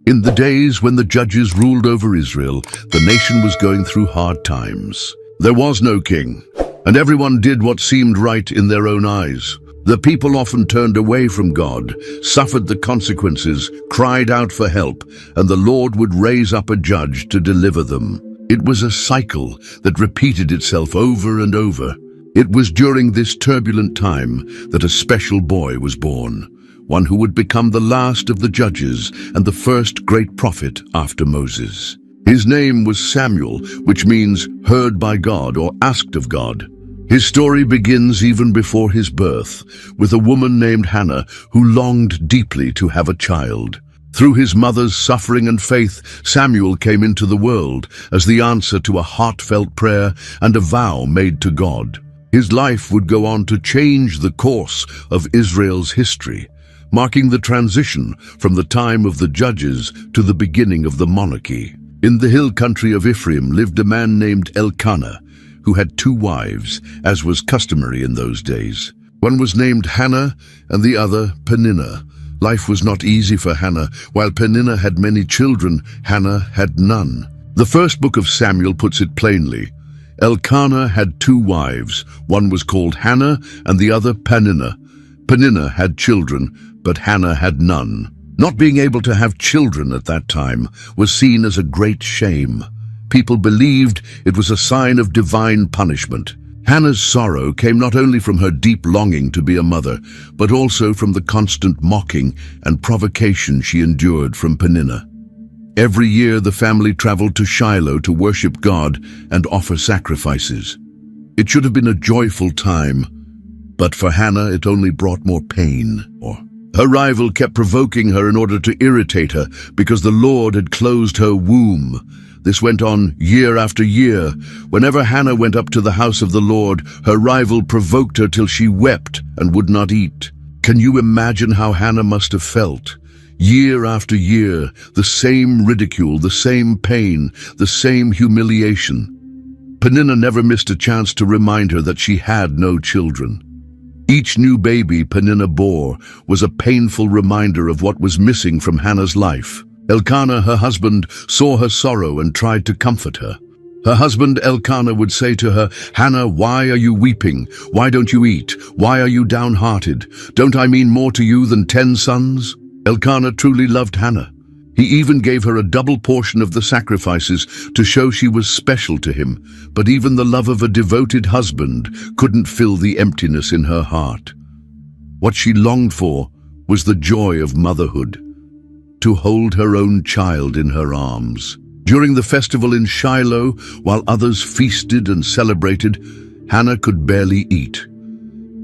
In the days when the judges ruled over Israel, the nation was going through hard times. There was no king, and everyone did what seemed right in their own eyes. The people often turned away from God, suffered the consequences, cried out for help, and the Lord would raise up a judge to deliver them. It was a cycle that repeated itself over and over. It was during this turbulent time that a special boy was born, one who would become the last of the judges and the first great prophet after Moses. His name was Samuel, which means heard by God or asked of God. His story begins even before his birth, with a woman named Hannah who longed deeply to have a child. Through his mother's suffering and faith, Samuel came into the world as the answer to a heartfelt prayer and a vow made to God. His life would go on to change the course of Israel's history, marking the transition from the time of the judges to the beginning of the monarchy. In the hill country of Ephraim lived a man named Elkanah, who had 2 wives, as was customary in those days. One was named Hannah and the other Peninnah. Life was not easy for Hannah. While Peninnah had many children, Hannah had none. The first book of Samuel puts it plainly. Elkanah had 2 wives. One was called Hannah and the other Peninnah. Peninnah had children, but Hannah had none. Not being able to have children at that time was seen as a great shame. People believed it was a sign of divine punishment. Hannah's sorrow came not only from her deep longing to be a mother, but also from the constant mocking and provocation she endured from Peninnah. Every year the family traveled to Shiloh to worship God and offer sacrifices. It should have been a joyful time, but for Hannah it only brought more pain. Her rival kept provoking her in order to irritate her because the Lord had closed her womb. This went on year after year. Whenever Hannah went up to the house of the Lord, her rival provoked her till she wept and would not eat. Can you imagine how Hannah must have felt? Year after year, the same ridicule, the same pain, the same humiliation. Peninnah never missed a chance to remind her that she had no children. Each new baby Peninnah bore was a painful reminder of what was missing from Hannah's life. Elkanah, her husband, saw her sorrow and tried to comfort her. Her husband Elkanah would say to her, "Hannah, why are you weeping? Why don't you eat? Why are you downhearted? Don't I mean more to you than 10 sons?" Elkanah truly loved Hannah. He even gave her a double portion of the sacrifices to show she was special to him, but even the love of a devoted husband couldn't fill the emptiness in her heart. What she longed for was the joy of motherhood, to hold her own child in her arms. During the festival in Shiloh, while others feasted and celebrated, Hannah could barely eat.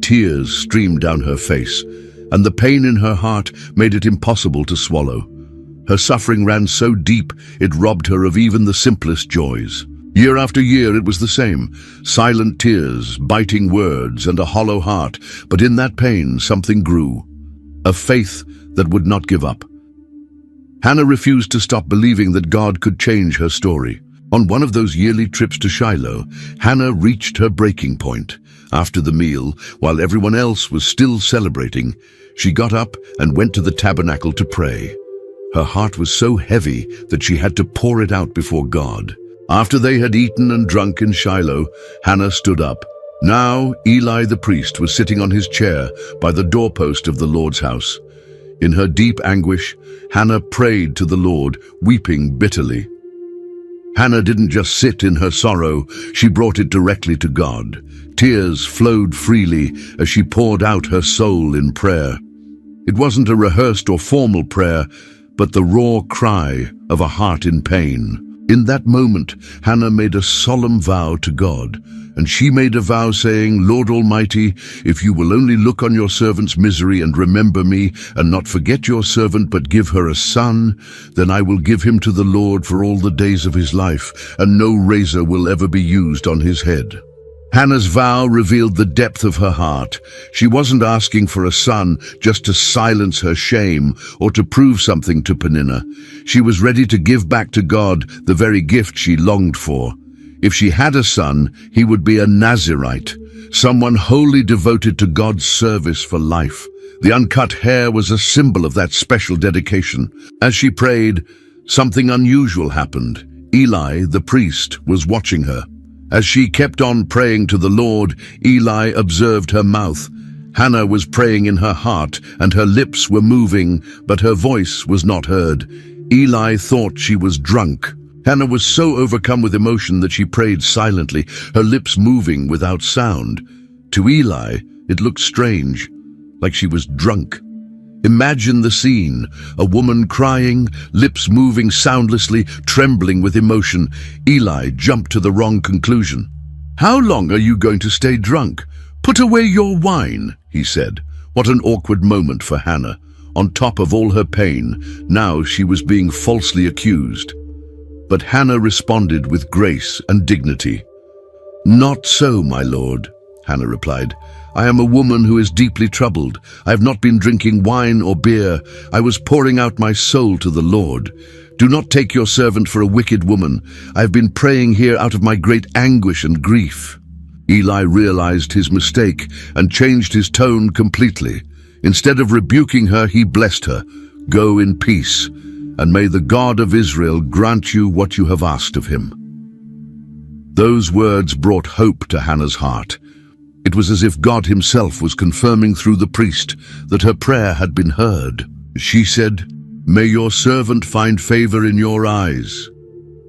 Tears streamed down her face, and the pain in her heart made it impossible to swallow. Her suffering ran so deep it robbed her of even the simplest joys. Year after year it was the same, silent tears, biting words, and a hollow heart, but in that pain something grew, a faith that would not give up. Hannah refused to stop believing that God could change her story. On one of those yearly trips to Shiloh, Hannah reached her breaking point. After the meal, while everyone else was still celebrating, she got up and went to the tabernacle to pray. Her heart was so heavy that she had to pour it out before God. After they had eaten and drunk in Shiloh, Hannah stood up. Now Eli the priest was sitting on his chair by the doorpost of the Lord's house. In her deep anguish, Hannah prayed to the Lord, weeping bitterly. Hannah didn't just sit in her sorrow, she brought it directly to God. Tears flowed freely as she poured out her soul in prayer. It wasn't a rehearsed or formal prayer, but the raw cry of a heart in pain. In that moment, Hannah made a solemn vow to God, and she made a vow saying, "Lord Almighty, if you will only look on your servant's misery and remember me, and not forget your servant but give her a son, then I will give him to the Lord for all the days of his life, and no razor will ever be used on his head." Hannah's vow revealed the depth of her heart. She wasn't asking for a son just to silence her shame or to prove something to Peninnah. She was ready to give back to God the very gift she longed for. If she had a son, he would be a Nazirite, someone wholly devoted to God's service for life. The uncut hair was a symbol of that special dedication. As she prayed, something unusual happened. Eli, the priest, was watching her. As she kept on praying to the Lord, Eli observed her mouth. Hannah was praying in her heart, and her lips were moving, but her voice was not heard. Eli thought she was drunk. Hannah was so overcome with emotion that she prayed silently, her lips moving without sound. To Eli, it looked strange, like she was drunk. Imagine the scene, a woman crying, lips moving soundlessly, trembling with emotion. Eli jumped to the wrong conclusion. "How long are you going to stay drunk? Put away your wine," he said. What an awkward moment for Hannah. On top of all her pain, now she was being falsely accused. But Hannah responded with grace and dignity. "Not so, my lord," Hannah replied. "I am a woman who is deeply troubled. I have not been drinking wine or beer. I was pouring out my soul to the Lord. Do not take your servant for a wicked woman. I have been praying here out of my great anguish and grief." Eli realized his mistake and changed his tone completely. Instead of rebuking her, he blessed her. "Go in peace, and may the God of Israel grant you what you have asked of him." Those words brought hope to Hannah's heart. It was as if God himself was confirming through the priest that her prayer had been heard. She said, "May your servant find favor in your eyes."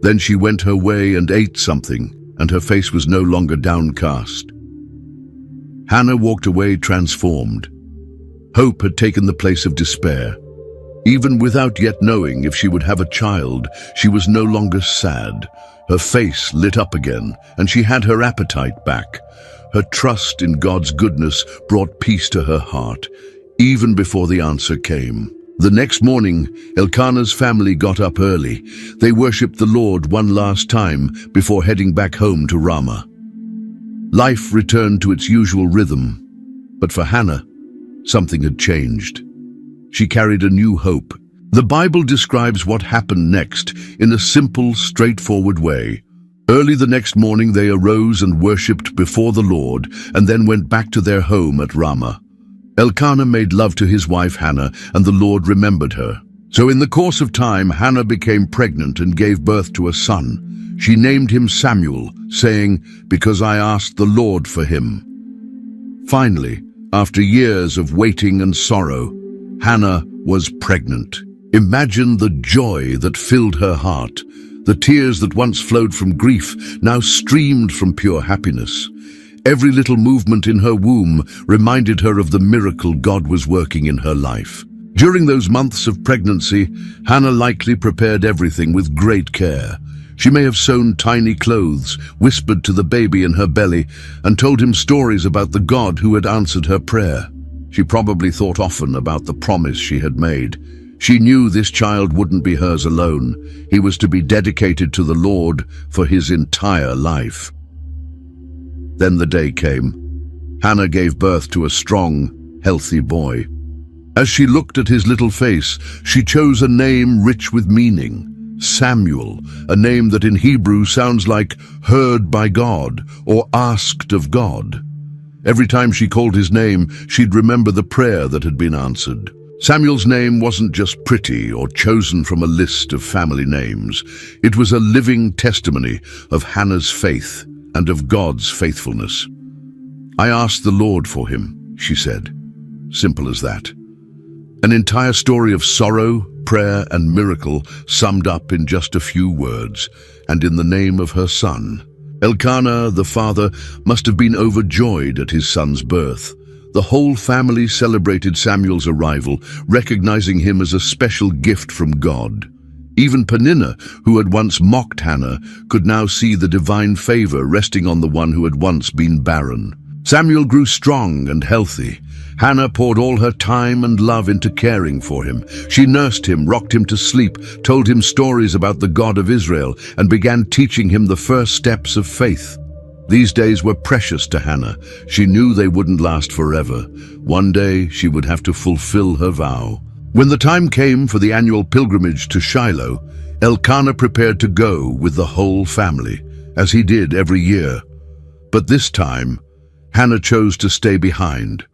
Then she went her way and ate something, and her face was no longer downcast. Hannah walked away transformed. Hope had taken the place of despair. Even without yet knowing if she would have a child, she was no longer sad. Her face lit up again, and she had her appetite back. Her trust in God's goodness brought peace to her heart, even before the answer came. The next morning, Elkanah's family got up early. They worshipped the Lord one last time before heading back home to Ramah. Life returned to its usual rhythm, but for Hannah, something had changed. She carried a new hope. The Bible describes what happened next in a simple, straightforward way. Early the next morning they arose and worshipped before the Lord, and then went back to their home at Ramah. Elkanah made love to his wife Hannah, and the Lord remembered her. So in the course of time, Hannah became pregnant and gave birth to a son. She named him Samuel, saying, "Because I asked the Lord for him." Finally, after years of waiting and sorrow, Hannah was pregnant. Imagine the joy that filled her heart. The tears that once flowed from grief now streamed from pure happiness. Every little movement in her womb reminded her of the miracle God was working in her life. During those months of pregnancy, Hannah likely prepared everything with great care. She may have sewn tiny clothes, whispered to the baby in her belly, and told him stories about the God who had answered her prayer. She probably thought often about the promise she had made. She knew this child wouldn't be hers alone. He was to be dedicated to the Lord for his entire life. Then the day came. Hannah gave birth to a strong, healthy boy. As she looked at his little face, she chose a name rich with meaning. Samuel, a name that in Hebrew sounds like heard by God or asked of God. Every time she called his name, she'd remember the prayer that had been answered. Samuel's name wasn't just pretty or chosen from a list of family names. It was a living testimony of Hannah's faith and of God's faithfulness. "I asked the Lord for him," she said. Simple as that. An entire story of sorrow, prayer, and miracle summed up in just a few words, and in the name of her son. Elkanah, the father, must have been overjoyed at his son's birth. The whole family celebrated Samuel's arrival, recognizing him as a special gift from God. Even Peninnah, who had once mocked Hannah, could now see the divine favor resting on the one who had once been barren. Samuel grew strong and healthy. Hannah poured all her time and love into caring for him. She nursed him, rocked him to sleep, told him stories about the God of Israel, and began teaching him the first steps of faith. These days were precious to Hannah. She knew they wouldn't last forever. One day she would have to fulfill her vow. When the time came for the annual pilgrimage to Shiloh, Elkanah prepared to go with the whole family, as he did every year. But this time, Hannah chose to stay behind.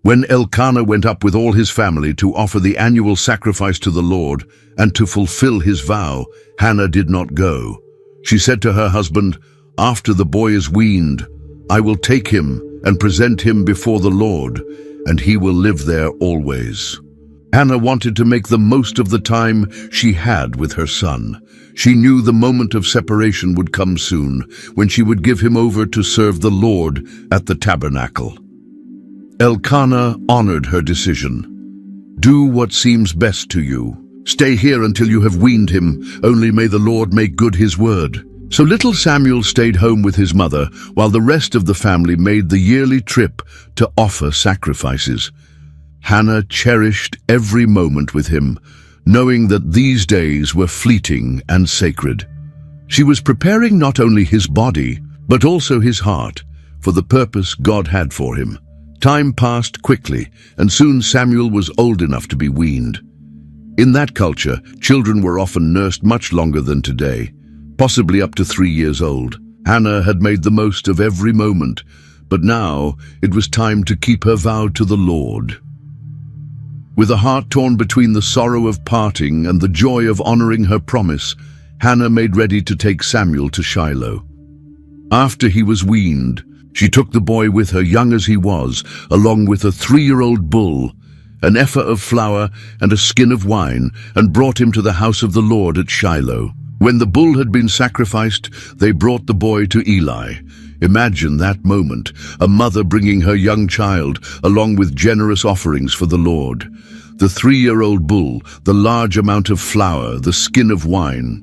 When Elkanah went up with all his family to offer the annual sacrifice to the Lord and to fulfill his vow, Hannah did not go. She said to her husband, "After the boy is weaned, I will take him and present him before the Lord, and he will live there always." Hannah wanted to make the most of the time she had with her son. She knew the moment of separation would come soon, when she would give him over to serve the Lord at the tabernacle. Elkanah honored her decision. "Do what seems best to you. Stay here until you have weaned him, only may the Lord make good his word." So little Samuel stayed home with his mother, while the rest of the family made the yearly trip to offer sacrifices. Hannah cherished every moment with him, knowing that these days were fleeting and sacred. She was preparing not only his body, but also his heart, for the purpose God had for him. Time passed quickly, and soon Samuel was old enough to be weaned. In that culture, children were often nursed much longer than today, possibly up to 3 years old. Hannah had made the most of every moment, but now it was time to keep her vow to the Lord. With a heart torn between the sorrow of parting and the joy of honoring her promise, Hannah made ready to take Samuel to Shiloh. After he was weaned, she took the boy with her, young as he was, along with a 3-year-old bull, an ephah of flour and a skin of wine, and brought him to the house of the Lord at Shiloh. When the bull had been sacrificed, they brought the boy to Eli. Imagine that moment, a mother bringing her young child, along with generous offerings for the Lord. The 3-year-old bull, the large amount of flour, the skin of wine.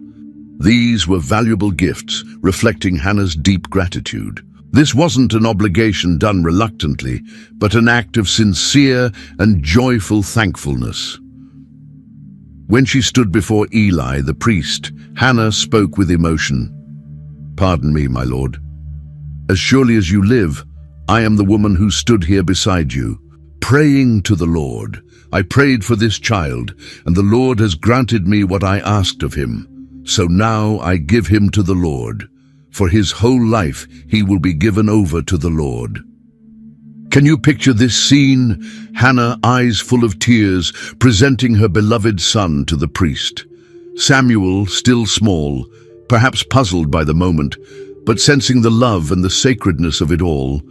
These were valuable gifts, reflecting Hannah's deep gratitude. This wasn't an obligation done reluctantly, but an act of sincere and joyful thankfulness. When she stood before Eli, the priest, Hannah spoke with emotion. "Pardon me, my lord. As surely as you live, I am the woman who stood here beside you, praying to the Lord. I prayed for this child, and the Lord has granted me what I asked of him. So now I give him to the Lord. For his whole life he will be given over to the Lord." Can you picture this scene? Hannah, eyes full of tears, presenting her beloved son to the priest. Samuel, still small, perhaps puzzled by the moment, but sensing the love and the sacredness of it all.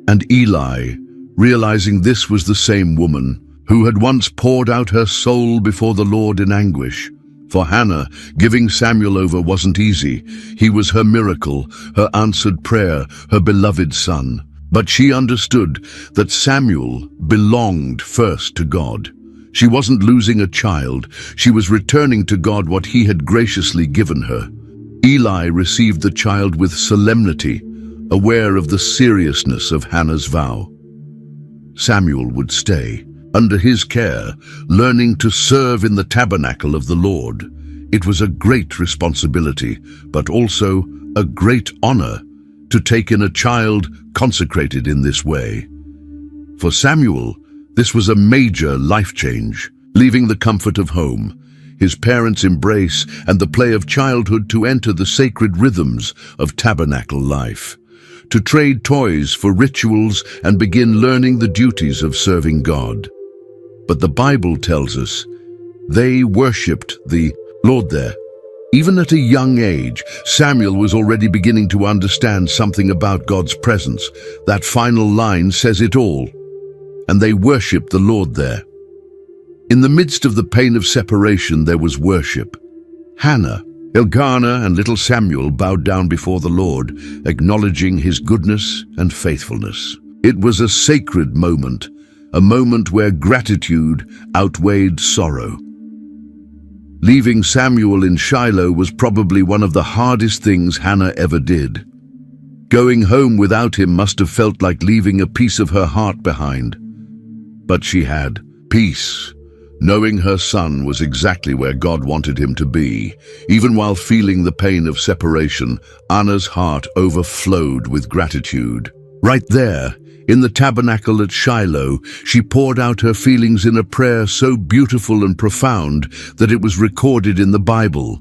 And Eli, realizing this was the same woman who had once poured out her soul before the Lord in anguish. For Hannah, giving Samuel over wasn't easy. He was her miracle, her answered prayer, her beloved son. But she understood that Samuel belonged first to God. She wasn't losing a child. She was returning to God what he had graciously given her. Eli received the child with solemnity, aware of the seriousness of Hannah's vow. Samuel would stay, under his care, learning to serve in the tabernacle of the Lord. It was a great responsibility, but also a great honor to take in a child consecrated in this way. For Samuel, this was a major life change, leaving the comfort of home, his parents' embrace, and the play of childhood to enter the sacred rhythms of tabernacle life, to trade toys for rituals and begin learning the duties of serving God. But the Bible tells us they worshipped the Lord there. Even at a young age, Samuel was already beginning to understand something about God's presence. That final line says it all. And they worshipped the Lord there. In the midst of the pain of separation, there was worship. Hannah, Elkanah, and little Samuel bowed down before the Lord, acknowledging his goodness and faithfulness. It was a sacred moment, a moment where gratitude outweighed sorrow. Leaving Samuel in Shiloh was probably one of the hardest things Hannah ever did. Going home without him must have felt like leaving a piece of her heart behind. But she had peace, knowing her son was exactly where God wanted him to be. Even while feeling the pain of separation, Hannah's heart overflowed with gratitude. Right there, in the tabernacle at Shiloh, she poured out her feelings in a prayer so beautiful and profound that it was recorded in the Bible.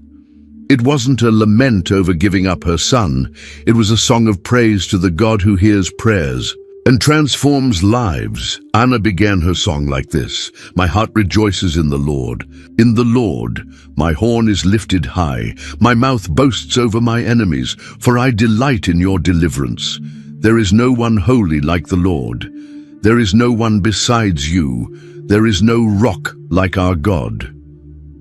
It wasn't a lament over giving up her son. It was a song of praise to the God who hears prayers. and transforms lives. Anna began her song like this: "My heart rejoices in the Lord. In the Lord, my horn is lifted high. My mouth boasts over my enemies, for I delight in your deliverance. There is no one holy like the Lord. There is no one besides you. There is no rock like our God."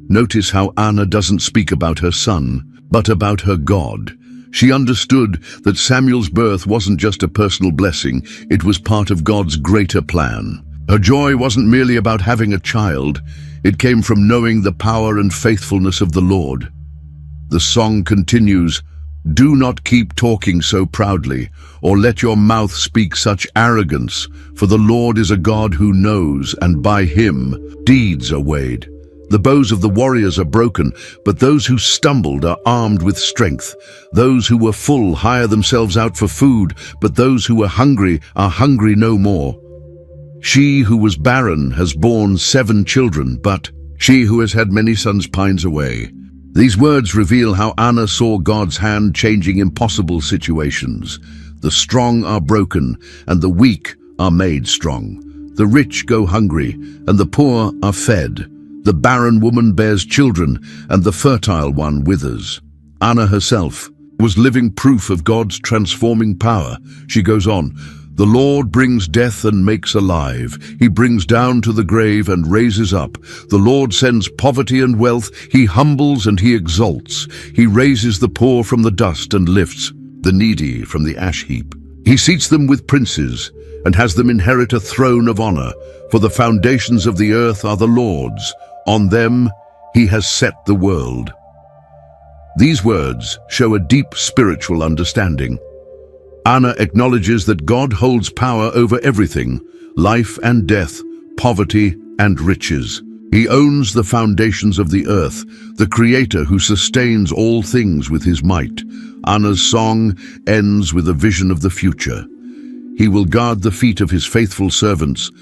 Notice how Anna doesn't speak about her son, but about her God. She understood that Samuel's birth wasn't just a personal blessing, it was part of God's greater plan. Her joy wasn't merely about having a child, it came from knowing the power and faithfulness of the Lord. The song continues, "Do not keep talking so proudly, or let your mouth speak such arrogance, for the Lord is a God who knows, and by him deeds are weighed. The bows of the warriors are broken, but those who stumbled are armed with strength. Those who were full hire themselves out for food, but those who were hungry are hungry no more. She who was barren has borne 7 children, but she who has had many sons pines away." These words reveal how Anna saw God's hand changing impossible situations. The strong are broken, and the weak are made strong. The rich go hungry, and the poor are fed. The barren woman bears children, and the fertile one withers. Anna herself was living proof of God's transforming power. She goes on, "The Lord brings death and makes alive. He brings down to the grave and raises up. The Lord sends poverty and wealth. He humbles and he exalts. He raises the poor from the dust and lifts the needy from the ash heap. He seats them with princes and has them inherit a throne of honor. For the foundations of the earth are the Lord's. On them he has set the world." These words show a deep spiritual understanding. Anna acknowledges that God holds power over everything, life and death, poverty and riches. He owns the foundations of the earth, the Creator who sustains all things with his might. Anna's song ends with a vision of the future. He will guard the feet of his faithful servants,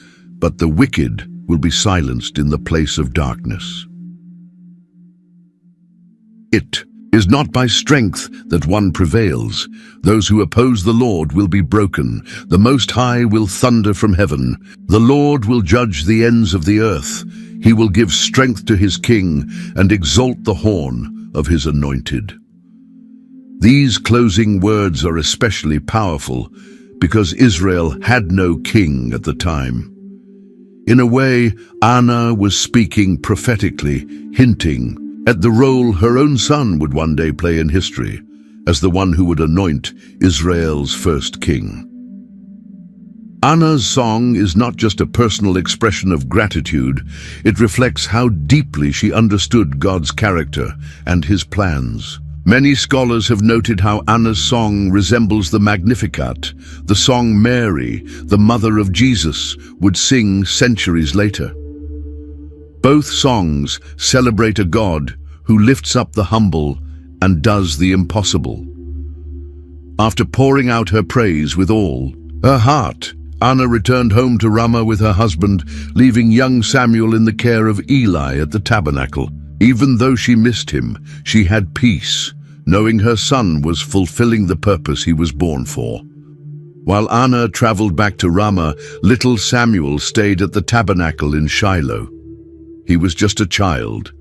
but the wicked will be silenced in the place of darkness. It is not by strength that one prevails. Those who oppose the Lord will be broken. The Most High will thunder from heaven. The Lord will judge the ends of the earth. He will give strength to his king and exalt the horn of his anointed. These closing words are especially powerful because Israel had no king at the time. In a way, Anna was speaking prophetically, hinting at the role her own son would one day play in history, as the one who would anoint Israel's first king. Anna's song is not just a personal expression of gratitude, it reflects how deeply she understood God's character and his plans. Many scholars have noted how Anna's song resembles the Magnificat, the song Mary, the mother of Jesus, would sing centuries later. Both songs celebrate a God who lifts up the humble and does the impossible. After pouring out her praise with all her heart, Anna returned home to Ramah with her husband, leaving young Samuel in the care of Eli at the tabernacle. Even though she missed him, she had peace, knowing her son was fulfilling the purpose he was born for. While Anna traveled back to Ramah, little Samuel stayed at the tabernacle in Shiloh. He was just a child,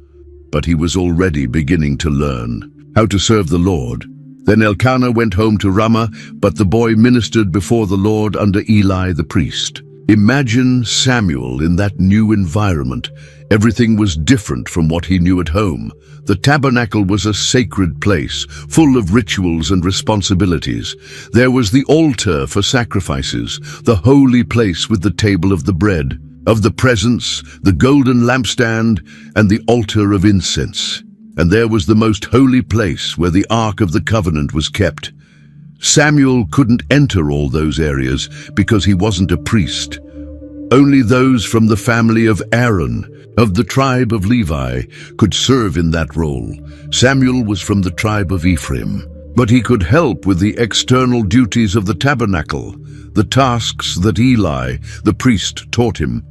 but he was already beginning to learn how to serve the Lord. Then Elkanah went home to Ramah, but the boy ministered before the Lord under Eli the priest. Imagine Samuel in that new environment. Everything was different from what he knew at home. The tabernacle was a sacred place, full of rituals and responsibilities. There was the altar for sacrifices, the holy place with the table of the bread, of the presence, the golden lampstand, and the altar of incense. And there was the most holy place where the Ark of the Covenant was kept. Samuel couldn't enter all those areas because he wasn't a priest. Only those from the family of Aaron, of the tribe of Levi, could serve in that role. Samuel was from the tribe of Ephraim, but he could help with the external duties of the tabernacle, the tasks that Eli, the priest, taught him.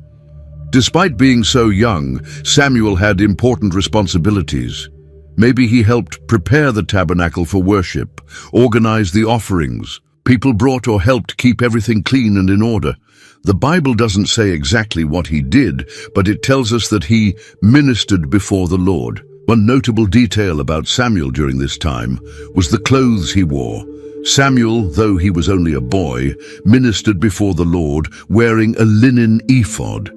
Despite being so young, Samuel had important responsibilities. Maybe he helped prepare the tabernacle for worship, organize the offerings, People brought or helped keep everything clean and in order. The Bible doesn't say exactly what he did, but it tells us that he ministered before the Lord. One notable detail about Samuel during this time was the clothes he wore. Samuel, though he was only a boy, ministered before the Lord wearing a linen ephod.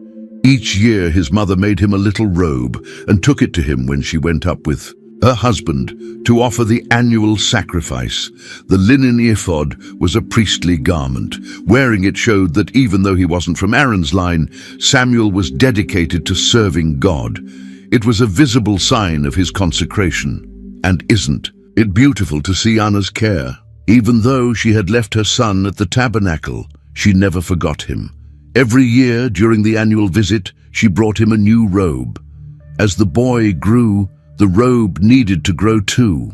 Each year his mother made him a little robe and took it to him when she went up with her husband to offer the annual sacrifice. The linen ephod was a priestly garment. Wearing it showed that even though he wasn't from Aaron's line, Samuel was dedicated to serving God. It was a visible sign of his consecration. And isn't it beautiful to see Anna's care? Even though she had left her son at the tabernacle, she never forgot him. Every year during the annual visit, she brought him a new robe. As the boy grew, the robe needed to grow too.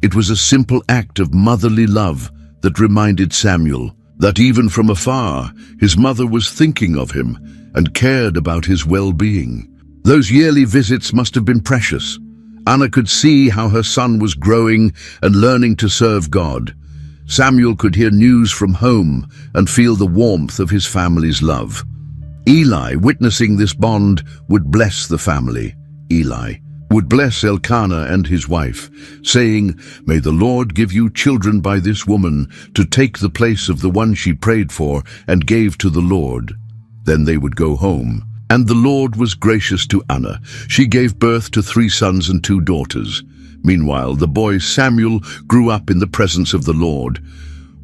It was a simple act of motherly love that reminded Samuel that even from afar, his mother was thinking of him and cared about his well-being. Those yearly visits must have been precious. Anna could see how her son was growing and learning to serve God. Samuel could hear news from home and feel the warmth of his family's love. Eli, witnessing this bond, would bless the family. Eli would bless Elkanah and his wife, saying, "May the Lord give you children by this woman to take the place of the one she prayed for and gave to the Lord." Then they would go home. And the Lord was gracious to Anna. She gave birth to 3 sons and 2 daughters. Meanwhile, the boy Samuel grew up in the presence of the Lord.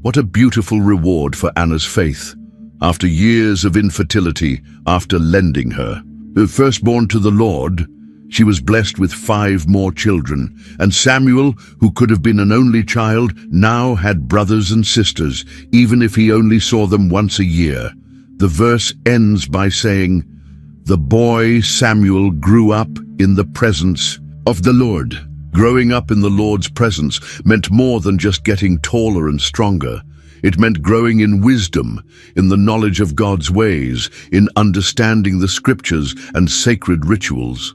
What a beautiful reward for Anna's faith. After years of infertility, after lending her firstborn to the Lord, she was blessed with 5 more children. And Samuel, who could have been an only child, now had brothers and sisters, even if he only saw them once a year. The verse ends by saying, "The boy Samuel grew up in the presence of the Lord." Growing up in the Lord's presence meant more than just getting taller and stronger. It meant growing in wisdom, in the knowledge of God's ways, in understanding the scriptures and sacred rituals.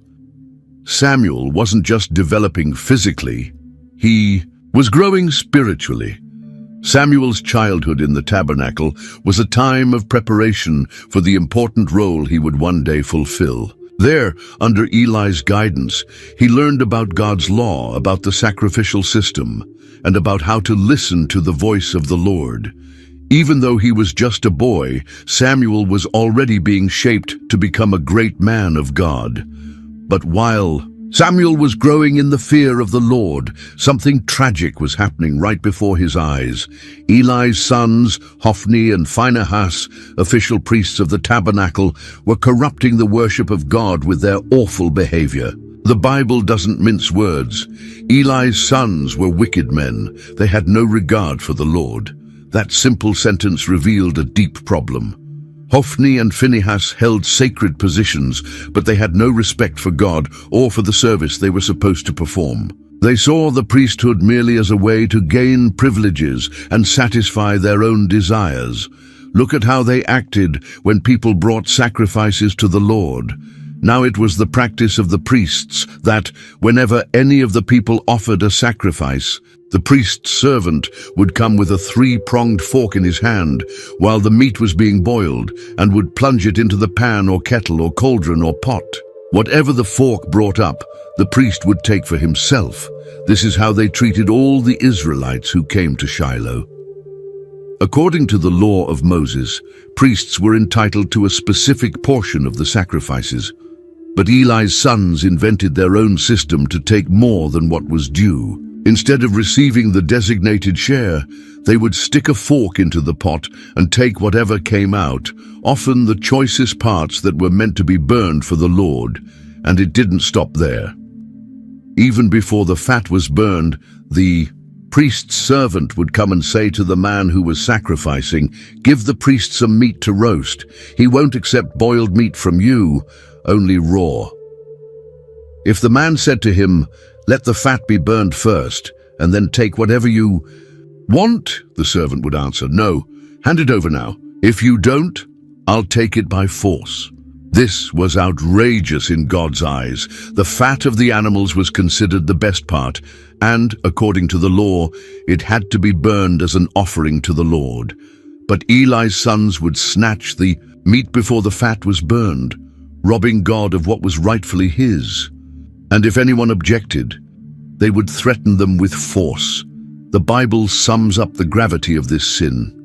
Samuel wasn't just developing physically, he was growing spiritually. Samuel's childhood in the tabernacle was a time of preparation for the important role he would one day fulfill. There, under Eli's guidance, he learned about God's law, about the sacrificial system, and about how to listen to the voice of the Lord. Even though he was just a boy, Samuel was already being shaped to become a great man of God. But while Samuel was growing in the fear of the Lord, something tragic was happening right before his eyes. Eli's sons, Hophni and Phinehas, official priests of the tabernacle, were corrupting the worship of God with their awful behavior. The Bible doesn't mince words. Eli's sons were wicked men. They had no regard for the Lord. That simple sentence revealed a deep problem. Hophni and Phinehas held sacred positions, but they had no respect for God or for the service they were supposed to perform. They saw the priesthood merely as a way to gain privileges and satisfy their own desires. Look at how they acted when people brought sacrifices to the Lord. Now it was the practice of the priests that, whenever any of the people offered a sacrifice, the priest's servant would come with a 3-pronged fork in his hand while the meat was being boiled and would plunge it into the pan or kettle or cauldron or pot. Whatever the fork brought up, the priest would take for himself. This is how they treated all the Israelites who came to Shiloh. According to the law of Moses, priests were entitled to a specific portion of the sacrifices. But Eli's sons invented their own system to take more than what was due. Instead of receiving the designated share, they would stick a fork into the pot and take whatever came out, often the choicest parts that were meant to be burned for the Lord. And it didn't stop there. Even before the fat was burned, the priest's servant would come and say to the man who was sacrificing, "Give the priest some meat to roast. He won't accept boiled meat from you, only raw." If the man said to him, "Let the fat be burned first, and then take whatever you want," the servant would answer, "No, hand it over now. If you don't, I'll take it by force." This was outrageous in God's eyes. The fat of the animals was considered the best part, and, according to the law, it had to be burned as an offering to the Lord. But Eli's sons would snatch the meat before the fat was burned, robbing God of what was rightfully his. And if anyone objected, they would threaten them with force. The Bible sums up the gravity of this sin.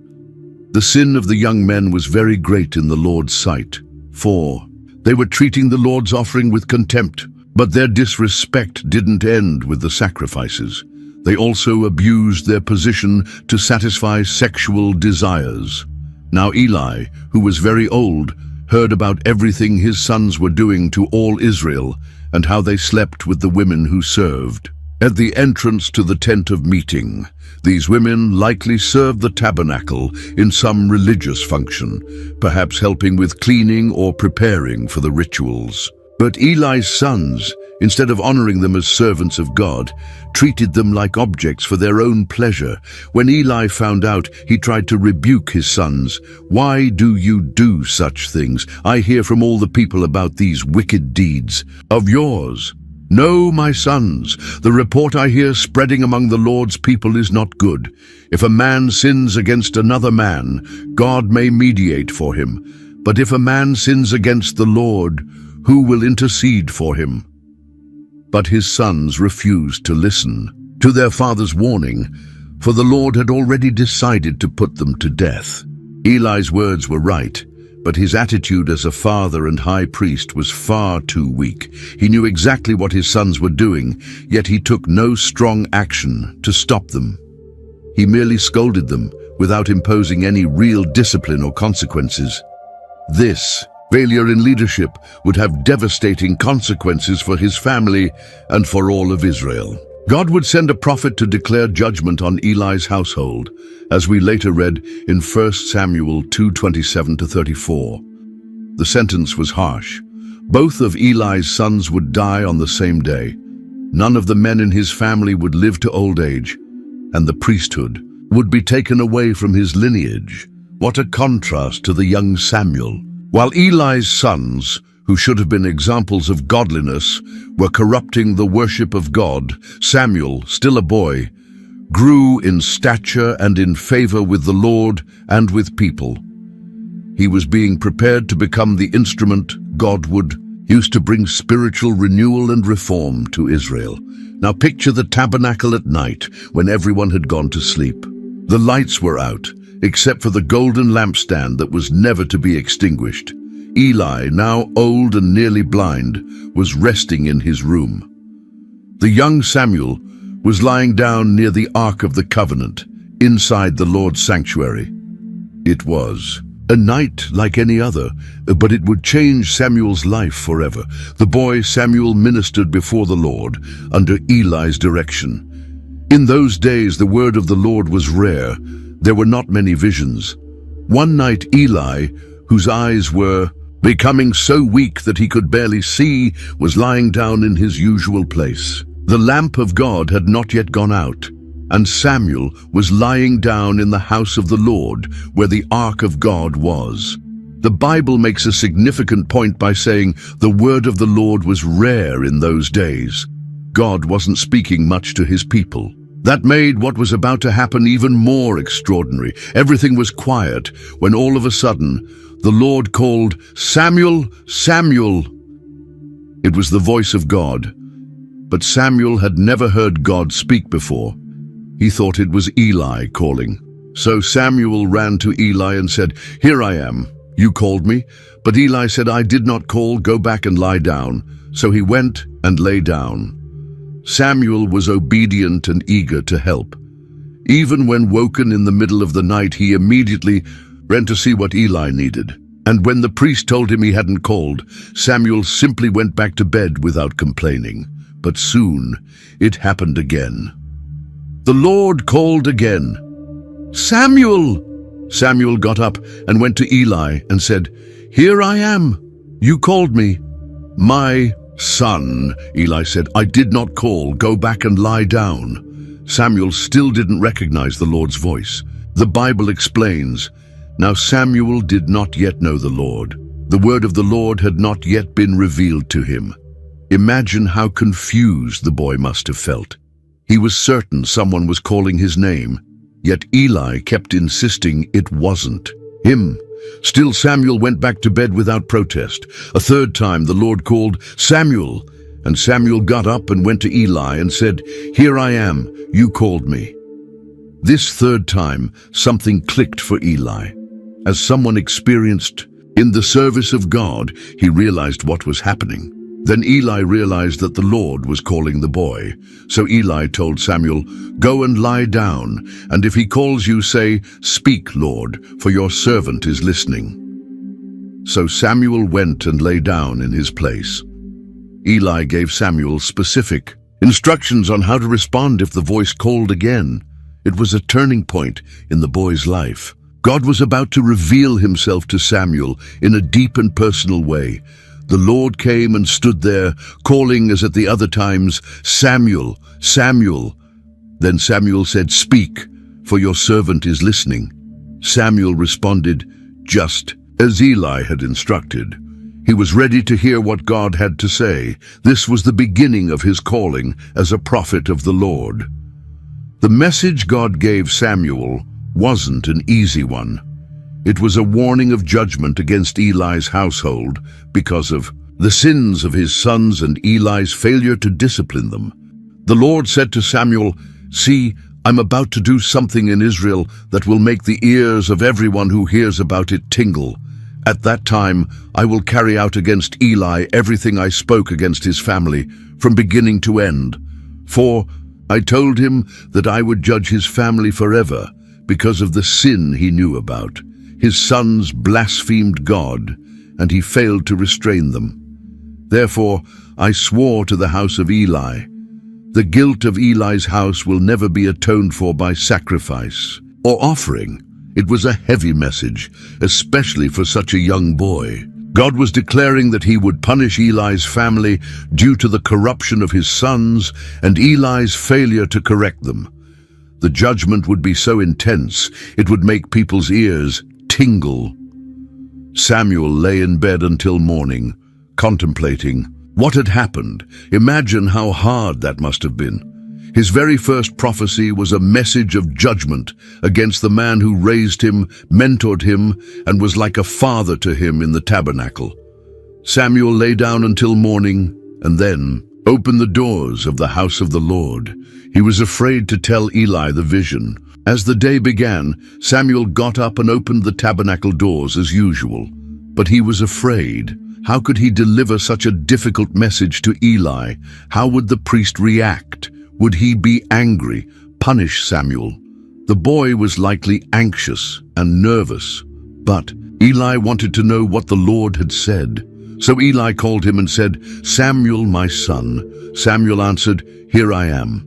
The sin of the young men was very great in the Lord's sight. For they were treating the Lord's offering with contempt, but their disrespect didn't end with the sacrifices. They also abused their position to satisfy sexual desires. Now Eli, who was very old, heard about everything his sons were doing to all Israel and how they slept with the women who served. At the entrance to the tent of meeting, these women likely served the tabernacle in some religious function, perhaps helping with cleaning or preparing for the rituals. But Eli's sons, instead of honoring them as servants of God, treated them like objects for their own pleasure. When Eli found out, he tried to rebuke his sons. "Why do you do such things? I hear from all the people about these wicked deeds of yours. No, my sons, the report I hear spreading among the Lord's people is not good. If a man sins against another man, God may mediate for him. But if a man sins against the Lord, who will intercede for him?" But his sons refused to listen to their father's warning, for the Lord had already decided to put them to death. Eli's words were right, but his attitude as a father and high priest was far too weak. He knew exactly what his sons were doing, yet he took no strong action to stop them. He merely scolded them without imposing any real discipline or consequences. This failure in leadership would have devastating consequences for his family and for all of Israel. God would send a prophet to declare judgment on Eli's household, as we later read in 1 Samuel 2:27-34. The sentence was harsh. Both of Eli's sons would die on the same day. None of the men in his family would live to old age, and the priesthood would be taken away from his lineage. What a contrast to the young Samuel. While Eli's sons, who should have been examples of godliness, were corrupting the worship of God, Samuel, still a boy, grew in stature and in favor with the Lord and with people. He was being prepared to become the instrument God would use to bring spiritual renewal and reform to Israel. Now picture the tabernacle at night when everyone had gone to sleep. The lights were out, except for the golden lampstand that was never to be extinguished. Eli, now old and nearly blind, was resting in his room. The young Samuel was lying down near the Ark of the Covenant, inside the Lord's sanctuary. It was a night like any other, but it would change Samuel's life forever. The boy Samuel ministered before the Lord, under Eli's direction. In those days, the word of the Lord was rare. There were not many visions. One night, Eli, whose eyes were becoming so weak that he could barely see, was lying down in his usual place. The lamp of God had not yet gone out, and Samuel was lying down in the house of the Lord, where the ark of God was. The Bible makes a significant point by saying the word of the Lord was rare in those days. God wasn't speaking much to his people. That made what was about to happen even more extraordinary. Everything was quiet when all of a sudden the Lord called, "Samuel, Samuel." It was the voice of God, but Samuel had never heard God speak before. He thought it was Eli calling. So Samuel ran to Eli and said, "Here I am. You called me." But Eli said, "I did not call. Go back and lie down." So he went and lay down. Samuel was obedient and eager to help. Even when woken in the middle of the night, he immediately ran to see what Eli needed. And when the priest told him he hadn't called, Samuel simply went back to bed without complaining. But soon it happened again. The Lord called again, "Samuel!" Samuel got up and went to Eli and said, "Here I am. You called me." "My son," Eli said, "I did not call. Go back and lie down." Samuel still didn't recognize the Lord's voice. The Bible explains, now Samuel did not yet know the Lord. The word of the Lord had not yet been revealed to him. Imagine how confused the boy must have felt. He was certain someone was calling his name, yet Eli kept insisting it wasn't him. Still, Samuel went back to bed without protest. A third time the Lord called, "Samuel," and Samuel got up and went to Eli and said, "Here I am, you called me." This third time, something clicked for Eli. As someone experienced in the service of God, he realized what was happening. Then Eli realized that the Lord was calling the boy. So Eli told Samuel, "Go and lie down, and if he calls you, say, 'Speak, Lord, for your servant is listening.'" So Samuel went and lay down in his place. Eli gave Samuel specific instructions on how to respond if the voice called again. It was a turning point in the boy's life. God was about to reveal himself to Samuel in a deep and personal way. The Lord came and stood there, calling as at the other times, "Samuel, Samuel." Then Samuel said, "Speak, for your servant is listening." Samuel responded just as Eli had instructed. He was ready to hear what God had to say. This was the beginning of his calling as a prophet of the Lord. The message God gave Samuel wasn't an easy one. It was a warning of judgment against Eli's household because of the sins of his sons and Eli's failure to discipline them. The Lord said to Samuel, "See, I'm about to do something in Israel that will make the ears of everyone who hears about it tingle. At that time, I will carry out against Eli everything I spoke against his family, from beginning to end. For I told him that I would judge his family forever because of the sin he knew about. His sons blasphemed God, and he failed to restrain them. Therefore, I swore to the house of Eli, the guilt of Eli's house will never be atoned for by sacrifice or offering." It was a heavy message, especially for such a young boy. God was declaring that he would punish Eli's family due to the corruption of his sons and Eli's failure to correct them. The judgment would be so intense, it would make people's ears tingle. Samuel lay in bed until morning, contemplating what had happened. Imagine how hard that must have been. His very first prophecy was a message of judgment against the man who raised him, mentored him, and was like a father to him in the tabernacle. Samuel lay down until morning and then opened the doors of the house of the Lord. He was afraid to tell Eli the vision. As the day began, Samuel got up and opened the tabernacle doors as usual. But he was afraid. How could he deliver such a difficult message to Eli? How would the priest react? Would he be angry, punish Samuel? The boy was likely anxious and nervous. But Eli wanted to know what the Lord had said. So Eli called him and said, "Samuel, my son." Samuel answered, "Here I am."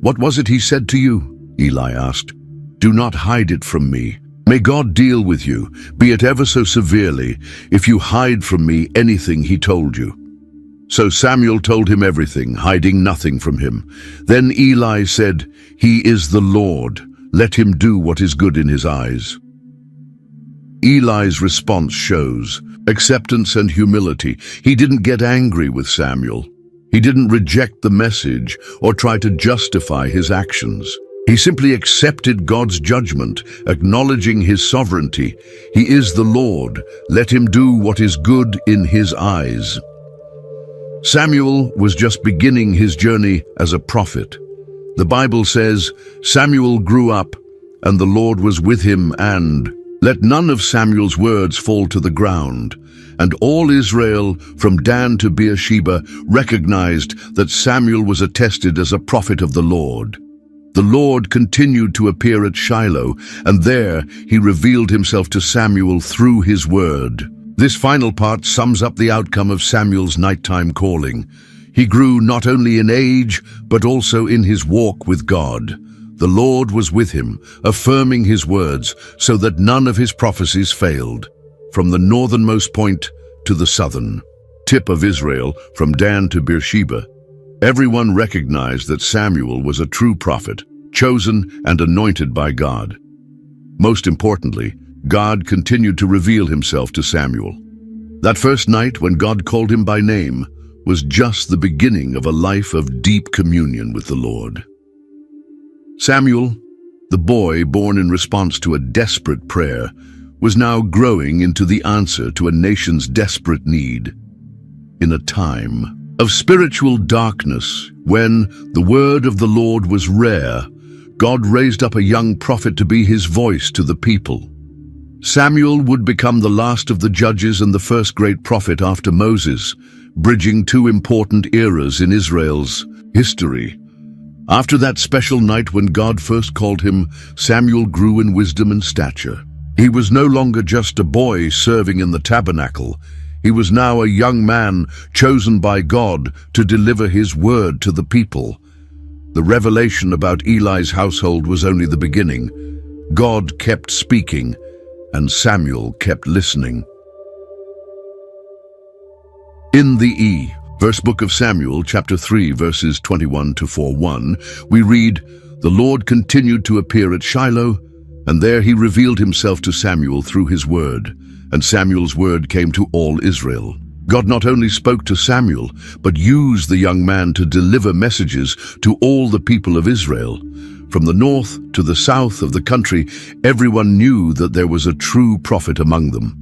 "What was it he said to you?" Eli asked. "Do not hide it from me. May God deal with you, be it ever so severely, if you hide from me anything he told you." So Samuel told him everything, hiding nothing from him. Then Eli said, "He is the Lord. Let him do what is good in his eyes." Eli's response shows acceptance and humility. He didn't get angry with Samuel. He didn't reject the message or try to justify his actions. He simply accepted God's judgment, acknowledging his sovereignty. He is the Lord. Let him do what is good in his eyes. Samuel was just beginning his journey as a prophet. The Bible says, Samuel grew up, and the Lord was with him, and let none of Samuel's words fall to the ground. And all Israel, from Dan to Beersheba, recognized that Samuel was attested as a prophet of the Lord. The Lord continued to appear at Shiloh, and there he revealed himself to Samuel through his word. This final part sums up the outcome of Samuel's nighttime calling. He grew not only in age, but also in his walk with God. The Lord was with him, affirming his words, so that none of his prophecies failed. From the northernmost point to the southern tip of Israel, from Dan to Beersheba, everyone recognized that Samuel was a true prophet, chosen and anointed by God. Most importantly, God continued to reveal himself to Samuel. That first night when God called him by name was just the beginning of a life of deep communion with the Lord. Samuel, the boy born in response to a desperate prayer, was now growing into the answer to a nation's desperate need. In a time of spiritual darkness, when the word of the Lord was rare, God raised up a young prophet to be his voice to the people. Samuel would become the last of the judges and the first great prophet after Moses, bridging two important eras in Israel's history. After that special night when God first called him, Samuel grew in wisdom and stature. He was no longer just a boy serving in the tabernacle. He was now a young man chosen by God to deliver his word to the people. The revelation about Eli's household was only the beginning. God kept speaking, and Samuel kept listening. In the First Book of Samuel, chapter 3, verses 21 to 41, we read, "The Lord continued to appear at Shiloh, and there he revealed himself to Samuel through his word, and Samuel's word came to all Israel." God not only spoke to Samuel, but used the young man to deliver messages to all the people of Israel. From the north to the south of the country, everyone knew that there was a true prophet among them.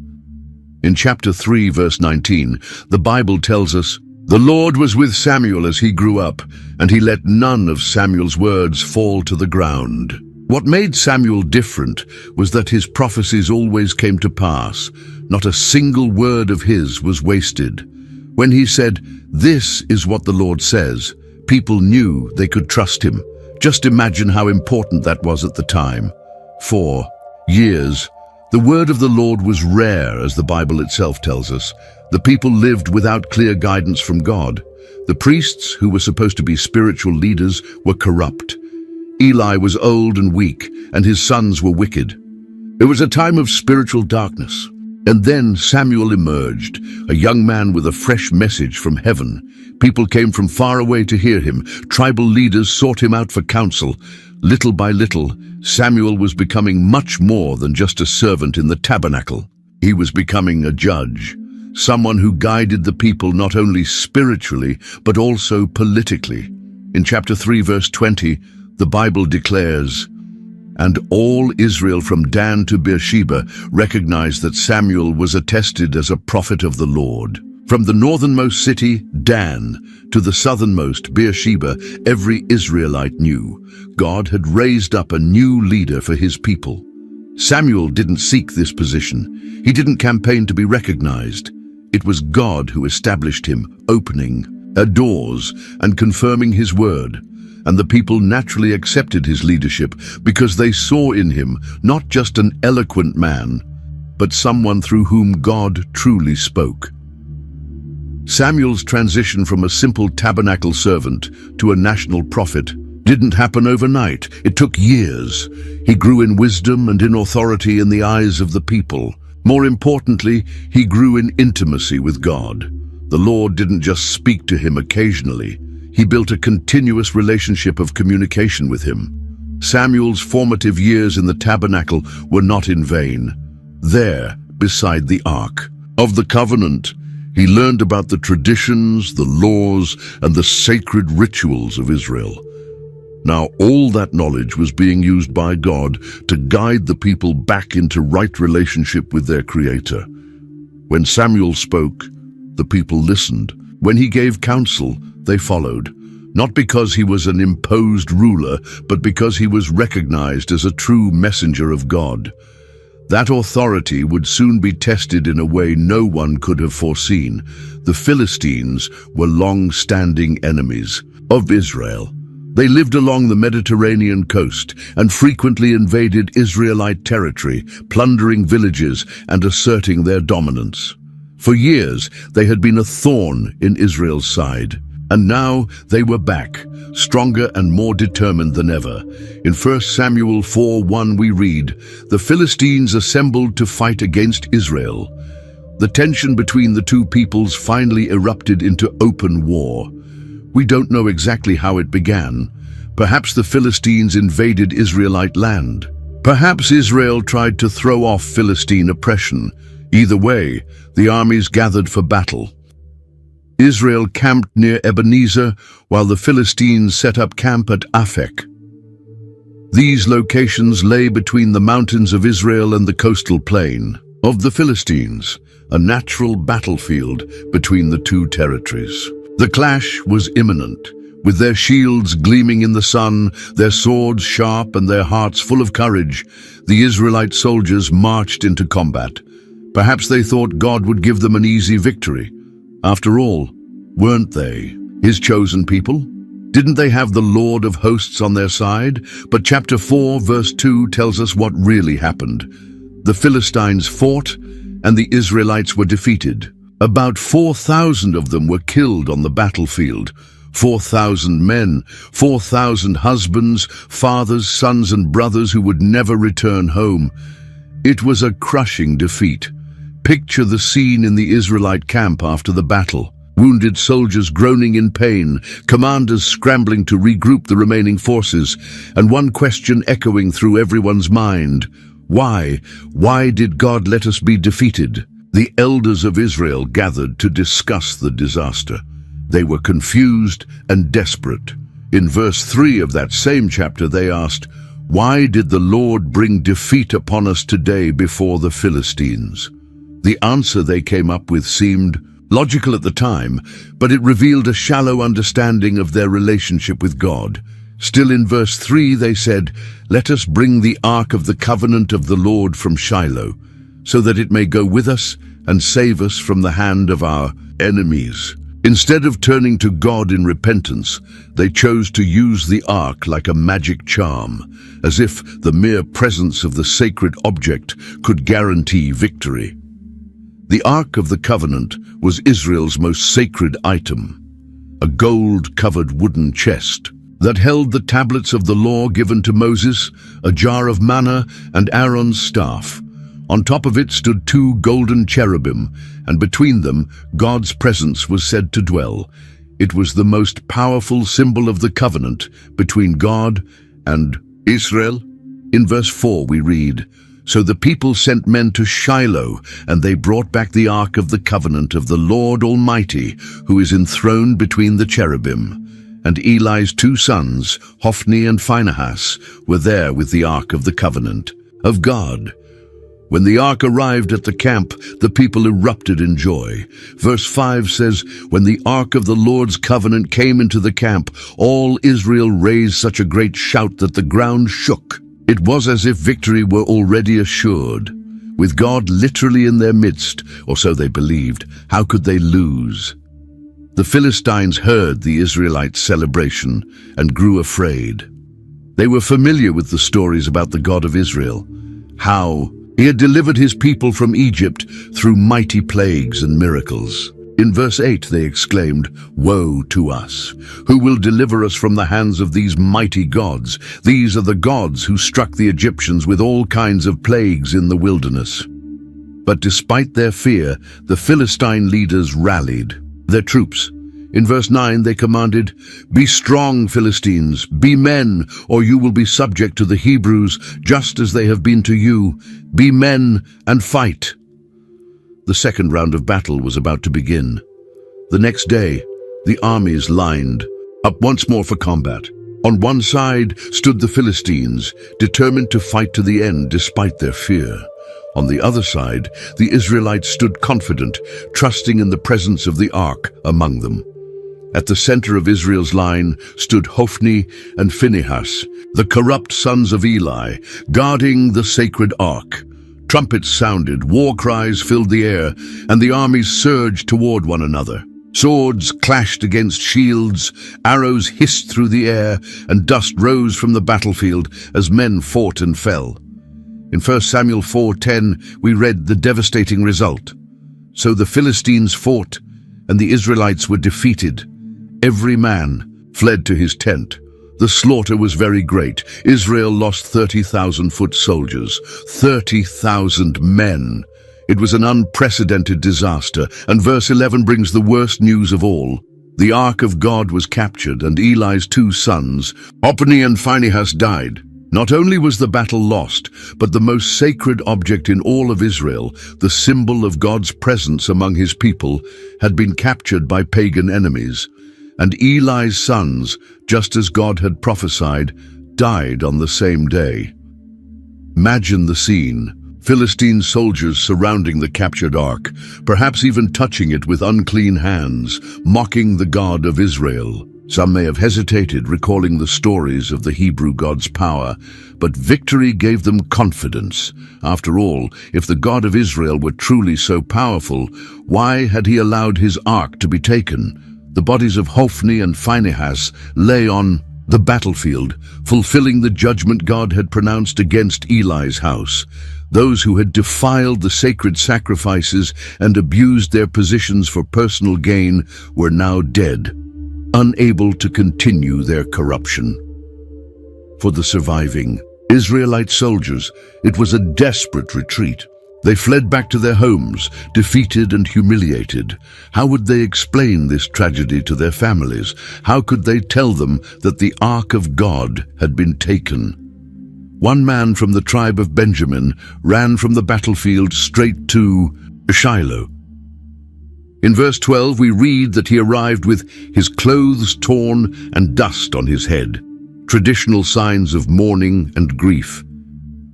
In chapter 3, verse 19, the Bible tells us, "The Lord was with Samuel as he grew up, and he let none of Samuel's words fall to the ground." What made Samuel different was that his prophecies always came to pass. Not a single word of his was wasted. When he said, "This is what the Lord says," people knew they could trust him. Just imagine how important that was at the time. For years, the word of the Lord was rare, as the Bible itself tells us. The people lived without clear guidance from God. The priests, who were supposed to be spiritual leaders, were corrupt. Eli was old and weak, and his sons were wicked. It was a time of spiritual darkness. And then Samuel emerged, a young man with a fresh message from heaven. People came from far away to hear him. Tribal leaders sought him out for counsel. Little by little, Samuel was becoming much more than just a servant in the tabernacle. He was becoming a judge, someone who guided the people not only spiritually, but also politically. In chapter 3, verse 20, the Bible declares, "And all Israel from Dan to Beersheba recognized that Samuel was attested as a prophet of the Lord." From the northernmost city, Dan, to the southernmost, Beersheba, every Israelite knew God had raised up a new leader for his people. Samuel didn't seek this position. He didn't campaign to be recognized. It was God who established him, opening doors and confirming his word. And the people naturally accepted his leadership because they saw in him not just an eloquent man, but someone through whom God truly spoke. Samuel's transition from a simple tabernacle servant to a national prophet didn't happen overnight. It took years. He grew in wisdom and in authority in the eyes of the people. More importantly, he grew in intimacy with God. The Lord didn't just speak to him occasionally. He built a continuous relationship of communication with him. Samuel's formative years in the tabernacle were not in vain. There, beside the Ark of the Covenant, he learned about the traditions, the laws, and the sacred rituals of Israel. Now all that knowledge was being used by God to guide the people back into right relationship with their Creator. When Samuel spoke, the people listened. When he gave counsel, they followed, not because he was an imposed ruler, but because he was recognized as a true messenger of God. That authority would soon be tested in a way no one could have foreseen. The Philistines were long-standing enemies of Israel. They lived along the Mediterranean coast and frequently invaded Israelite territory, plundering villages and asserting their dominance. For years, they had been a thorn in Israel's side. And now they were back, stronger and more determined than ever. In 1 Samuel 4:1 we read, "The Philistines assembled to fight against Israel." The tension between the two peoples finally erupted into open war. We don't know exactly how it began. Perhaps the Philistines invaded Israelite land. Perhaps Israel tried to throw off Philistine oppression. Either way, the armies gathered for battle. Israel camped near Ebenezer, while the Philistines set up camp at Aphek. These locations lay between the mountains of Israel and the coastal plain of the Philistines, a natural battlefield between the two territories. The clash was imminent. With their shields gleaming in the sun, their swords sharp and their hearts full of courage, the Israelite soldiers marched into combat. Perhaps they thought God would give them an easy victory. After all, weren't they His chosen people? Didn't they have the Lord of hosts on their side? But chapter 4, verse 2 tells us what really happened. The Philistines fought, and the Israelites were defeated. About 4,000 of them were killed on the battlefield. 4,000 men, 4,000 husbands, fathers, sons, and brothers who would never return home. It was a crushing defeat. Picture the scene in the Israelite camp after the battle. Wounded soldiers groaning in pain, commanders scrambling to regroup the remaining forces, and one question echoing through everyone's mind. Why? Why did God let us be defeated? The elders of Israel gathered to discuss the disaster. They were confused and desperate. In verse 3 of that same chapter they asked, "Why did the Lord bring defeat upon us today before the Philistines?" The answer they came up with seemed logical at the time, but it revealed a shallow understanding of their relationship with God. Still in verse 3 they said, "Let us bring the ark of the covenant of the Lord from Shiloh, so that it may go with us and save us from the hand of our enemies." Instead of turning to God in repentance, they chose to use the ark like a magic charm, as if the mere presence of the sacred object could guarantee victory. The Ark of the Covenant was Israel's most sacred item, a gold-covered wooden chest that held the tablets of the law given to Moses, a jar of manna, and Aaron's staff. On top of it stood 2 golden cherubim, and between them God's presence was said to dwell. It was the most powerful symbol of the covenant between God and Israel. In verse 4 we read, "So the people sent men to Shiloh, and they brought back the ark of the covenant of the Lord Almighty, who is enthroned between the cherubim. And Eli's 2 sons, Hophni and Phinehas, were there with the ark of the covenant of God." When the ark arrived at the camp, the people erupted in joy. Verse 5 says, "When the ark of the Lord's covenant came into the camp, all Israel raised such a great shout that the ground shook." It was as if victory were already assured. With God literally in their midst, or so they believed, how could they lose? The Philistines heard the Israelites' celebration and grew afraid. They were familiar with the stories about the God of Israel, how He had delivered His people from Egypt through mighty plagues and miracles. In verse 8 they exclaimed, "Woe to us! Who will deliver us from the hands of these mighty gods? These are the gods who struck the Egyptians with all kinds of plagues in the wilderness." But despite their fear, the Philistine leaders rallied their troops. In verse 9 they commanded, "Be strong, Philistines, be men, or you will be subject to the Hebrews, just as they have been to you. Be men and fight." The second round of battle was about to begin. The next day, the armies lined up once more for combat. On one side stood the Philistines, determined to fight to the end despite their fear. On the other side, the Israelites stood confident, trusting in the presence of the ark among them. At the center of Israel's line stood Hophni and Phinehas, the corrupt sons of Eli, guarding the sacred ark. Trumpets sounded, war cries filled the air, and the armies surged toward one another. Swords clashed against shields, arrows hissed through the air, and dust rose from the battlefield as men fought and fell. In 1 Samuel 4:10, we read the devastating result. So the Philistines fought, and the Israelites were defeated. Every man fled to his tent. The slaughter was very great. Israel lost 30,000 foot soldiers, 30,000 men. It was an unprecedented disaster, and verse 11 brings the worst news of all. The ark of God was captured, and Eli's 2 sons, Hophni and Phinehas, died. Not only was the battle lost, but the most sacred object in all of Israel, the symbol of God's presence among his people, had been captured by pagan enemies. And Eli's sons, just as God had prophesied, died on the same day. Imagine the scene. Philistine soldiers surrounding the captured ark, perhaps even touching it with unclean hands, mocking the God of Israel. Some may have hesitated, recalling the stories of the Hebrew God's power, but victory gave them confidence. After all, if the God of Israel were truly so powerful, why had he allowed his ark to be taken? The bodies of Hophni and Phinehas lay on the battlefield, fulfilling the judgment God had pronounced against Eli's house. Those who had defiled the sacred sacrifices and abused their positions for personal gain were now dead, unable to continue their corruption. For the surviving Israelite soldiers, it was a desperate retreat. They fled back to their homes, defeated and humiliated. How would they explain this tragedy to their families? How could they tell them that the Ark of God had been taken? One man from the tribe of Benjamin ran from the battlefield straight to Shiloh. In verse 12, we read that he arrived with his clothes torn and dust on his head, traditional signs of mourning and grief.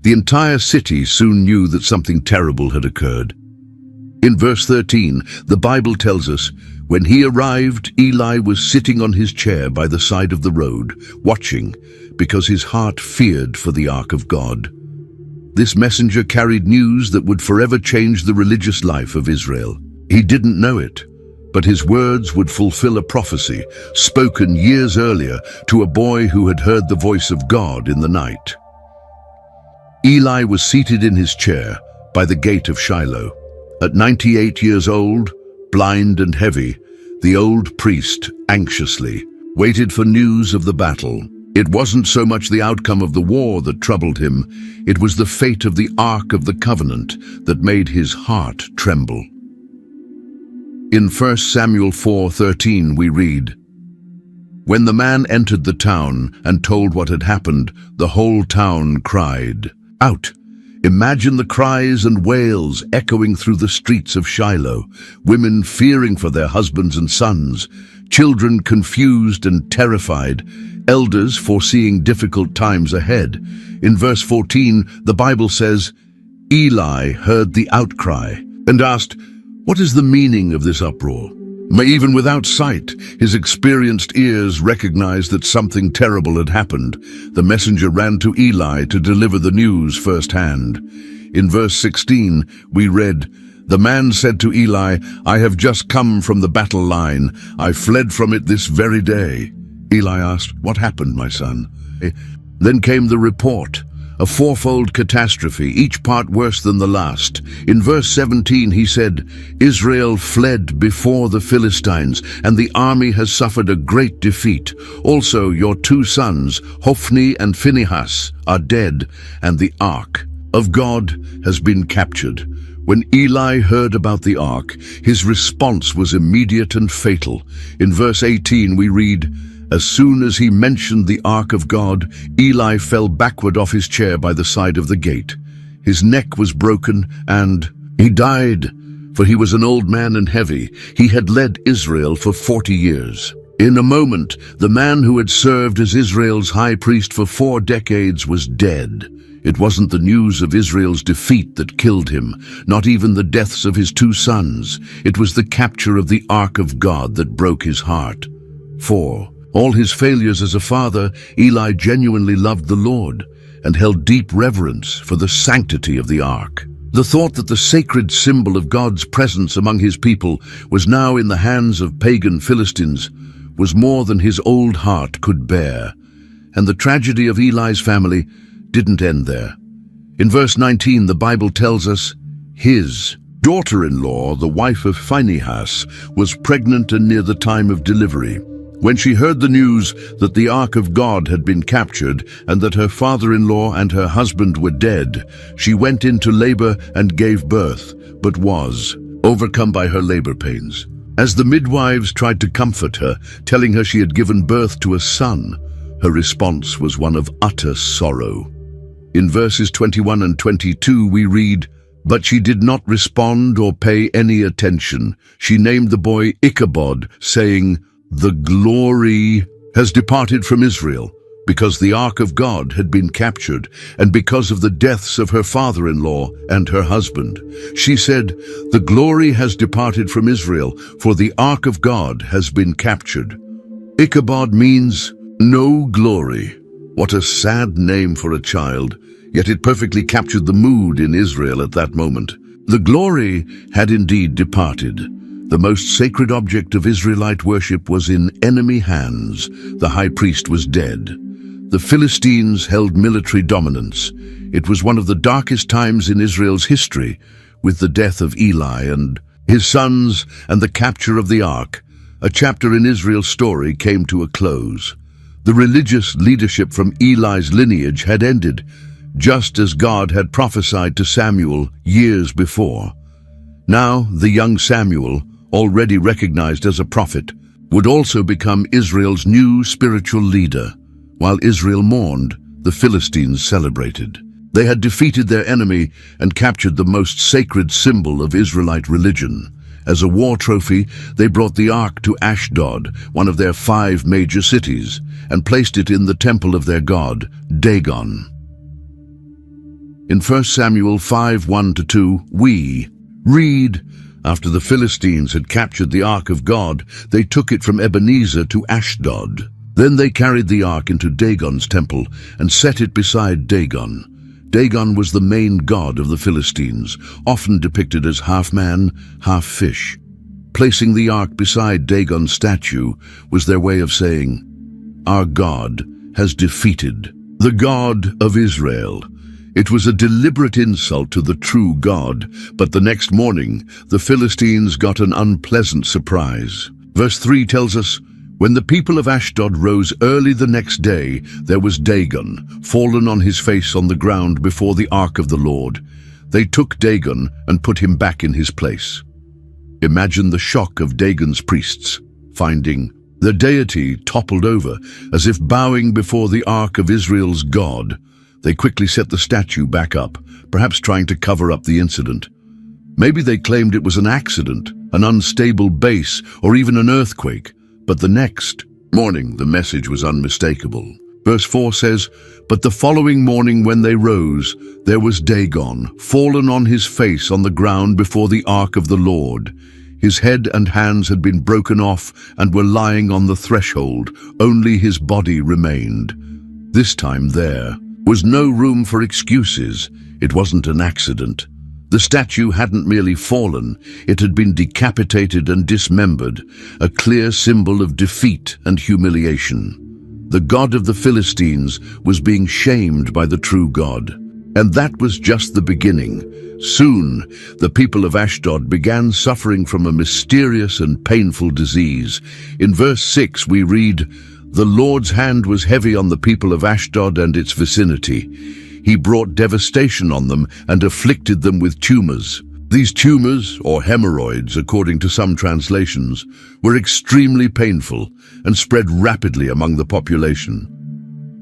The entire city soon knew that something terrible had occurred. In verse 13, the Bible tells us, when he arrived, Eli was sitting on his chair by the side of the road, watching, because his heart feared for the Ark of God. This messenger carried news that would forever change the religious life of Israel. He didn't know it, but his words would fulfill a prophecy spoken years earlier to a boy who had heard the voice of God in the night. Eli was seated in his chair by the gate of Shiloh. At 98 years old, blind and heavy, the old priest anxiously waited for news of the battle. It wasn't so much the outcome of the war that troubled him, it was the fate of the Ark of the Covenant that made his heart tremble. In 1 Samuel 4:13 we read, "When the man entered the town and told what had happened, the whole town cried out." Imagine the cries and wails echoing through the streets of Shiloh, women fearing for their husbands and sons, children confused and terrified, elders foreseeing difficult times ahead. In verse 14, the Bible says, Eli heard the outcry and asked, "What is the meaning of this uproar?" Even without sight, his experienced ears recognized that something terrible had happened. The messenger ran to Eli to deliver the news firsthand. In verse 16, we read, "The man said to Eli, 'I have just come from the battle line. I fled from it this very day.' Eli asked, 'What happened, my son?' Then came the report. A fourfold catastrophe, each part worse than the last. In verse 17 he said, "Israel fled before the Philistines, and the army has suffered a great defeat. Also your 2 sons, Hophni and Phinehas, are dead, and the Ark of God has been captured." When Eli heard about the ark, his response was immediate and fatal. In verse 18 we read, "As soon as he mentioned the Ark of God, Eli fell backward off his chair by the side of the gate. His neck was broken and he died, for he was an old man and heavy. He had led Israel for 40 years. In a moment, the man who had served as Israel's high priest for 4 decades was dead. It wasn't the news of Israel's defeat that killed him, not even the deaths of his 2 sons. It was the capture of the Ark of God that broke his heart. 4. All his failures as a father, Eli genuinely loved the Lord and held deep reverence for the sanctity of the ark. The thought that the sacred symbol of God's presence among his people was now in the hands of pagan Philistines was more than his old heart could bear. And the tragedy of Eli's family didn't end there. In verse 19, the Bible tells us, his daughter-in-law, the wife of Phinehas, was pregnant and near the time of delivery. When she heard the news that the Ark of God had been captured and that her father-in-law and her husband were dead, she went into labor and gave birth, but was overcome by her labor pains. As the midwives tried to comfort her, telling her she had given birth to a son, her response was one of utter sorrow. In verses 21 and 22 we read, "But she did not respond or pay any attention. She named the boy Ichabod, saying, 'The glory has departed from Israel,' because the ark of God had been captured, and because of the deaths of her father-in-law and her husband. She said, 'The glory has departed from Israel, for the ark of God has been captured.'" Ichabod means no glory. What a sad name for a child, yet it perfectly captured the mood in Israel at that moment. The glory had indeed departed. The most sacred object of Israelite worship was in enemy hands. The high priest was dead. The Philistines held military dominance. It was one of the darkest times in Israel's history, with the death of Eli and his sons and the capture of the ark. A chapter in Israel's story came to a close. The religious leadership from Eli's lineage had ended, just as God had prophesied to Samuel years before. Now, the young Samuel, already recognized as a prophet, would also become Israel's new spiritual leader. While Israel mourned, the Philistines celebrated. They had defeated their enemy and captured the most sacred symbol of Israelite religion. As a war trophy, they brought the ark to Ashdod, one of their 5 major cities, and placed it in the temple of their god, Dagon. In 1 Samuel 5:1-2, we read, "After the Philistines had captured the ark of God, they took it from Ebenezer to Ashdod. Then they carried the ark into Dagon's temple and set it beside Dagon." Dagon was the main god of the Philistines, often depicted as half man, half fish. Placing the ark beside Dagon's statue was their way of saying, "Our God has defeated the God of Israel." It was a deliberate insult to the true God, but the next morning, the Philistines got an unpleasant surprise. Verse 3 tells us, "When the people of Ashdod rose early the next day, there was Dagon, fallen on his face on the ground before the ark of the Lord. They took Dagon and put him back in his place." Imagine the shock of Dagon's priests, finding the deity toppled over, as if bowing before the ark of Israel's God. They quickly set the statue back up, perhaps trying to cover up the incident. Maybe they claimed it was an accident, an unstable base, or even an earthquake. But the next morning, the message was unmistakable. Verse 4 says, "But the following morning when they rose, there was Dagon, fallen on his face on the ground before the ark of the Lord. His head and hands had been broken off and were lying on the threshold. Only his body remained." This time there was no room for excuses. It wasn't an accident. The statue hadn't merely fallen, it had been decapitated and dismembered, a clear symbol of defeat and humiliation. The God of the Philistines was being shamed by the true God. And that was just the beginning. Soon, the people of Ashdod began suffering from a mysterious and painful disease. In verse 6 we read, "The Lord's hand was heavy on the people of Ashdod and its vicinity. He brought devastation on them and afflicted them with tumors." These tumors, or hemorrhoids according to some translations, were extremely painful and spread rapidly among the population.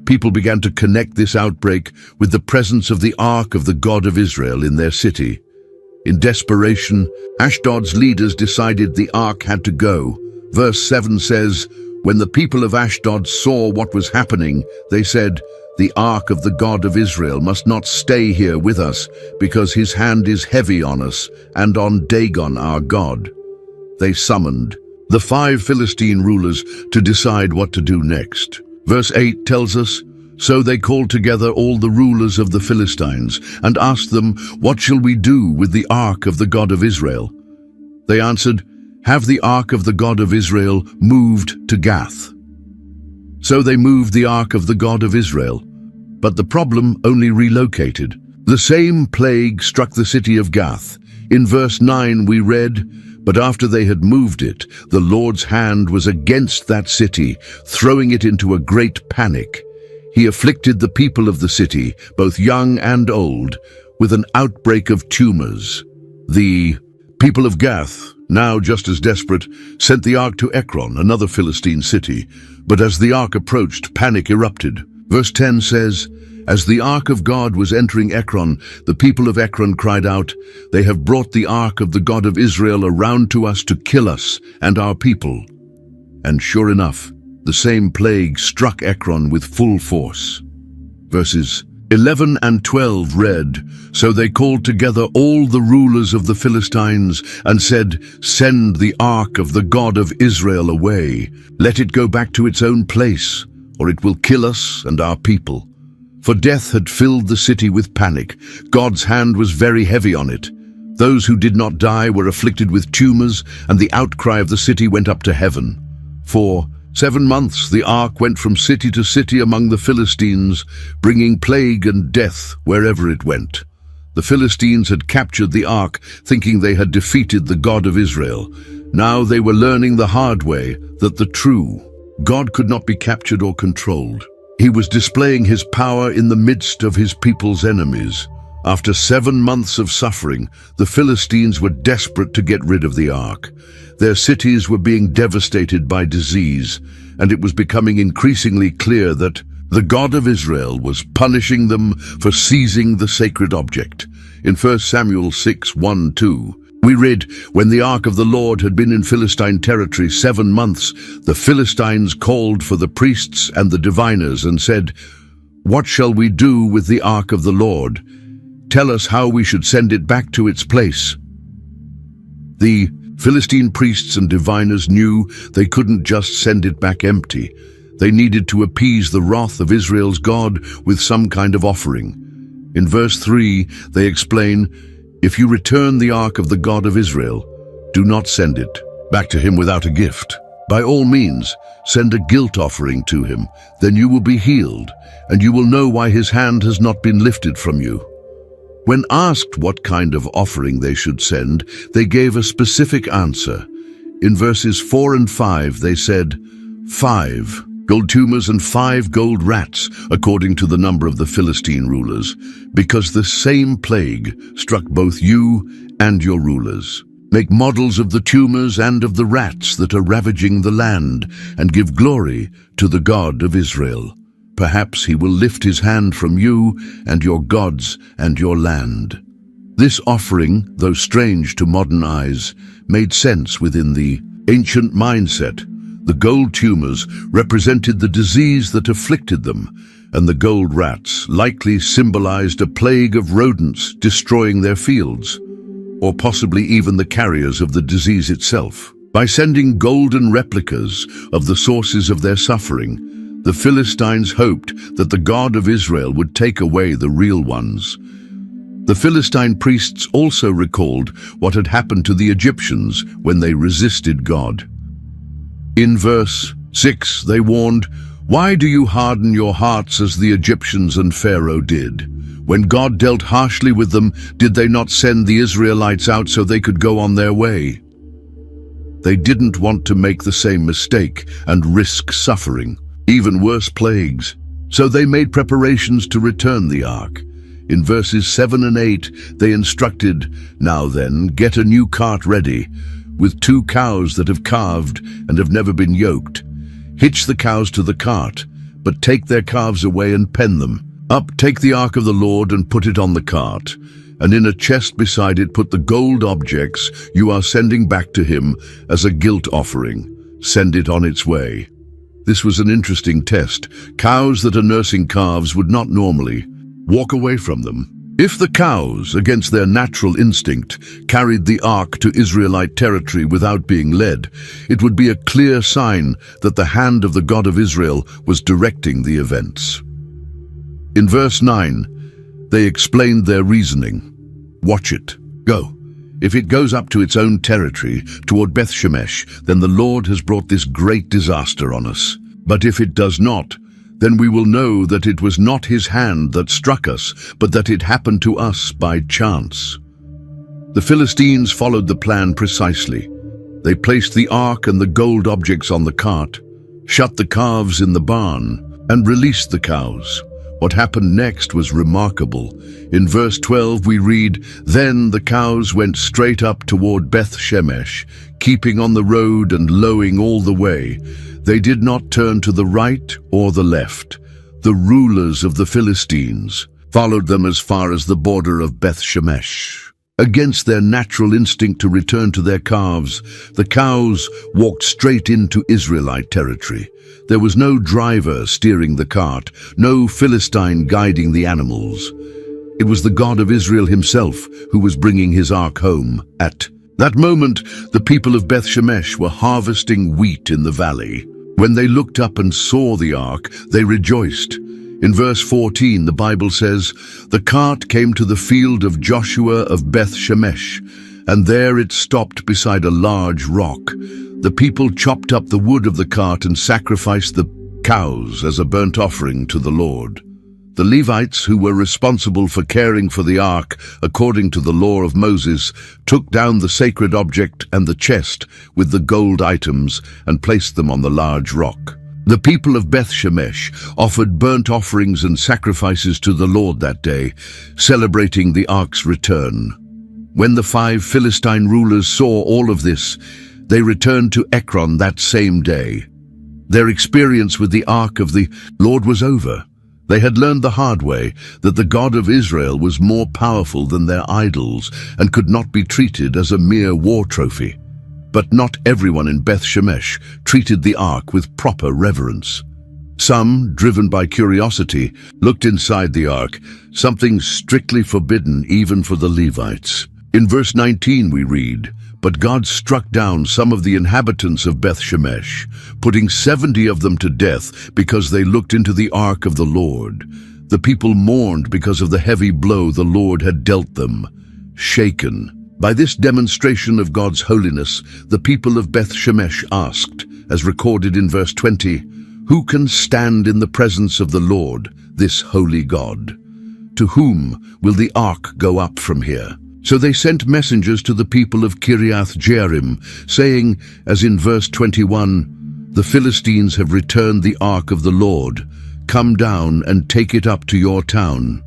People began to connect this outbreak with the presence of the Ark of the God of Israel in their city. In desperation, Ashdod's leaders decided the Ark had to go. Verse 7 says, "When the people of Ashdod saw what was happening, they said, 'The Ark of the God of Israel must not stay here with us, because his hand is heavy on us and on Dagon our God.' They summoned the 5 Philistine rulers to decide what to do next. Verse 8 tells us, "So they called together all the rulers of the Philistines and asked them, 'What shall we do with the Ark of the God of Israel?' They answered, 'Have the Ark of the God of Israel moved to Gath.' So they moved the Ark of the God of Israel. But the problem only relocated. The same plague struck the city of Gath. In verse 9 we read, "But after they had moved it, the Lord's hand was against that city, throwing it into a great panic. He afflicted the people of the city, both young and old, with an outbreak of tumors." The people of Gath now just as desperate, sent the ark to Ekron, another Philistine city. But as the ark approached, panic erupted. Verse 10 says, "As the ark of God was entering Ekron, the people of Ekron cried out, 'They have brought the ark of the God of Israel around to us to kill us and our people.' And sure enough, the same plague struck Ekron with full force." Verses 11 and 12 read, "So they called together all the rulers of the Philistines and said, 'Send the ark of the God of Israel away. Let it go back to its own place, or it will kill us and our people.' For death had filled the city with panic. God's hand was very heavy on it. Those who did not die were afflicted with tumors, and the outcry of the city went up to heaven. For 7 months the ark went from city to city among the Philistines, bringing plague and death wherever it went. The Philistines had captured the ark, thinking they had defeated the God of Israel. Now they were learning the hard way that the true God could not be captured or controlled. He was displaying his power in the midst of his people's enemies. After 7 months of suffering, the Philistines were desperate to get rid of the ark. Their cities were being devastated by disease, and it was becoming increasingly clear that the God of Israel was punishing them for seizing the sacred object. In 1 Samuel 6:1-2, we read, "When the ark of the Lord had been in Philistine territory 7 months, the Philistines called for the priests and the diviners and said, 'What shall we do with the ark of the Lord? Tell us how we should send it back to its place.'" The Philistine priests and diviners knew they couldn't just send it back empty. They needed to appease the wrath of Israel's God with some kind of offering. In verse 3, they explain, "If you return the ark of the God of Israel, do not send it back to him without a gift. By all means, send a guilt offering to him. Then you will be healed, and you will know why his hand has not been lifted from you." When asked what kind of offering they should send, they gave a specific answer. In verses 4 and 5, they said, 5 gold tumors and 5 gold rats, according to the number of the Philistine rulers, because the same plague struck both you and your rulers. Make models of the tumors and of the rats that are ravaging the land, and give glory to the God of Israel. Perhaps he will lift his hand from you and your gods and your land. This offering, though strange to modern eyes, made sense within the ancient mindset. The gold tumors represented the disease that afflicted them, and the gold rats likely symbolized a plague of rodents destroying their fields, or possibly even the carriers of the disease itself. By sending golden replicas of the sources of their suffering, the Philistines hoped that the God of Israel would take away the real ones. The Philistine priests also recalled what had happened to the Egyptians when they resisted God. In verse 6, they warned, "Why do you harden your hearts as the Egyptians and Pharaoh did? When God dealt harshly with them, did they not send the Israelites out so they could go on their way?" They didn't want to make the same mistake and risk suffering, even worse plagues. So they made preparations to return the ark. In verses 7 and 8, they instructed, "Now then, get a new cart ready, with 2 cows that have calved and have never been yoked. Hitch the cows to the cart, but take their calves away and pen them. Up, take the ark of the Lord and put it on the cart, and in a chest beside it put the gold objects you are sending back to him as a guilt offering. Send it on its way." This was an interesting test. Cows that are nursing calves would not normally walk away from them. If the cows, against their natural instinct, carried the ark to Israelite territory without being led, it would be a clear sign that the hand of the God of Israel was directing the events. In verse 9, they explained their reasoning. "Watch it. Go. If it goes up to its own territory, toward Beth-Shemesh, then the Lord has brought this great disaster on us. But if it does not, then we will know that it was not his hand that struck us, but that it happened to us by chance." The Philistines followed the plan precisely. They placed the ark and the gold objects on the cart, shut the calves in the barn, and released the cows. What happened next was remarkable. In verse 12 we read, "Then the cows went straight up toward Beth Shemesh, keeping on the road and lowing all the way. They did not turn to the right or the left. The rulers of the Philistines followed them as far as the border of Beth Shemesh." Against their natural instinct to return to their calves, the cows walked straight into Israelite territory. There was no driver steering the cart, no Philistine guiding the animals. It was the God of Israel himself who was bringing his ark home. At that moment, the people of Beth Shemesh were harvesting wheat in the valley. When they looked up and saw the ark, they rejoiced. In verse 14, the Bible says, "The cart came to the field of Joshua of Beth Shemesh, and there it stopped beside a large rock. The people chopped up the wood of the cart and sacrificed the cows as a burnt offering to the Lord." The Levites, who were responsible for caring for the ark according to the law of Moses, took down the sacred object and the chest with the gold items and placed them on the large rock. The people of Beth Shemesh offered burnt offerings and sacrifices to the Lord that day, celebrating the ark's return. When the 5 Philistine rulers saw all of this, they returned to Ekron that same day. Their experience with the ark of the Lord was over. They had learned the hard way that the God of Israel was more powerful than their idols and could not be treated as a mere war trophy. But not everyone in Beth Shemesh treated the ark with proper reverence. Some, driven by curiosity, looked inside the ark, something strictly forbidden even for the Levites. In verse 19 we read, "But God struck down some of the inhabitants of Beth Shemesh, putting 70 of them to death because they looked into the ark of the Lord. The people mourned because of the heavy blow the Lord had dealt them. Shaken by this demonstration of God's holiness, the people of Beth Shemesh asked, as recorded in verse 20, "Who can stand in the presence of the Lord, this holy God? To whom will the ark go up from here?" So they sent messengers to the people of Kiriath Jearim, saying, as in verse 21, "The Philistines have returned the ark of the Lord. Come down and take it up to your town."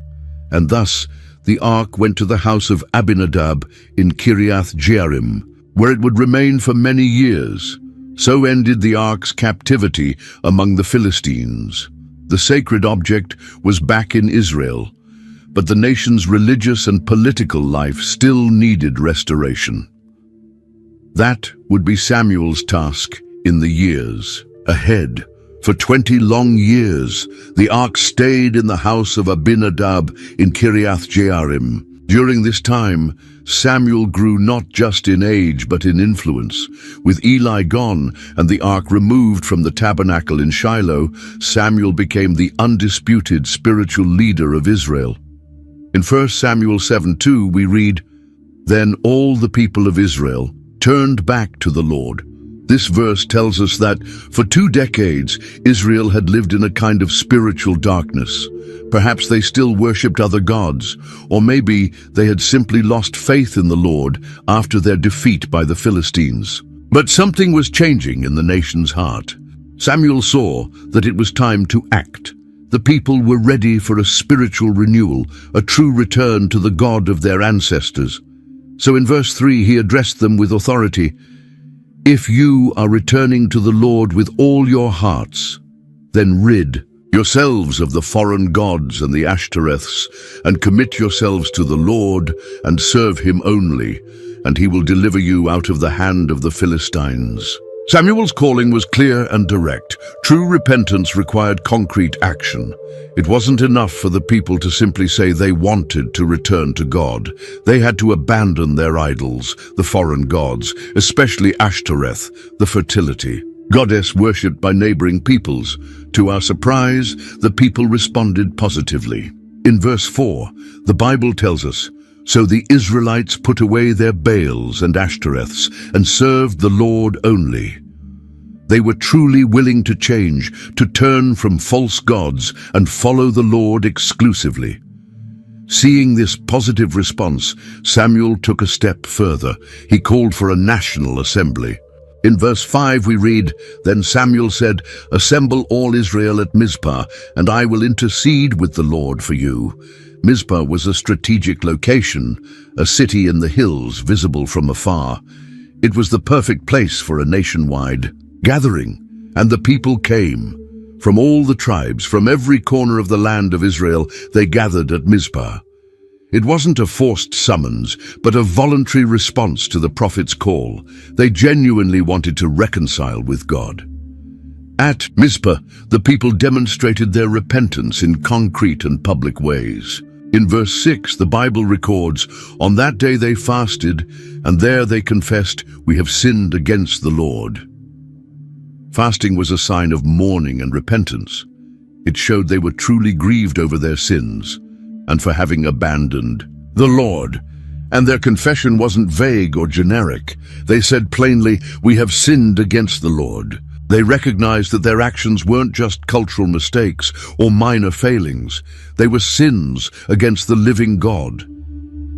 And thus the ark went to the house of Abinadab in Kiriath Jearim, where it would remain for many years. So ended the ark's captivity among the Philistines. The sacred object was back in Israel, but the nation's religious and political life still needed restoration. That would be Samuel's task in the years ahead. For 20 long years, the ark stayed in the house of Abinadab in Kiriath Jearim. During this time, Samuel grew not just in age but in influence. With Eli gone and the ark removed from the tabernacle in Shiloh, Samuel became the undisputed spiritual leader of Israel. In 1 Samuel 7:2 we read, "Then all the people of Israel turned back to the Lord." This verse tells us that for 2 decades, Israel had lived in a kind of spiritual darkness. Perhaps they still worshipped other gods, or maybe they had simply lost faith in the Lord after their defeat by the Philistines. But something was changing in the nation's heart. Samuel saw that it was time to act. The people were ready for a spiritual renewal, a true return to the God of their ancestors. So in verse 3 he addressed them with authority. "If you are returning to the Lord with all your hearts, then rid yourselves of the foreign gods and the Ashtoreths, and commit yourselves to the Lord and serve him only, and he will deliver you out of the hand of the Philistines." Samuel's calling was clear and direct. True repentance required concrete action. It wasn't enough for the people to simply say they wanted to return to God. They had to abandon their idols, the foreign gods, especially Ashtoreth, the fertility goddess worshipped by neighboring peoples. To our surprise, the people responded positively. In verse 4, the Bible tells us, "So the Israelites put away their Baals and Ashtoreths and served the Lord only." They were truly willing to change, to turn from false gods and follow the Lord exclusively. Seeing this positive response, Samuel took a step further. He called for a national assembly. In verse 5 we read, "Then Samuel said, 'Assemble all Israel at Mizpah, and I will intercede with the Lord for you.'" Mizpah was a strategic location, a city in the hills visible from afar. It was the perfect place for a nationwide gathering, and the people came. From all the tribes, from every corner of the land of Israel, they gathered at Mizpah. It wasn't a forced summons, but a voluntary response to the prophet's call. They genuinely wanted to reconcile with God. At Mizpah, the people demonstrated their repentance in concrete and public ways. In verse 6, the Bible records, "On that day they fasted, and there they confessed, 'We have sinned against the Lord.'" Fasting was a sign of mourning and repentance. It showed they were truly grieved over their sins and for having abandoned the Lord. And their confession wasn't vague or generic. They said plainly, "We have sinned against the Lord." They recognized that their actions weren't just cultural mistakes or minor failings. They were sins against the living God.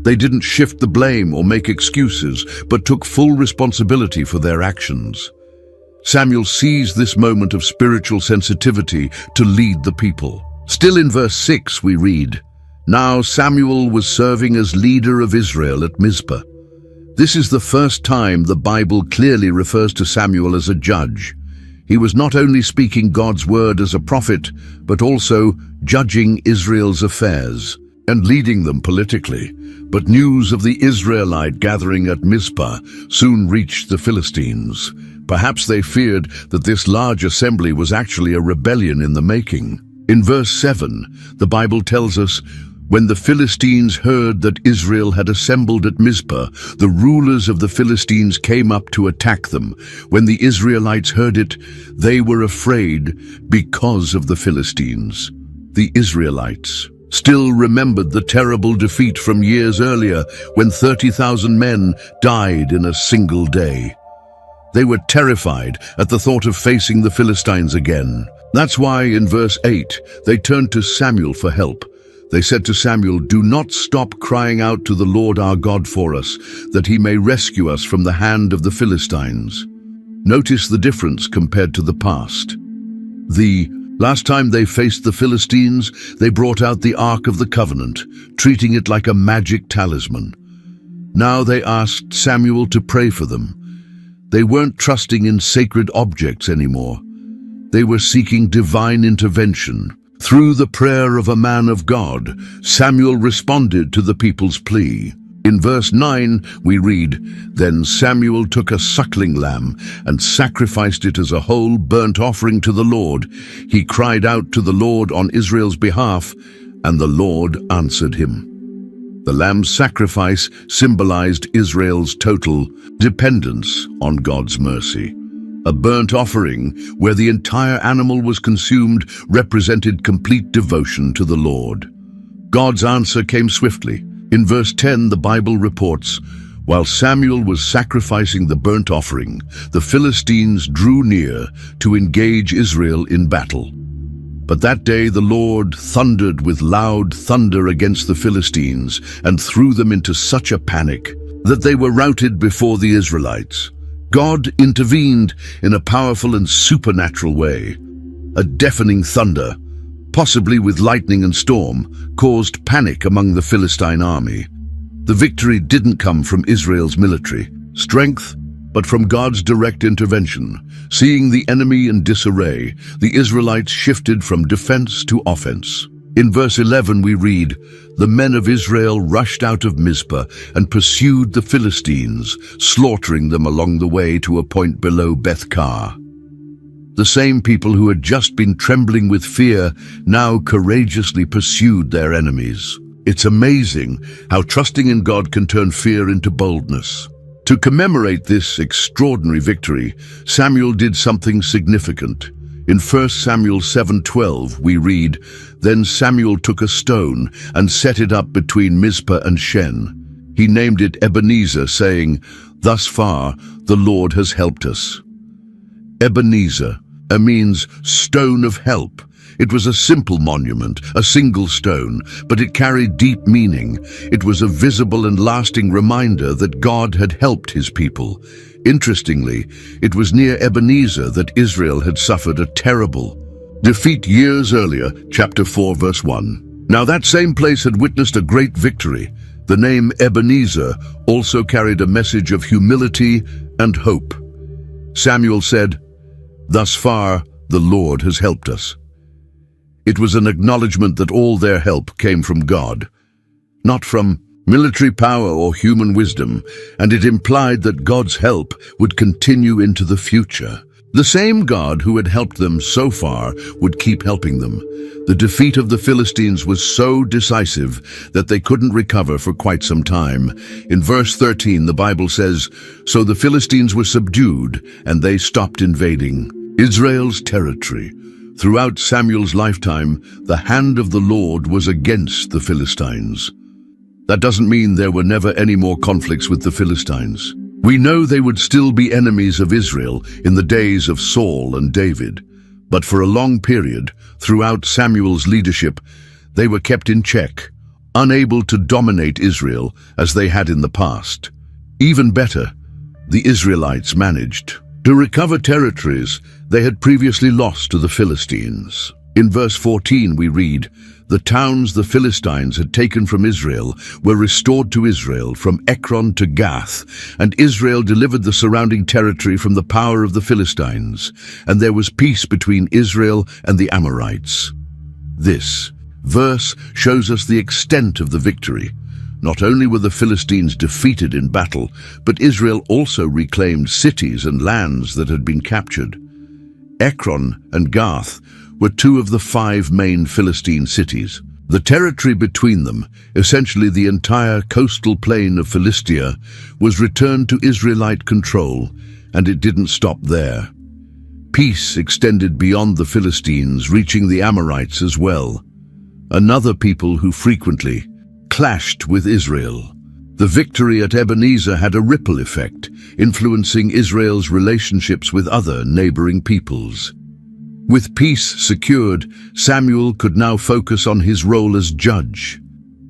They didn't shift the blame or make excuses, but took full responsibility for their actions. Samuel seized this moment of spiritual sensitivity to lead the people. Still in verse 6 we read, "Now Samuel was serving as leader of Israel at Mizpah." This is the first time the Bible clearly refers to Samuel as a judge. He was not only speaking God's word as a prophet, but also judging Israel's affairs and leading them politically. But news of the Israelite gathering at Mizpah soon reached the Philistines. Perhaps they feared that this large assembly was actually a rebellion in the making. In verse 7, the Bible tells us, "When the Philistines heard that Israel had assembled at Mizpah, the rulers of the Philistines came up to attack them. When the Israelites heard it, they were afraid because of the Philistines." The Israelites still remembered the terrible defeat from years earlier when 30,000 men died in a single day. They were terrified at the thought of facing the Philistines again. That's why in verse 8, they turned to Samuel for help. They said to Samuel, "Do not stop crying out to the Lord our God for us, that he may rescue us from the hand of the Philistines." Notice the difference compared to the past. The last time they faced the Philistines, they brought out the Ark of the Covenant, treating it like a magic talisman. Now they asked Samuel to pray for them. They weren't trusting in sacred objects anymore. They were seeking divine intervention. Through the prayer of a man of God, Samuel responded to the people's plea. In verse 9, we read, "Then Samuel took a suckling lamb and sacrificed it as a whole burnt offering to the Lord. He cried out to the Lord on Israel's behalf, and the Lord answered him." The lamb's sacrifice symbolized Israel's total dependence on God's mercy. A burnt offering, where the entire animal was consumed, represented complete devotion to the Lord. God's answer came swiftly. In verse 10, the Bible reports, "While Samuel was sacrificing the burnt offering, the Philistines drew near to engage Israel in battle. But that day the Lord thundered with loud thunder against the Philistines and threw them into such a panic that they were routed before the Israelites. God intervened in a powerful and supernatural way. A deafening thunder, possibly with lightning and storm, caused panic among the Philistine army. The victory didn't come from Israel's military strength, but from God's direct intervention. Seeing the enemy in disarray, the Israelites shifted from defense to offense. In verse 11 we read, "The men of Israel rushed out of Mizpah and pursued the Philistines, slaughtering them along the way to a point below Beth-kar." The same people who had just been trembling with fear now courageously pursued their enemies. It's amazing how trusting in God can turn fear into boldness. To commemorate this extraordinary victory, Samuel did something significant. In 1 Samuel 7:12 we read, "Then Samuel took a stone and set it up between Mizpah and Shen. He named it Ebenezer, saying, 'Thus far the Lord has helped us.'" Ebenezer means stone of help. It was a simple monument, a single stone, but it carried deep meaning. It was a visible and lasting reminder that God had helped his people. Interestingly, it was near Ebenezer that Israel had suffered a terrible defeat years earlier, chapter 4, verse 1. Now that same place had witnessed a great victory. The name Ebenezer also carried a message of humility and hope. Samuel said, "Thus far, the Lord has helped us." It was an acknowledgement that all their help came from God, not from military power or human wisdom, and it implied that God's help would continue into the future. The same God who had helped them so far would keep helping them. The defeat of the Philistines was so decisive that they couldn't recover for quite some time. In verse 13, the Bible says, "So the Philistines were subdued, and they stopped invading Israel's territory." Throughout Samuel's lifetime, the hand of the Lord was against the Philistines. That doesn't mean there were never any more conflicts with the Philistines. We know they would still be enemies of Israel in the days of Saul and David, but for a long period, throughout Samuel's leadership, they were kept in check, unable to dominate Israel as they had in the past. Even better, the Israelites managed to recover territories they had previously lost to the Philistines. In verse 14 we read, "The towns the Philistines had taken from Israel were restored to Israel from Ekron to Gath, and Israel delivered the surrounding territory from the power of the Philistines, and there was peace between Israel and the Amorites." This verse shows us the extent of the victory. Not only were the Philistines defeated in battle, but Israel also reclaimed cities and lands that had been captured. Ekron and Gath were two of the 5 main Philistine cities. The territory between them, essentially the entire coastal plain of Philistia, was returned to Israelite control, and it didn't stop there. Peace extended beyond the Philistines, reaching the Amorites as well, another people who frequently clashed with Israel. The victory at Ebenezer had a ripple effect, influencing Israel's relationships with other neighboring peoples. With peace secured, Samuel could now focus on his role as judge.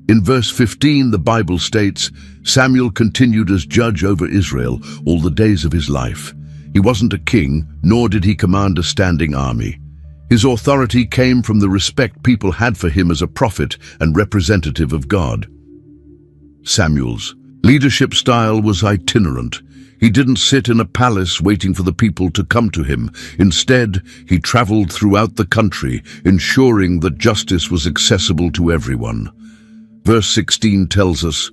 In verse 15, the Bible states, "Samuel continued as judge over Israel all the days of his life. He wasn't a king, nor did he command a standing army. His authority came from the respect people had for him as a prophet and representative of God." Samuel's leadership style was itinerant. He didn't sit in a palace waiting for the people to come to him. Instead, he traveled throughout the country, ensuring that justice was accessible to everyone. Verse 16 tells us,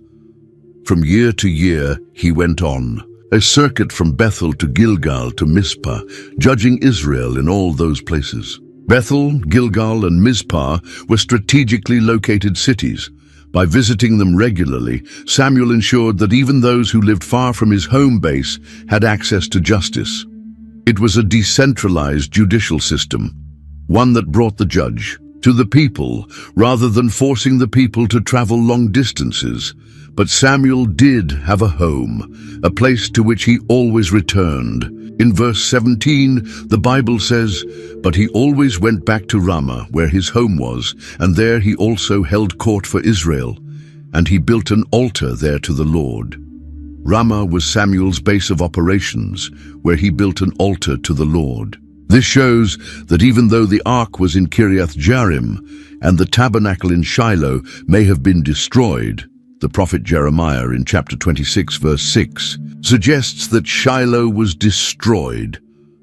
"From year to year he went on, a circuit from Bethel to Gilgal to Mizpah, judging Israel in all those places." Bethel, Gilgal, and Mizpah were strategically located cities. By visiting them regularly, Samuel ensured that even those who lived far from his home base had access to justice. It was a decentralized judicial system, one that brought the judge to the people rather than forcing the people to travel long distances. But Samuel did have a home, a place to which he always returned. In verse 17, the Bible says, "But he always went back to Ramah, where his home was, and there he also held court for Israel, and he built an altar there to the Lord." Ramah was Samuel's base of operations, where he built an altar to the Lord. This shows that even though the ark was in Kiriath Jearim and the tabernacle in Shiloh may have been destroyed, the prophet Jeremiah in chapter 26 verse 6 suggests that Shiloh was destroyed,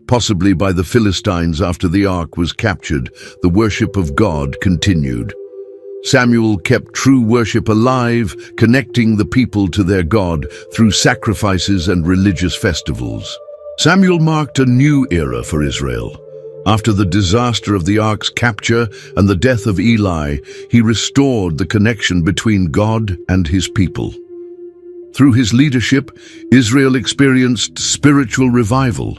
possibly by the Philistines after the ark was captured. The worship of God continued. Samuel kept true worship alive, connecting the people to their God through sacrifices and religious festivals. Samuel marked a new era for Israel. After the disaster of the ark's capture and the death of Eli, he restored the connection between God and his people. Through his leadership, Israel experienced spiritual revival,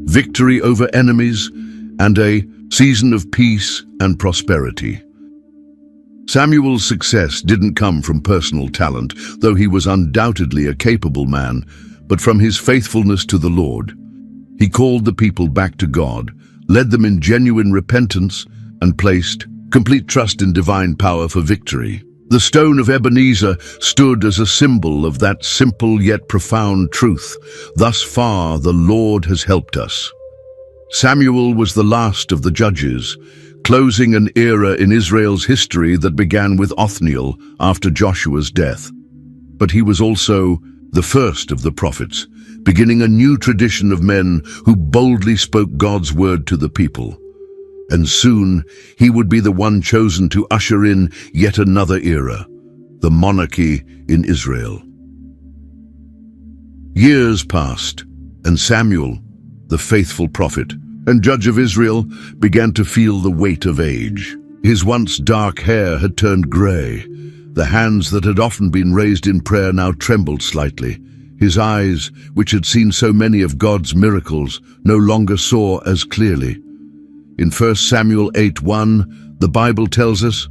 victory over enemies, and a season of peace and prosperity. Samuel's success didn't come from personal talent, though he was undoubtedly a capable man, but from his faithfulness to the Lord. He called the people back to God, led them in genuine repentance, and placed complete trust in divine power for victory. The stone of Ebenezer stood as a symbol of that simple yet profound truth. Thus far, the Lord has helped us. Samuel was the last of the judges, closing an era in Israel's history that began with Othniel after Joshua's death. But he was also the first of the prophets, beginning a new tradition of men who boldly spoke God's word to the people. And soon he would be the one chosen to usher in yet another era, the monarchy in Israel. Years passed, and Samuel, the faithful prophet and judge of Israel, began to feel the weight of age. His once dark hair had turned gray. The hands that had often been raised in prayer now trembled slightly. His eyes, which had seen so many of God's miracles, no longer saw as clearly. In 1 Samuel 8:1, the Bible tells us,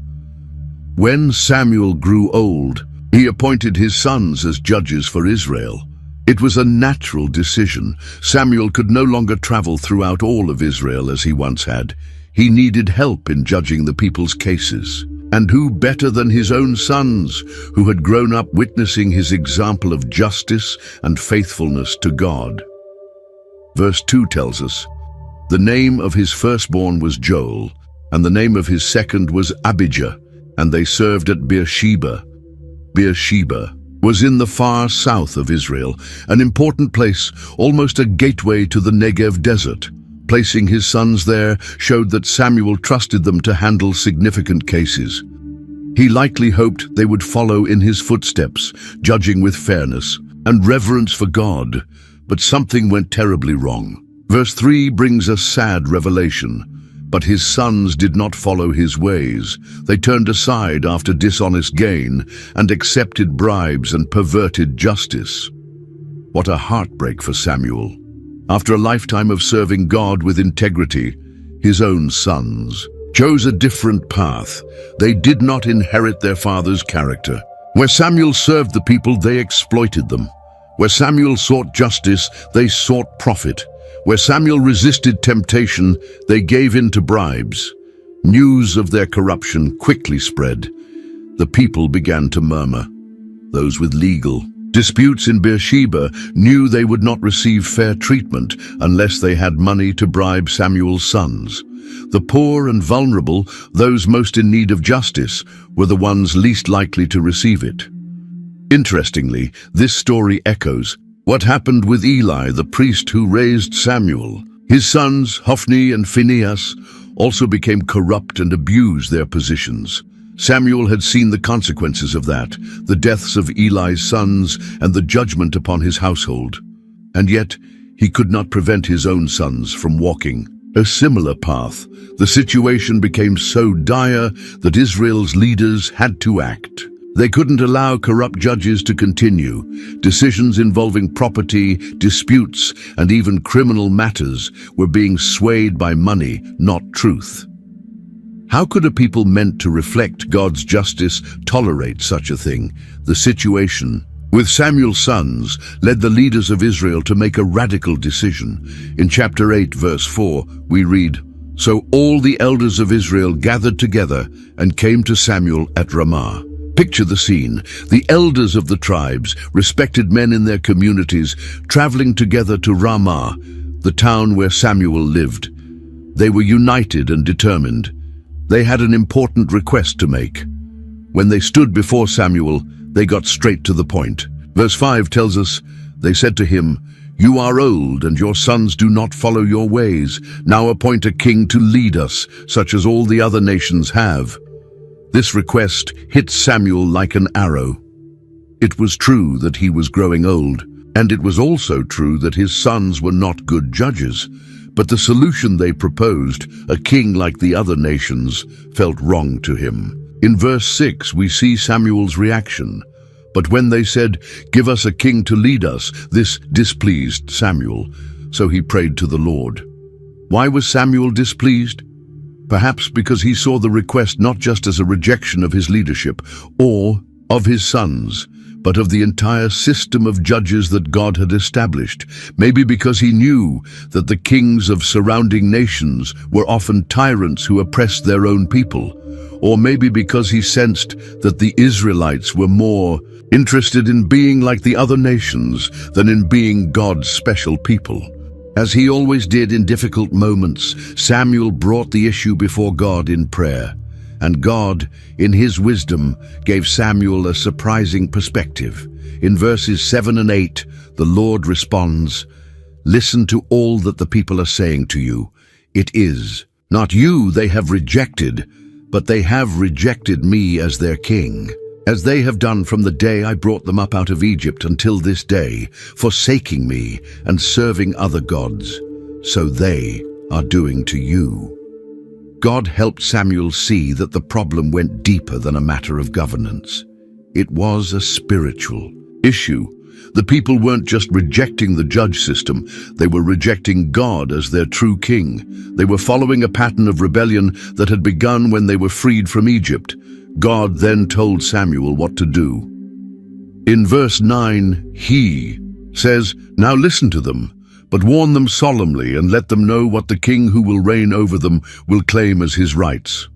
"When Samuel grew old, he appointed his sons as judges for Israel." It was a natural decision. Samuel could no longer travel throughout all of Israel as he once had. He needed help in judging the people's cases. And who better than his own sons, who had grown up witnessing his example of justice and faithfulness to God? Verse 2 tells us, "The name of his firstborn was Joel, and the name of his second was Abijah, and they served at Beersheba." Beersheba was in the far south of Israel, an important place, almost a gateway to the Negev desert. Placing his sons there showed that Samuel trusted them to handle significant cases. He likely hoped they would follow in his footsteps, judging with fairness and reverence for God. But something went terribly wrong. Verse 3 brings a sad revelation. But his sons did not follow his ways. They turned aside after dishonest gain and accepted bribes and perverted justice. What a heartbreak for Samuel. After a lifetime of serving God with integrity, his own sons chose a different path. They did not inherit their father's character. Where Samuel served the people, they exploited them. Where Samuel sought justice, they sought profit. Where Samuel resisted temptation, they gave in to bribes. News of their corruption quickly spread. The people began to murmur. Those with legal disputes in Beersheba knew they would not receive fair treatment unless they had money to bribe Samuel's sons. The poor and vulnerable, those most in need of justice, were the ones least likely to receive it. Interestingly, this story echoes what happened with Eli, the priest who raised Samuel. His sons, Hophni and Phinehas, also became corrupt and abused their positions. Samuel had seen the consequences of that, the deaths of Eli's sons and the judgment upon his household. And yet, he could not prevent his own sons from walking a similar path. The situation became so dire that Israel's leaders had to act. They couldn't allow corrupt judges to continue. Decisions involving property, disputes, and even criminal matters were being swayed by money, not truth. How could a people meant to reflect God's justice tolerate such a thing? The situation with Samuel's sons led the leaders of Israel to make a radical decision. In chapter 8, verse 4, we read, "So all the elders of Israel gathered together and came to Samuel at Ramah." Picture the scene. The elders of the tribes, respected men in their communities, traveling together to Ramah, the town where Samuel lived. They were united and determined. They had an important request to make. When they stood before Samuel, they got straight to the point. Verse 5 tells us, "They said to him, 'You are old, and your sons do not follow your ways. Now appoint a king to lead us, such as all the other nations have.'" This request hit Samuel like an arrow. It was true that he was growing old, and it was also true that his sons were not good judges. But the solution they proposed, a king like the other nations, felt wrong to him. In verse 6, we see Samuel's reaction. But when they said, "Give us a king to lead us," this displeased Samuel, so he prayed to the Lord. Why was Samuel displeased? Perhaps because he saw the request not just as a rejection of his leadership or of his sons, but of the entire system of judges that God had established. Maybe because he knew that the kings of surrounding nations were often tyrants who oppressed their own people. Or maybe because he sensed that the Israelites were more interested in being like the other nations than in being God's special people. As he always did in difficult moments, Samuel brought the issue before God in prayer. And God, in his wisdom, gave Samuel a surprising perspective. In verses 7 and 8, the Lord responds, "Listen to all that the people are saying to you. It is not you they have rejected, but they have rejected me as their king, as they have done from the day I brought them up out of Egypt until this day, forsaking me and serving other gods. So they are doing to you." God helped Samuel see that the problem went deeper than a matter of governance. It was a spiritual issue. The people weren't just rejecting the judge system, they were rejecting God as their true king. They were following a pattern of rebellion that had begun when they were freed from Egypt. God then told Samuel what to do. In verse 9, he says, "Now listen to them, but warn them solemnly and let them know what the king who will reign over them will claim as his rights."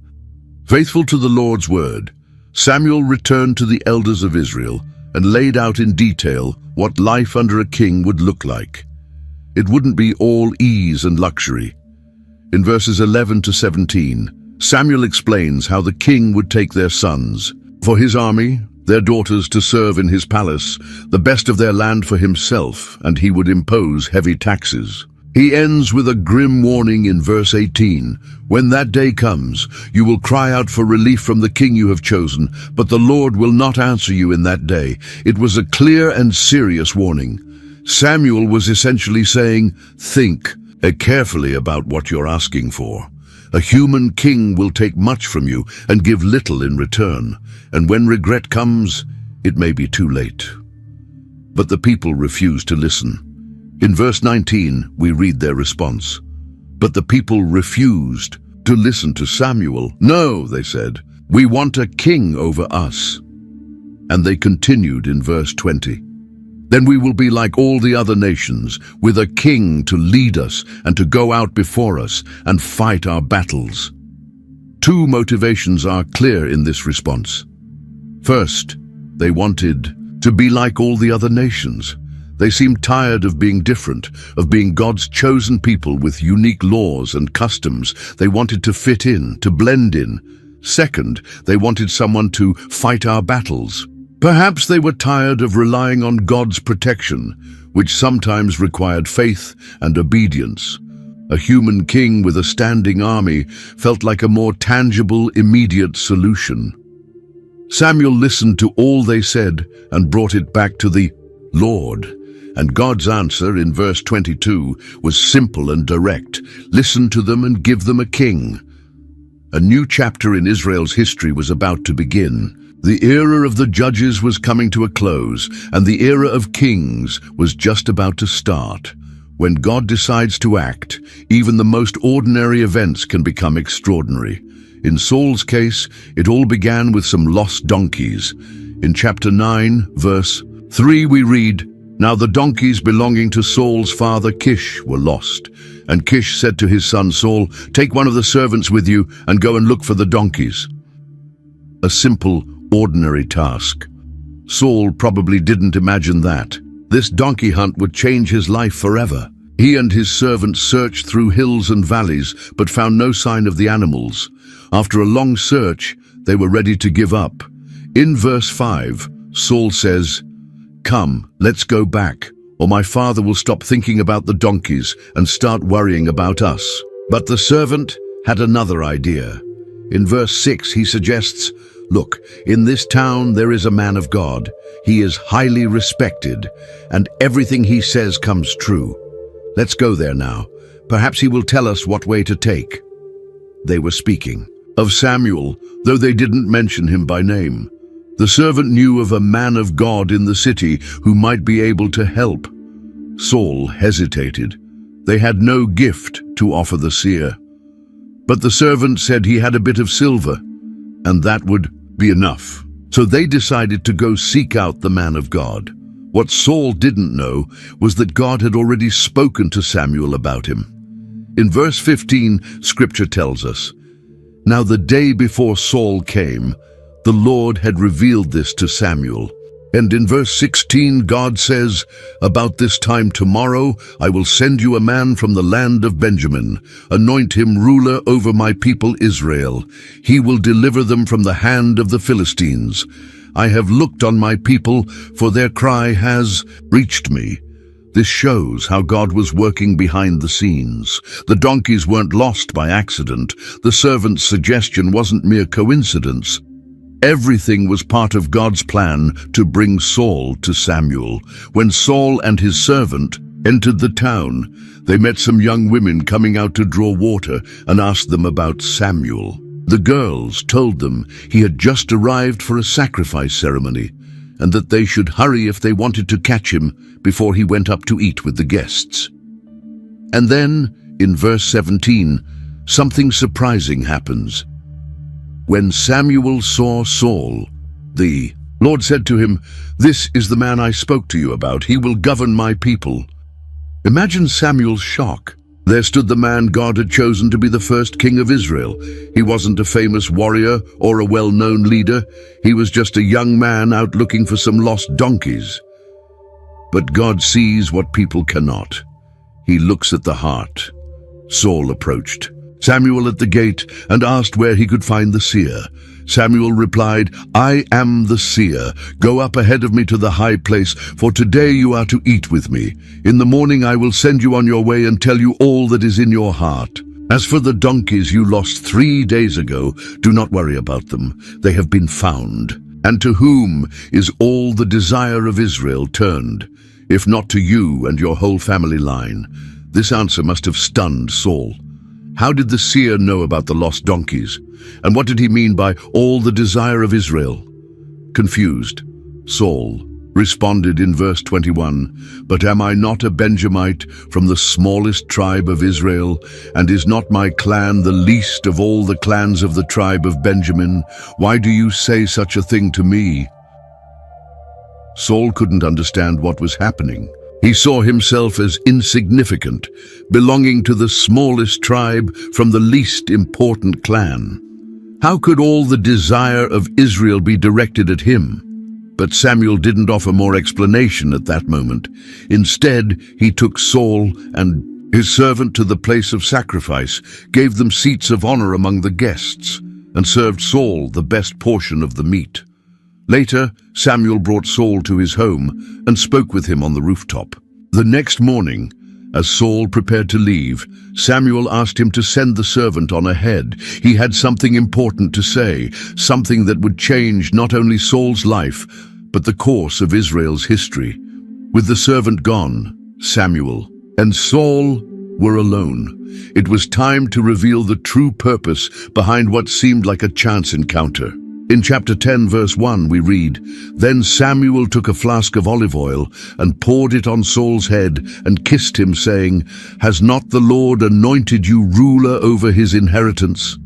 Faithful to the Lord's word, Samuel returned to the elders of Israel and laid out in detail what life under a king would look like. It wouldn't be all ease and luxury. In verses 11 to 17, Samuel explains how the king would take their sons for his army, their daughters to serve in his palace, the best of their land for himself, and he would impose heavy taxes. He ends with a grim warning in verse 18, "When that day comes, you will cry out for relief from the king you have chosen, but the Lord will not answer you in that day." It was a clear and serious warning. Samuel was essentially saying, think carefully about what you're asking for. A human king will take much from you and give little in return, and when regret comes, it may be too late. But the people refused to listen. In verse 19, we read their response. But the people refused to listen to Samuel. "No," they said, "we want a king over us." And they continued in verse 20. "Then we will be like all the other nations, with a king to lead us and to go out before us and fight our battles." Two motivations are clear in this response. First, they wanted to be like all the other nations. They seemed tired of being different, of being God's chosen people with unique laws and customs. They wanted to fit in, to blend in. Second, they wanted someone to fight our battles. Perhaps they were tired of relying on God's protection, which sometimes required faith and obedience. A human king with a standing army felt like a more tangible, immediate solution. Samuel listened to all they said and brought it back to the Lord. And God's answer in verse 22 was simple and direct. Listen to them and give them a king. A new chapter in Israel's history was about to begin. The era of the judges was coming to a close, and the era of kings was just about to start. When God decides to act, even the most ordinary events can become extraordinary. In Saul's case, it all began with some lost donkeys. In chapter 9, verse 3, we read, "Now the donkeys belonging to Saul's father Kish were lost. And Kish said to his son Saul, 'Take one of the servants with you and go and look for the donkeys.'" A simple, ordinary task. Saul probably didn't imagine that. This donkey hunt would change his life forever. He and his servants searched through hills and valleys, but found no sign of the animals. After a long search, they were ready to give up. In verse 5, Saul says, "Come, let's go back, or my father will stop thinking about the donkeys and start worrying about us." But the servant had another idea. In verse 6, he suggests, "Look, in this town there is a man of God. He is highly respected, and everything he says comes true. Let's go there now. Perhaps he will tell us what way to take." They were speaking of Samuel, though they didn't mention him by name. The servant knew of a man of God in the city who might be able to help. Saul hesitated. They had no gift to offer the seer. But the servant said he had a bit of silver, and that would be enough. So they decided to go seek out the man of God. What Saul didn't know was that God had already spoken to Samuel about him. In verse 15, Scripture tells us, "Now the day before Saul came, the Lord had revealed this to Samuel." And in verse 16, God says, "About this time tomorrow, I will send you a man from the land of Benjamin. Anoint him ruler over my people Israel. He will deliver them from the hand of the Philistines. I have looked on my people, for their cry has reached me." This shows how God was working behind the scenes. The donkeys weren't lost by accident. The servant's suggestion wasn't mere coincidence. Everything was part of God's plan to bring Saul to Samuel. When Saul and his servant entered the town, they met some young women coming out to draw water and asked them about Samuel. The girls told them he had just arrived for a sacrifice ceremony and that they should hurry if they wanted to catch him before he went up to eat with the guests. And then, in verse 17, something surprising happens. When Samuel saw Saul, the Lord said to him, "This is the man I spoke to you about. He will govern my people." Imagine Samuel's shock. There stood the man God had chosen to be the first king of Israel. He wasn't a famous warrior or a well-known leader. He was just a young man out looking for some lost donkeys. But God sees what people cannot. He looks at the heart. Saul approached Samuel at the gate and asked where he could find the seer. Samuel replied, "I am the seer. Go up ahead of me to the high place, for today you are to eat with me. In the morning I will send you on your way and tell you all that is in your heart. As for the donkeys you lost 3 days ago, do not worry about them. They have been found. And to whom is all the desire of Israel turned, if not to you and your whole family line?" This answer must have stunned Saul. How did the seer know about the lost donkeys? And what did he mean by all the desire of Israel? Confused, Saul responded in verse 21, "But am I not a Benjamite from the smallest tribe of Israel? And is not my clan the least of all the clans of the tribe of Benjamin? Why do you say such a thing to me?" Saul couldn't understand what was happening. He saw himself as insignificant, belonging to the smallest tribe from the least important clan. How could all the desire of Israel be directed at him? But Samuel didn't offer more explanation at that moment. Instead, he took Saul and his servant to the place of sacrifice, gave them seats of honor among the guests, and served Saul the best portion of the meat. Later, Samuel brought Saul to his home and spoke with him on the rooftop. The next morning, as Saul prepared to leave, Samuel asked him to send the servant on ahead. He had something important to say, something that would change not only Saul's life, but the course of Israel's history. With the servant gone, Samuel and Saul were alone. It was time to reveal the true purpose behind what seemed like a chance encounter. In chapter 10, verse 1, we read, "Then Samuel took a flask of olive oil and poured it on Saul's head and kissed him, saying, 'Has not the Lord anointed you ruler over his inheritance?'"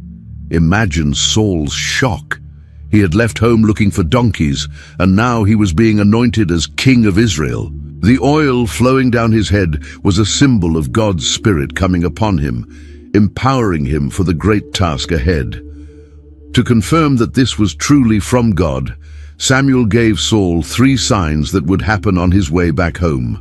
Imagine Saul's shock. He had left home looking for donkeys, and now he was being anointed as king of Israel. The oil flowing down his head was a symbol of God's Spirit coming upon him, empowering him for the great task ahead. To confirm that this was truly from God, Samuel gave Saul 3 signs that would happen on his way back home.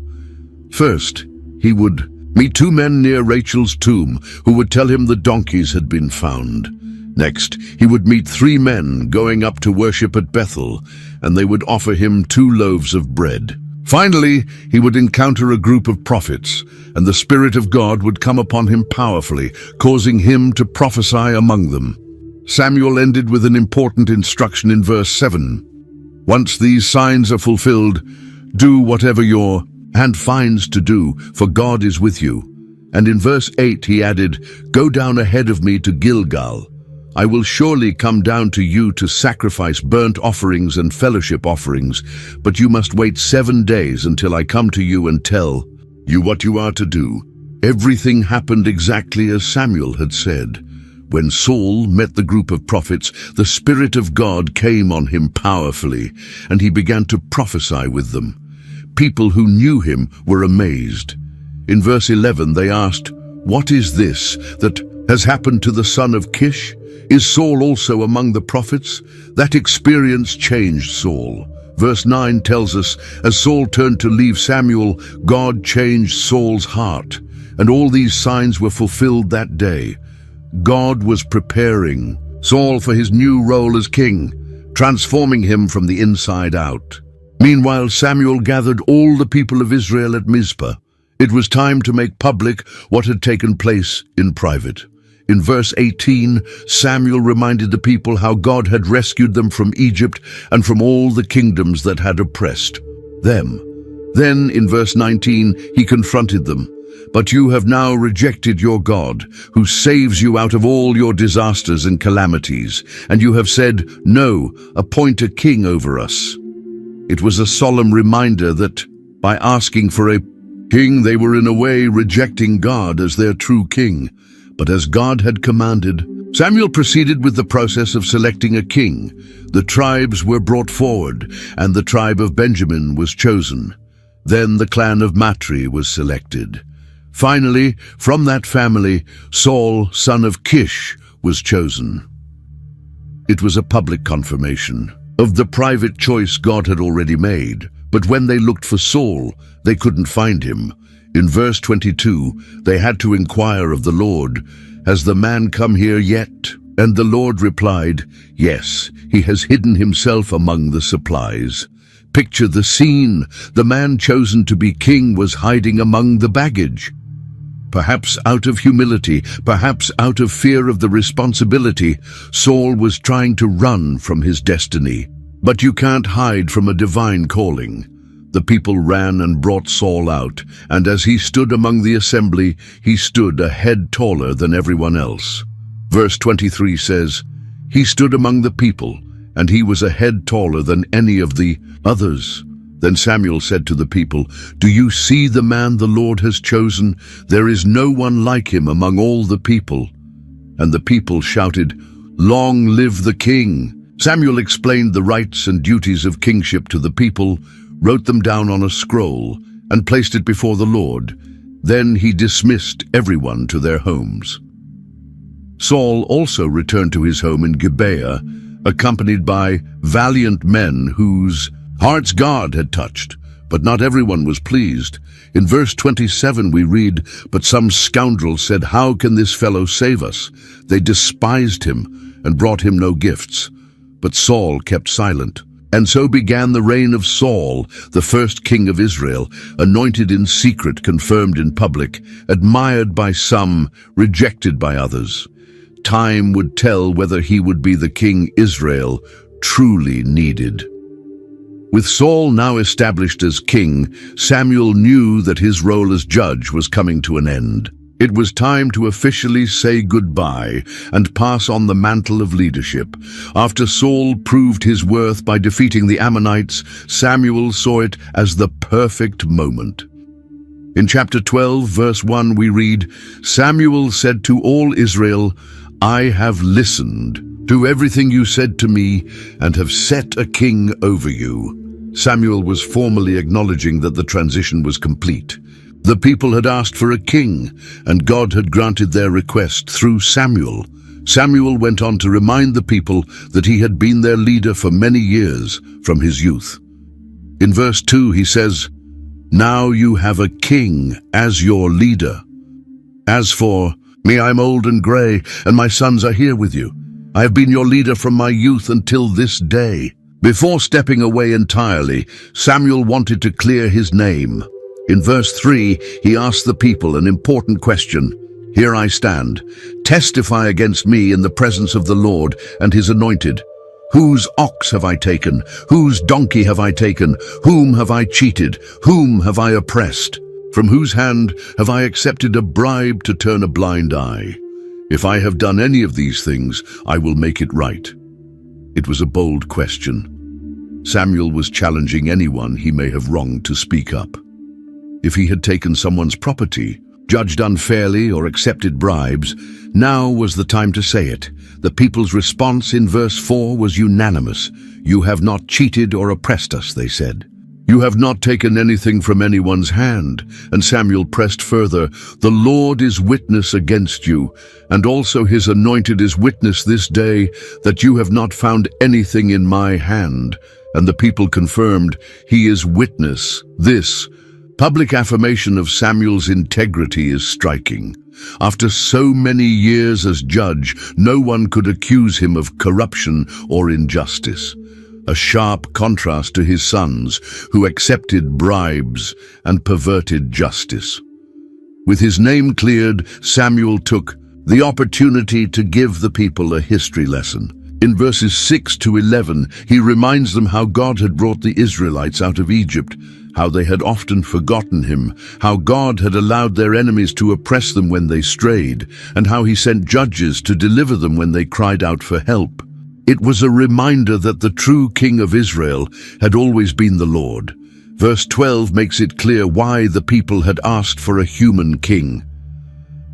First, he would meet 2 men near Rachel's tomb who would tell him the donkeys had been found. Next, he would meet 3 men going up to worship at Bethel, and they would offer him 2 loaves of bread. Finally, he would encounter a group of prophets, and the Spirit of God would come upon him powerfully, causing him to prophesy among them. Samuel ended with an important instruction in verse 7. "Once these signs are fulfilled, do whatever your hand finds to do, for God is with you." And in verse 8 he added, "Go down ahead of me to Gilgal. I will surely come down to you to sacrifice burnt offerings and fellowship offerings, but you must wait 7 days until I come to you and tell you what you are to do." Everything happened exactly as Samuel had said. When Saul met the group of prophets, the Spirit of God came on him powerfully, and he began to prophesy with them. People who knew him were amazed. In verse 11 they asked, "What is this that has happened to the son of Kish? Is Saul also among the prophets?" That experience changed Saul. Verse 9 tells us, as Saul turned to leave Samuel, God changed Saul's heart, and all these signs were fulfilled that day. God was preparing Saul for his new role as king, transforming him from the inside out. Meanwhile, Samuel gathered all the people of Israel at Mizpah. It was time to make public what had taken place in private. In verse 18, Samuel reminded the people how God had rescued them from Egypt and from all the kingdoms that had oppressed them. Then, in verse 19, he confronted them. "But you have now rejected your God, who saves you out of all your disasters and calamities, and you have said, 'No, appoint a king over us.'" It was a solemn reminder that, by asking for a king, they were in a way rejecting God as their true king. But as God had commanded, Samuel proceeded with the process of selecting a king. The tribes were brought forward, and the tribe of Benjamin was chosen. Then the clan of Matri was selected. Finally, from that family, Saul, son of Kish, was chosen. It was a public confirmation of the private choice God had already made. But when they looked for Saul, they couldn't find him. In verse 22, they had to inquire of the Lord, "Has the man come here yet?" And the Lord replied, "Yes, he has hidden himself among the supplies." Picture the scene. The man chosen to be king was hiding among the baggage. Perhaps out of humility, perhaps out of fear of the responsibility, Saul was trying to run from his destiny. But you can't hide from a divine calling. The people ran and brought Saul out, and as he stood among the assembly, he stood a head taller than everyone else. Verse 23 says, "He stood among the people, and he was a head taller than any of the others." Then Samuel said to the people, "Do you see the man the Lord has chosen? There is no one like him among all the people." And the people shouted, "Long live the king!" Samuel explained the rights and duties of kingship to the people, wrote them down on a scroll, and placed it before the Lord. Then he dismissed everyone to their homes. Saul also returned to his home in Gibeah, accompanied by valiant men whose hearts God had touched. But not everyone was pleased. In verse 27 we read, "But some scoundrels said, 'How can this fellow save us?' They despised him and brought him no gifts." But Saul kept silent. And so began the reign of Saul, the first king of Israel, anointed in secret, confirmed in public, admired by some, rejected by others. Time would tell whether he would be the king Israel truly needed. With Saul now established as king, Samuel knew that his role as judge was coming to an end. It was time to officially say goodbye and pass on the mantle of leadership. After Saul proved his worth by defeating the Ammonites, Samuel saw it as the perfect moment. In chapter 12, verse 1, we read, "Samuel said to all Israel, 'I have listened to everything you said to me and have set a king over you.'" Samuel was formally acknowledging that the transition was complete. The people had asked for a king, and God had granted their request through Samuel. Samuel went on to remind the people that he had been their leader for many years from his youth. In verse 2 he says, "Now you have a king as your leader. As for me, I'm old and gray, and my sons are here with you. I have been your leader from my youth until this day." Before stepping away entirely, Samuel wanted to clear his name. In verse 3, he asked the people an important question. "Here I stand. Testify against me in the presence of the Lord and his anointed. Whose ox have I taken? Whose donkey have I taken? Whom have I cheated? Whom have I oppressed? From whose hand have I accepted a bribe to turn a blind eye? If I have done any of these things, I will make it right." It was a bold question. Samuel was challenging anyone he may have wronged to speak up. If he had taken someone's property, judged unfairly or accepted bribes, now was the time to say it. The people's response in verse 4 was unanimous. "You have not cheated or oppressed us," they said. "You have not taken anything from anyone's hand." And Samuel pressed further, "The Lord is witness against you, and also his anointed is witness this day, that you have not found anything in my hand." And the people confirmed, "He is witness." This public affirmation of Samuel's integrity is striking. After so many years as judge, no one could accuse him of corruption or injustice. A sharp contrast to his sons, who accepted bribes and perverted justice. With his name cleared, Samuel took the opportunity to give the people a history lesson. In verses 6 to 11, he reminds them how God had brought the Israelites out of Egypt, how they had often forgotten him, how God had allowed their enemies to oppress them when they strayed, and how he sent judges to deliver them when they cried out for help. It was a reminder that the true King of Israel had always been the Lord. Verse 12 makes it clear why the people had asked for a human king.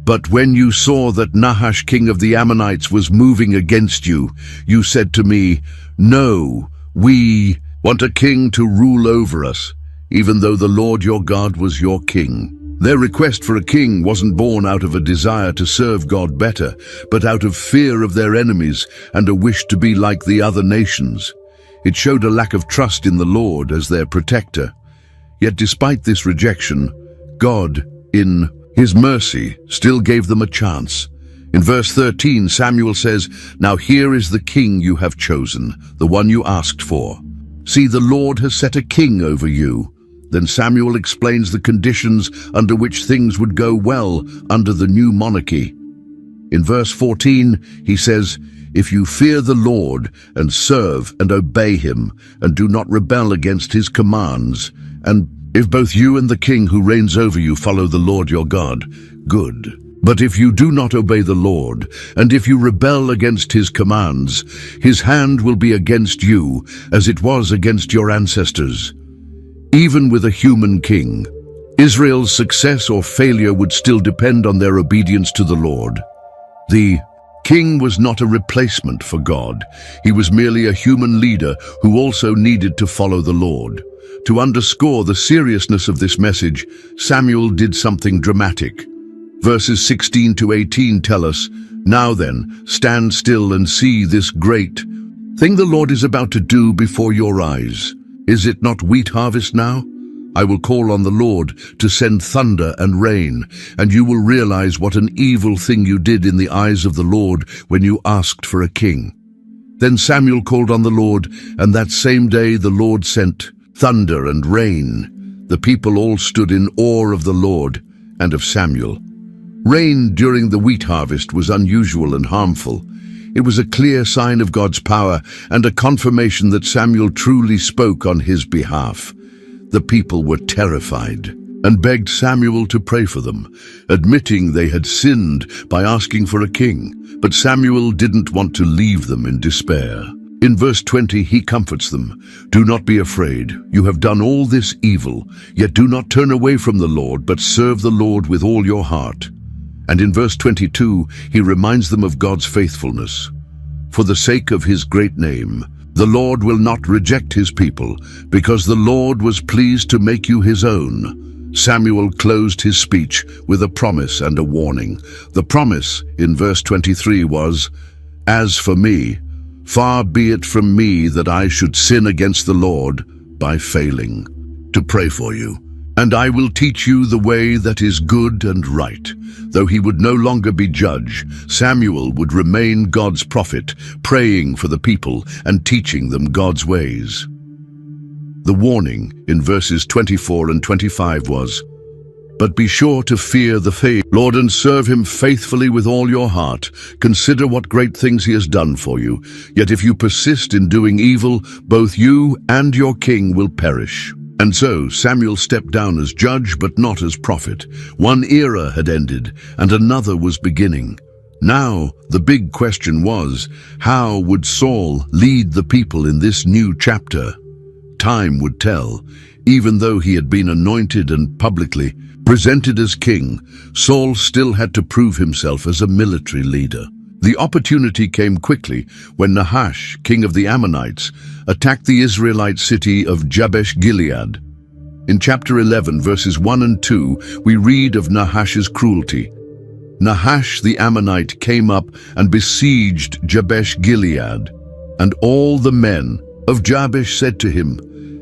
"But when you saw that Nahash, king of the Ammonites, was moving against you, you said to me, 'No, we want a king to rule over us,' even though the Lord your God was your king." Their request for a king wasn't born out of a desire to serve God better, but out of fear of their enemies and a wish to be like the other nations. It showed a lack of trust in the Lord as their protector. Yet despite this rejection, God, in his mercy, still gave them a chance. In verse 13, Samuel says, "Now here is the king you have chosen, the one you asked for. See, the Lord has set a king over you." Then Samuel explains the conditions under which things would go well under the new monarchy. In verse 14, he says, "If you fear the Lord and serve and obey him and do not rebel against his commands, and if both you and the king who reigns over you follow the Lord your God, good. But if you do not obey the Lord, and if you rebel against his commands, his hand will be against you as it was against your ancestors." Even with a human king, Israel's success or failure would still depend on their obedience to the Lord. The king was not a replacement for God. He was merely a human leader who also needed to follow the Lord. To underscore the seriousness of this message, Samuel did something dramatic. Verses 16 to 18 tell us, "Now then, stand still and see this great thing the Lord is about to do before your eyes. Is it not wheat harvest now? I will call on the Lord to send thunder and rain, and you will realize what an evil thing you did in the eyes of the Lord when you asked for a king." Then Samuel called on the Lord, and that same day the Lord sent thunder and rain. The people all stood in awe of the Lord and of Samuel. Rain during the wheat harvest was unusual and harmful. It was a clear sign of God's power and a confirmation that Samuel truly spoke on his behalf. The people were terrified and begged Samuel to pray for them, admitting they had sinned by asking for a king. But Samuel didn't want to leave them in despair. In verse 20, he comforts them. "Do not be afraid. You have done all this evil, yet do not turn away from the Lord, but serve the Lord with all your heart." And in verse 22, he reminds them of God's faithfulness. "For the sake of his great name, the Lord will not reject his people, because the Lord was pleased to make you his own." Samuel closed his speech with a promise and a warning. The promise in verse 23 was, "As for me, far be it from me that I should sin against the Lord by failing to pray for you. And I will teach you the way that is good and right." Though he would no longer be judge, Samuel would remain God's prophet, praying for the people and teaching them God's ways. The warning in verses 24 and 25 was, "But be sure to fear the Lord and serve him faithfully with all your heart. Consider what great things he has done for you. Yet if you persist in doing evil, both you and your king will perish." And so Samuel stepped down as judge, but not as prophet. One era had ended, and another was beginning. Now, the big question was, how would Saul lead the people in this new chapter? But time would tell. Even though he had been anointed and publicly presented as king, Saul still had to prove himself as a military leader. The opportunity came quickly when Nahash, king of the Ammonites, attacked the Israelite city of Jabesh-Gilead. In chapter 11, verses 1 and 2, we read of Nahash's cruelty. Nahash the Ammonite came up and besieged Jabesh-Gilead, and all the men of Jabesh said to him,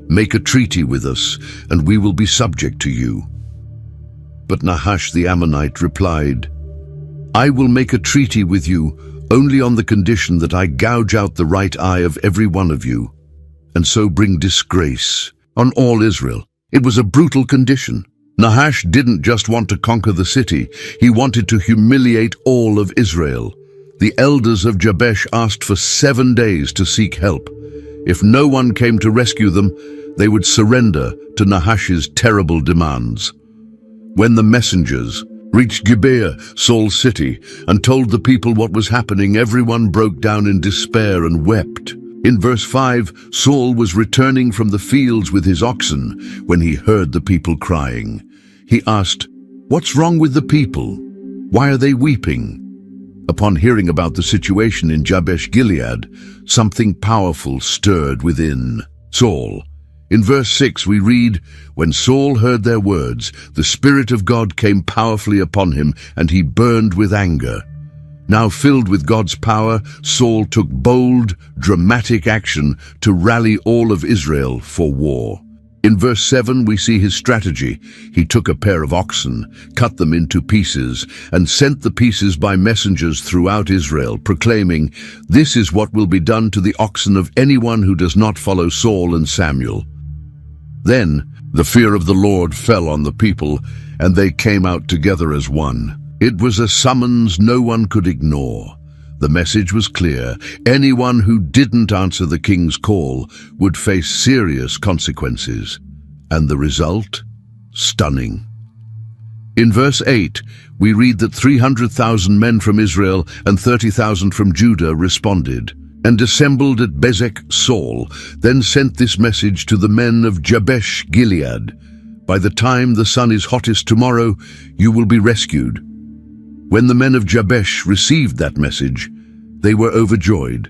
"Make a treaty with us, and we will be subject to you." But Nahash the Ammonite replied, "I will make a treaty with you only on the condition that I gouge out the right eye of every one of you, and so bring disgrace on all Israel." It was a brutal condition. Nahash didn't just want to conquer the city, he wanted to humiliate all of Israel. The elders of Jabesh asked for 7 days to seek help. If no one came to rescue them, they would surrender to Nahash's terrible demands. When the messengers reached Gibeah, Saul's city, and told the people what was happening, everyone broke down in despair and wept. In verse 5, Saul was returning from the fields with his oxen when he heard the people crying. He asked, "What's wrong with the people? Why are they weeping?" Upon hearing about the situation in Jabesh-Gilead, something powerful stirred within Saul. In verse 6 we read, "When Saul heard their words, the Spirit of God came powerfully upon him, and he burned with anger." Now filled with God's power, Saul took bold, dramatic action to rally all of Israel for war. In verse 7 we see his strategy. He took a pair of oxen, cut them into pieces, and sent the pieces by messengers throughout Israel, proclaiming, "This is what will be done to the oxen of anyone who does not follow Saul and Samuel." Then the fear of the Lord fell on the people, and they came out together as one. It was a summons no one could ignore. The message was clear. Anyone who didn't answer the king's call would face serious consequences. And the result? Stunning. In verse 8, we read that 300,000 men from Israel and 30,000 from Judah responded, and assembled at Bezek. Saul then sent this message to the men of Jabesh-Gilead: "By the time the sun is hottest tomorrow, you will be rescued." When the men of Jabesh received that message, they were overjoyed.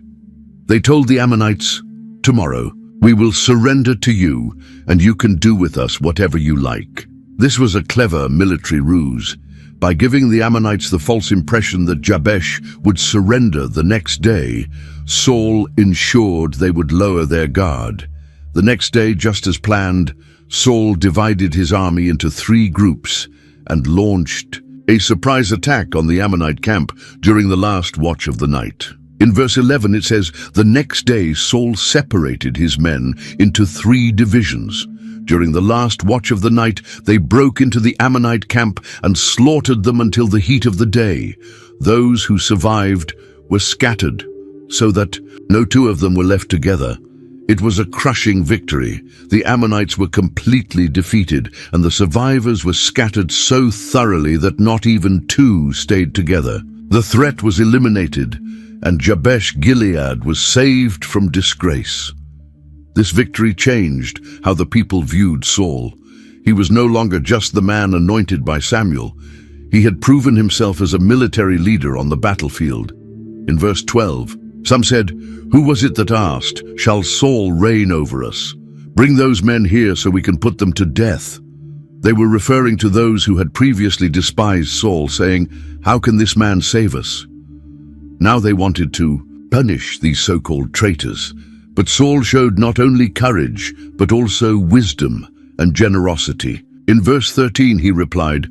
They told the Ammonites, "Tomorrow we will surrender to you, and you can do with us whatever you like." This was a clever military ruse. By giving the Ammonites the false impression that Jabesh would surrender the next day, Saul ensured they would lower their guard. The next day, just as planned, Saul divided his army into 3 groups and launched a surprise attack on the Ammonite camp during the last watch of the night. In verse 11 it says, "The next day Saul separated his men into 3 divisions. During the last watch of the night they broke into the Ammonite camp and slaughtered them until the heat of the day. Those who survived were scattered, so that no 2 of them were left together. It was a crushing victory. The Ammonites were completely defeated, and the survivors were scattered so thoroughly that not even 2 stayed together. The threat was eliminated, and Jabesh-Gilead was saved from disgrace. This victory changed how the people viewed Saul. He was no longer just the man anointed by Samuel. He had proven himself as a military leader on the battlefield. In verse 12, some said, "Who was it that asked, 'Shall Saul reign over us?' Bring those men here so we can put them to death." They were referring to those who had previously despised Saul, saying, "How can this man save us?" Now they wanted to punish these so-called traitors. But Saul showed not only courage, but also wisdom and generosity. In verse 13 he replied,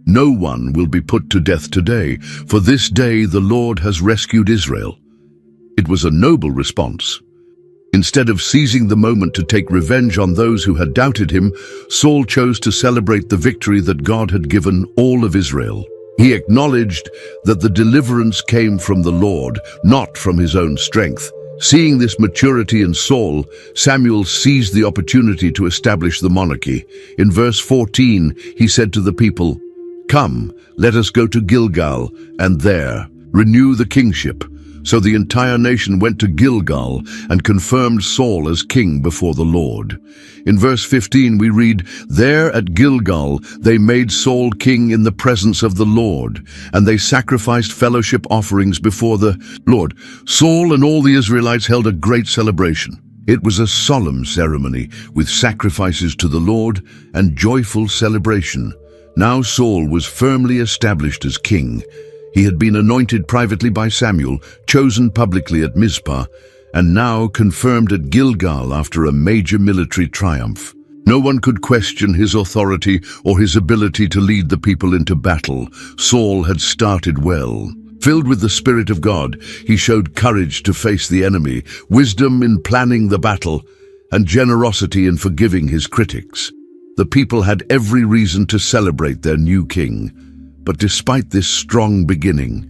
"No one will be put to death today, for this day the Lord has rescued Israel." It was a noble response. Instead of seizing the moment to take revenge on those who had doubted him, Saul chose to celebrate the victory that God had given all of Israel. He acknowledged that the deliverance came from the Lord, not from his own strength. Seeing this maturity in Saul, Samuel seized the opportunity to establish the monarchy. In verse 14, he said to the people, "Come, let us go to Gilgal, and there renew the kingship. So the entire nation went to Gilgal and confirmed Saul as king before the Lord. In verse 15 we read, "There at Gilgal they made Saul king in the presence of the Lord, and they sacrificed fellowship offerings before the Lord." Saul and all the Israelites held a great celebration. It was a solemn ceremony with sacrifices to the Lord and joyful celebration. Now Saul was firmly established as king. He had been anointed privately by Samuel, chosen publicly at Mizpah, and now confirmed at Gilgal after a major military triumph. No one could question his authority or his ability to lead the people into battle. Saul had started well. Filled with the Spirit of God, he showed courage to face the enemy, wisdom in planning the battle, and generosity in forgiving his critics. The people had every reason to celebrate their new king. But despite this strong beginning,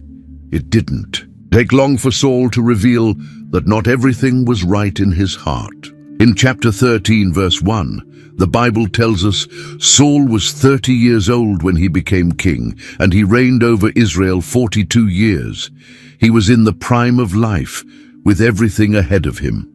it didn't take long for Saul to reveal that not everything was right in his heart. In chapter 13, verse 1, the Bible tells us Saul was 30 years old when he became king, and he reigned over Israel 42 years. He was in the prime of life, with everything ahead of him.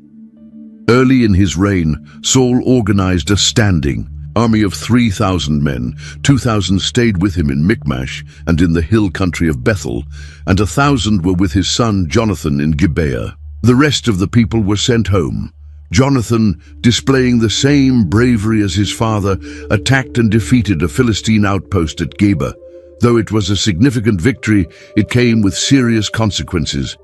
Early in his reign, Saul organized a standing army of 3,000 men. 2,000 stayed with him in Michmash and in the hill country of Bethel, and 1,000 were with his son Jonathan in Gibeah. The rest of the people were sent home. Jonathan, displaying the same bravery as his father, attacked and defeated a Philistine outpost at Geba. Though it was a significant victory, it came with serious consequences.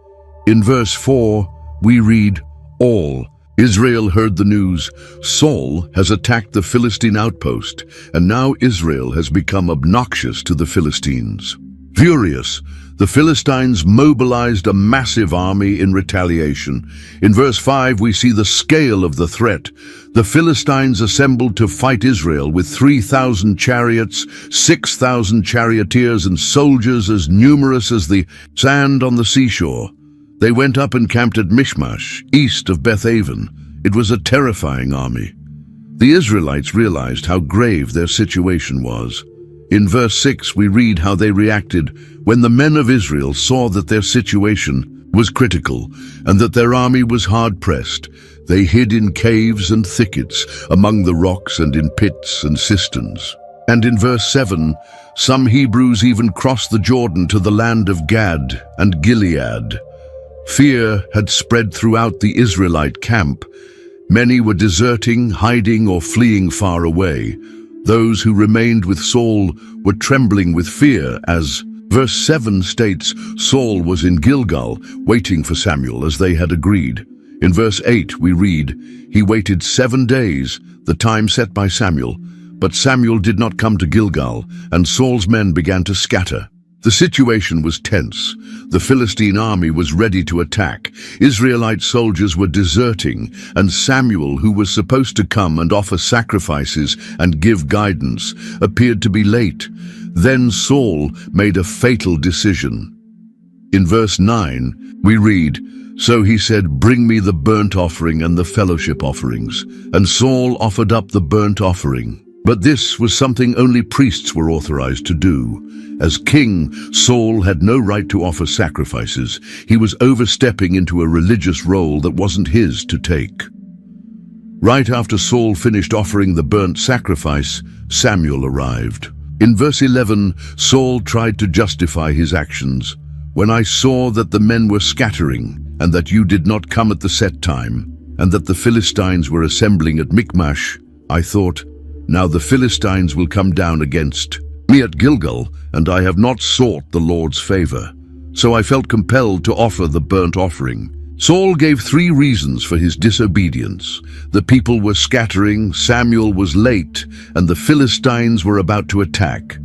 In verse 4, we read, "All Israel heard the news. Saul has attacked the Philistine outpost, and now Israel has become obnoxious to the Philistines." Furious, the Philistines mobilized a massive army in retaliation. In verse 5, we see the scale of the threat. The Philistines assembled to fight Israel with 3,000 chariots, 6,000 charioteers, and soldiers as numerous as the sand on the seashore. They went up and camped at Michmash, east of Beth-aven. It was a terrifying army. The Israelites realized how grave their situation was. In verse 6, we read how they reacted when the men of Israel saw that their situation was critical and that their army was hard-pressed. They hid in caves and thickets, among the rocks and in pits and cisterns. And in verse 7, some Hebrews even crossed the Jordan to the land of Gad and Gilead. Fear had spread throughout the Israelite camp. Many were deserting, hiding, or fleeing far away. Those who remained with Saul were trembling with fear as, verse 7 states, Saul was in Gilgal, waiting for Samuel as they had agreed. In verse 8 we read, "He waited 7 days, the time set by Samuel, but Samuel did not come to Gilgal, and Saul's men began to scatter." The situation was tense. The Philistine army was ready to attack. Israelite soldiers were deserting, and Samuel, who was supposed to come and offer sacrifices and give guidance, appeared to be late. Then Saul made a fatal decision. In verse 9, we read, "So he said, 'Bring me the burnt offering and the fellowship offerings.' And Saul offered up the burnt offering. But this was something only priests were authorized to do. As king, Saul had no right to offer sacrifices. He was overstepping into a religious role that wasn't his to take. Right after Saul finished offering the burnt sacrifice, Samuel arrived. In verse 11, Saul tried to justify his actions. "When I saw that the men were scattering, and that you did not come at the set time, and that the Philistines were assembling at Michmash, I thought, now the Philistines will come down against me at Gilgal, and I have not sought the Lord's favor. So I felt compelled to offer the burnt offering." Saul gave 3 reasons for his disobedience. The people were scattering, Samuel was late, and the Philistines were about to attack.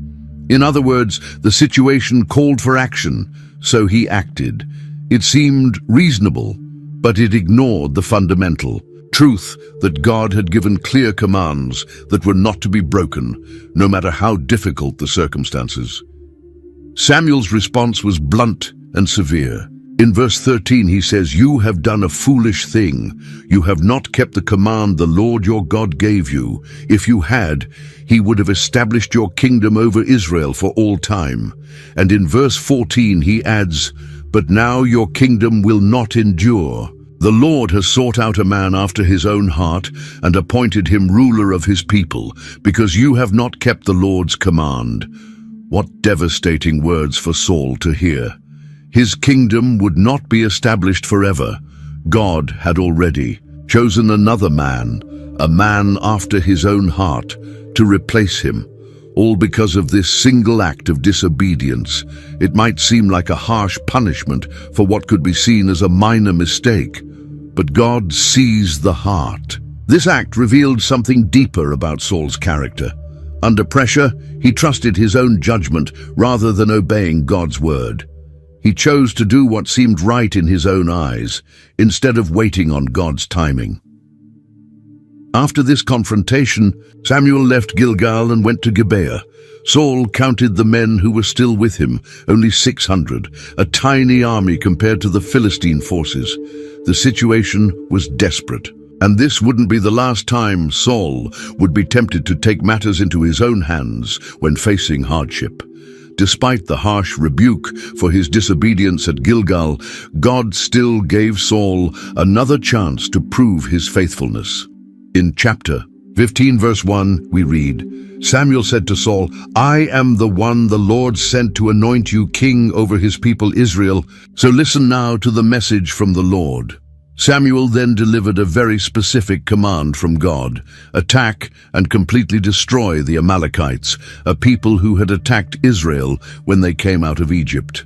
In other words, the situation called for action, so he acted. It seemed reasonable, but it ignored the fundamental truth that God had given clear commands that were not to be broken, no matter how difficult the circumstances. Samuel's response was blunt and severe. In verse 13 he says, "You have done a foolish thing. You have not kept the command the Lord your God gave you. If you had, he would have established your kingdom over Israel for all time." And in verse 14 he adds, but now your kingdom will not endure. The Lord has sought out a man after his own heart and appointed him ruler of his people, because you have not kept the Lord's command." What devastating words for Saul to hear. His kingdom would not be established forever. God had already chosen another man, a man after his own heart, to replace him, all because of this single act of disobedience. It might seem like a harsh punishment for what could be seen as a minor mistake, but God sees the heart. This act revealed something deeper about Saul's character. Under pressure, he trusted his own judgment rather than obeying God's word. He chose to do what seemed right in his own eyes, instead of waiting on God's timing. After this confrontation, Samuel left Gilgal and went to Gibeah. Saul counted the men who were still with him, only 600, a tiny army compared to the Philistine forces. The situation was desperate, and this wouldn't be the last time Saul would be tempted to take matters into his own hands when facing hardship. Despite the harsh rebuke for his disobedience at Gilgal, God still gave Saul another chance to prove his faithfulness. In chapter 15, verse 1, we read, "Samuel said to Saul, 'I am the one the Lord sent to anoint you king over his people Israel, so listen now to the message from the Lord.'" Samuel then delivered a very specific command from God: attack and completely destroy the Amalekites, a people who had attacked Israel when they came out of Egypt.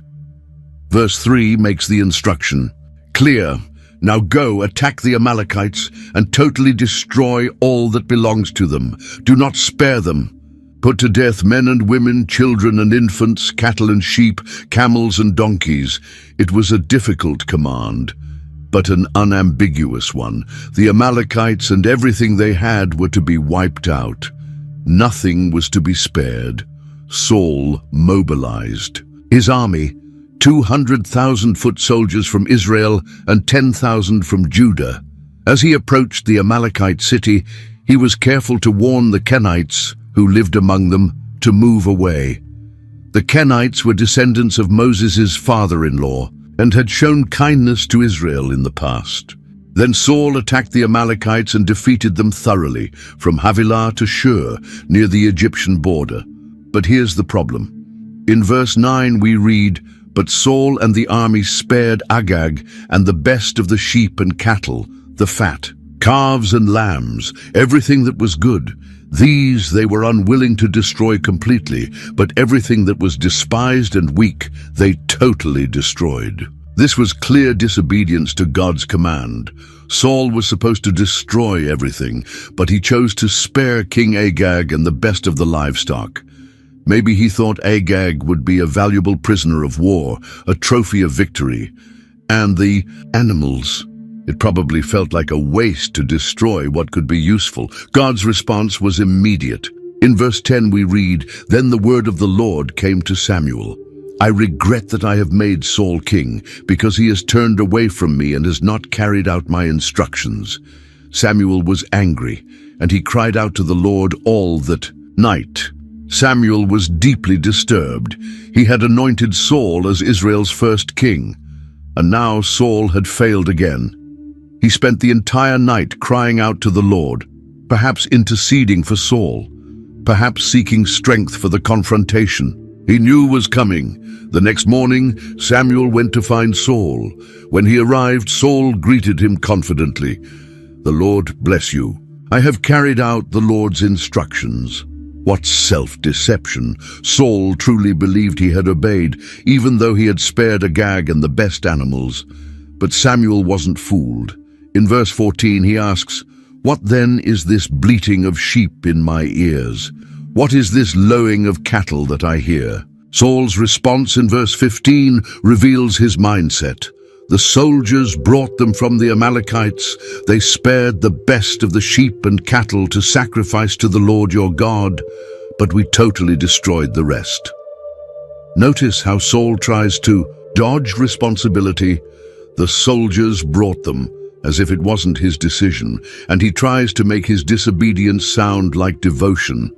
Verse 3 makes the instruction clear. "Now go, attack the Amalekites, and totally destroy all that belongs to them. Do not spare them. Put to death men and women, children and infants, cattle and sheep, camels and donkeys." It was a difficult command, but an unambiguous one. The Amalekites and everything they had were to be wiped out. Nothing was to be spared. Saul mobilized his army, 200,000 foot soldiers from Israel and 10,000 from Judah. As he approached the Amalekite city, he was careful to warn the Kenites, who lived among them, to move away. The Kenites were descendants of Moses' father-in-law and had shown kindness to Israel in the past. Then Saul attacked the Amalekites and defeated them thoroughly, from Havilah to Shur, near the Egyptian border. But here's the problem. In verse 9 we read, "But Saul and the army spared Agag and the best of the sheep and cattle, the fat, calves and lambs, everything that was good. These they were unwilling to destroy completely, but everything that was despised and weak they totally destroyed." This was clear disobedience to God's command. Saul was supposed to destroy everything, but he chose to spare King Agag and the best of the livestock. Maybe he thought Agag would be a valuable prisoner of war, a trophy of victory. And the animals. It probably felt like a waste to destroy what could be useful. God's response was immediate. In verse 10 we read, "Then the word of the Lord came to Samuel. I regret that I have made Saul king, because he has turned away from me and has not carried out my instructions." Samuel was angry, and he cried out to the Lord all that night. Samuel was deeply disturbed. He had anointed Saul as Israel's first king, and now Saul had failed again. He spent the entire night crying out to the Lord, perhaps interceding for Saul, perhaps seeking strength for the confrontation he knew was coming. The next morning, Samuel went to find Saul. When he arrived, Saul greeted him confidently. "The Lord bless you. I have carried out the Lord's instructions." What self-deception! Saul truly believed he had obeyed, even though he had spared Agag and the best animals. But Samuel wasn't fooled. In verse 14 he asks, "What then is this bleating of sheep in my ears? What is this lowing of cattle that I hear?" Saul's response in verse 15 reveals his mindset. "The soldiers brought them from the Amalekites. They spared the best of the sheep and cattle to sacrifice to the Lord your God, but we totally destroyed the rest." Notice how Saul tries to dodge responsibility. The soldiers brought them, as if it wasn't his decision, and he tries to make his disobedience sound like devotion.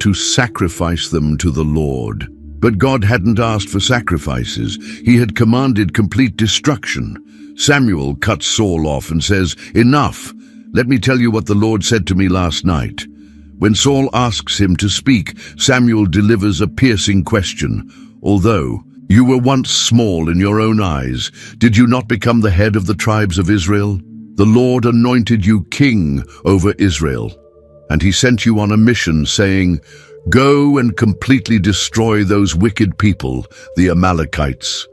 To sacrifice them to the Lord. But God hadn't asked for sacrifices. He had commanded complete destruction. Samuel cuts Saul off and says, "Enough! Let me tell you what the Lord said to me last night." When Saul asks him to speak, Samuel delivers a piercing question. "Although you were once small in your own eyes, did you not become the head of the tribes of Israel? The Lord anointed you king over Israel, and he sent you on a mission, saying, 'Go and completely destroy those wicked people, the Amalekites.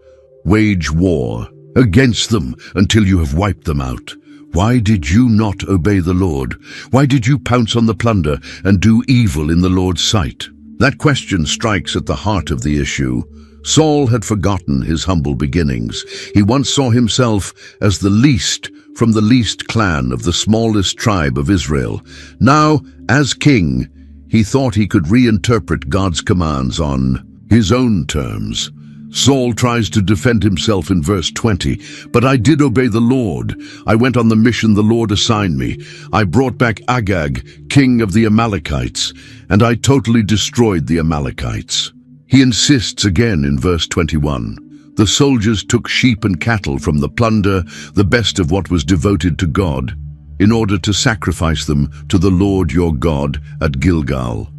Wage war against them until you have wiped them out.' Why did you not obey the Lord? Why did you pounce on the plunder and do evil in the Lord's sight?" That question strikes at the heart of the issue. Saul had forgotten his humble beginnings. He once saw himself as the least from the least clan of the smallest tribe of Israel. Now, as king, he thought he could reinterpret God's commands on his own terms. Saul tries to defend himself in verse 20, "But I did obey the Lord. I went on the mission the Lord assigned me. I brought back Agag, king of the Amalekites, and I totally destroyed the Amalekites." He insists again in verse 21. "The soldiers took sheep and cattle from the plunder, the best of what was devoted to God, in order to sacrifice them to the Lord your God at Gilgal."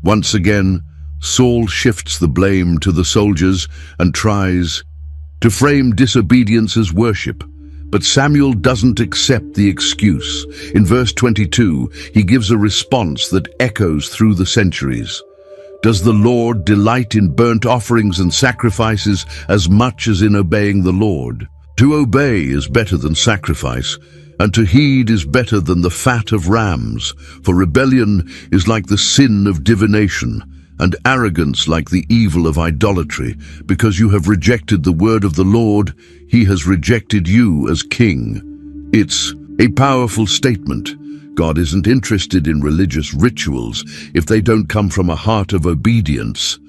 Once again, Saul shifts the blame to the soldiers and tries to frame disobedience as worship. But Samuel doesn't accept the excuse. In verse 22, he gives a response that echoes through the centuries. "Does the Lord delight in burnt offerings and sacrifices as much as in obeying the Lord? To obey is better than sacrifice, and to heed is better than the fat of rams. For rebellion is like the sin of divination, and arrogance like the evil of idolatry. Because you have rejected the word of the Lord, he has rejected you as king." It's a powerful statement. God isn't interested in religious rituals if they don't come from a heart of obedience.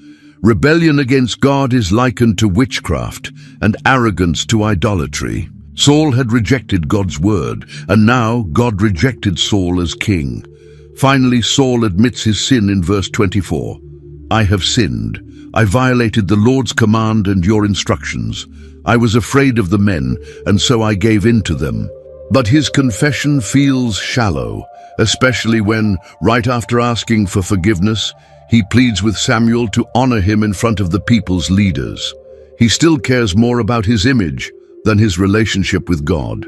Rebellion against God is likened to witchcraft, and arrogance to idolatry. Saul had rejected God's word, and now God rejected Saul as king. Finally, Saul admits his sin in verse 24. "I have sinned. I violated the Lord's command and your instructions. I was afraid of the men, and so I gave in to them." But his confession feels shallow, especially when, right after asking for forgiveness, he pleads with Samuel to honor him in front of the people's leaders. He still cares more about his image than his relationship with God.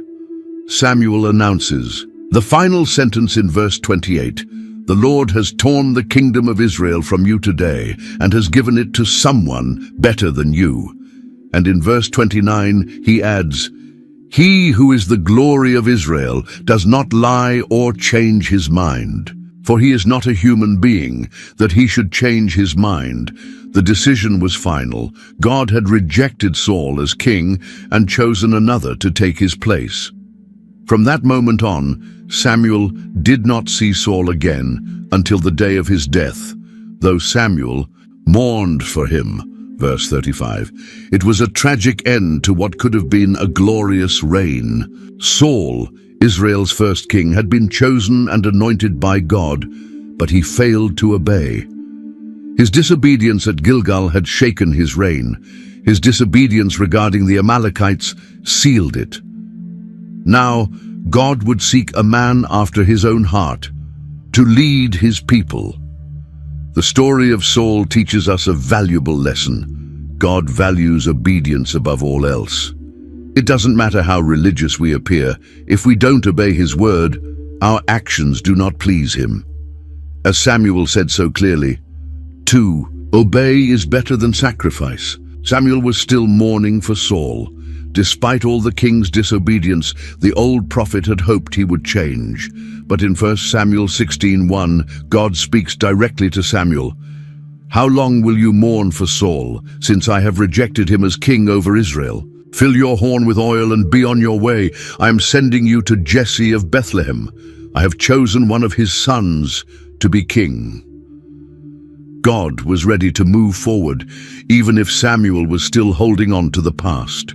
Samuel announces the final sentence in verse 28. "The Lord has torn the kingdom of Israel from you today and has given it to someone better than you." And in verse 29, he adds, "He who is the glory of Israel does not lie or change his mind. For he is not a human being, that he should change his mind." The decision was final. God had rejected Saul as king and chosen another to take his place. From that moment on, Samuel did not see Saul again until the day of his death, though Samuel mourned for him. Verse 35. It was a tragic end to what could have been a glorious reign. Saul, Israel's first king, had been chosen and anointed by God, but he failed to obey. His disobedience at Gilgal had shaken his reign. His disobedience regarding the Amalekites sealed it. Now, God would seek a man after his own heart to lead his people. The story of Saul teaches us a valuable lesson. God values obedience above all else. It doesn't matter how religious we appear. If we don't obey his word, our actions do not please him. As Samuel said so clearly, "To obey is better than sacrifice." Samuel was still mourning for Saul. Despite all the king's disobedience, the old prophet had hoped he would change. But in 1 Samuel 16:1, God speaks directly to Samuel. "How long will you mourn for Saul, since I have rejected him as king over Israel? Fill your horn with oil and be on your way. I am sending you to Jesse of Bethlehem. I have chosen one of his sons to be king." God was ready to move forward, even if Samuel was still holding on to the past.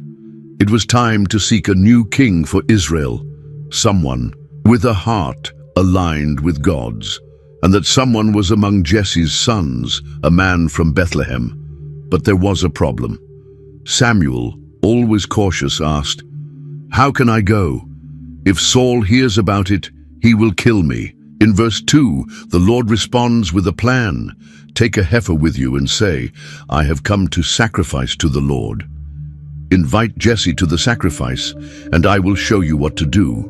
It was time to seek a new king for Israel, someone with a heart aligned with God's, and that someone was among Jesse's sons, a man from Bethlehem. But there was a problem. Samuel, always cautious, asked, "How can I go? If Saul hears about it, he will kill me." In verse 2, the Lord responds with a plan. "Take a heifer with you and say, 'I have come to sacrifice to the Lord.' Invite Jesse to the sacrifice, and I will show you what to do.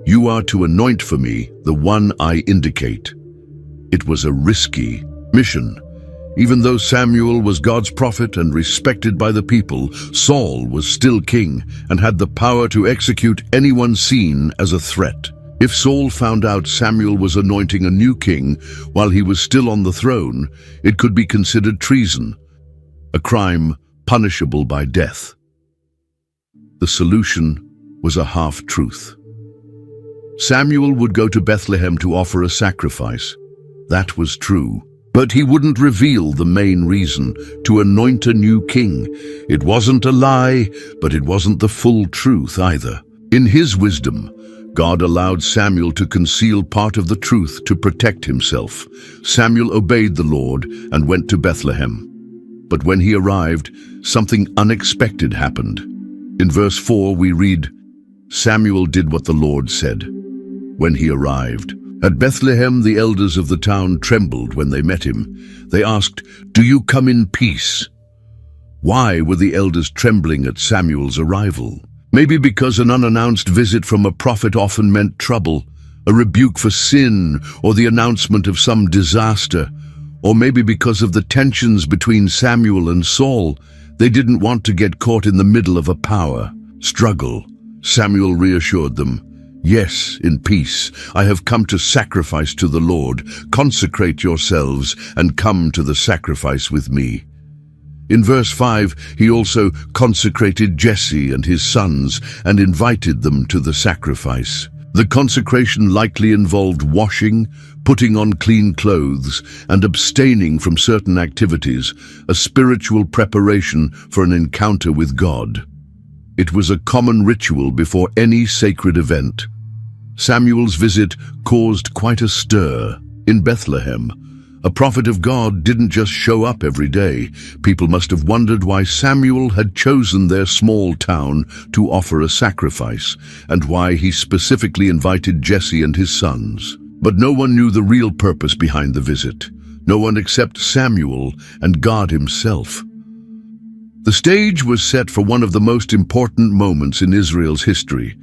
You are to anoint for me the one I indicate." It was a risky mission. Even though Samuel was God's prophet and respected by the people, Saul was still king and had the power to execute anyone seen as a threat. If Saul found out Samuel was anointing a new king while he was still on the throne, it could be considered treason, a crime punishable by death. The solution was a half-truth. Samuel would go to Bethlehem to offer a sacrifice. That was true. But he wouldn't reveal the main reason, to anoint a new king. It wasn't a lie, but it wasn't the full truth either. In his wisdom, God allowed Samuel to conceal part of the truth to protect himself. Samuel obeyed the Lord and went to Bethlehem. But when he arrived, something unexpected happened. In verse 4 we read, "Samuel did what the Lord said." When he arrived at Bethlehem, the elders of the town trembled when they met him. They asked, "Do you come in peace?" Why were the elders trembling at Samuel's arrival? Maybe because an unannounced visit from a prophet often meant trouble, a rebuke for sin, or the announcement of some disaster. Or maybe because of the tensions between Samuel and Saul. They didn't want to get caught in the middle of a power struggle. Samuel reassured them, "Yes, in peace. I have come to sacrifice to the Lord. Consecrate yourselves and come to the sacrifice with me." In verse 5, he also consecrated Jesse and his sons and invited them to the sacrifice. The consecration likely involved washing, putting on clean clothes, and abstaining from certain activities, a spiritual preparation for an encounter with God. It was a common ritual before any sacred event. Samuel's visit caused quite a stir in Bethlehem. A prophet of God didn't just show up every day. People must have wondered why Samuel had chosen their small town to offer a sacrifice, and why he specifically invited Jesse and his sons. But no one knew the real purpose behind the visit. No one except Samuel and God himself. The stage was set for one of the most important moments in Israel's history,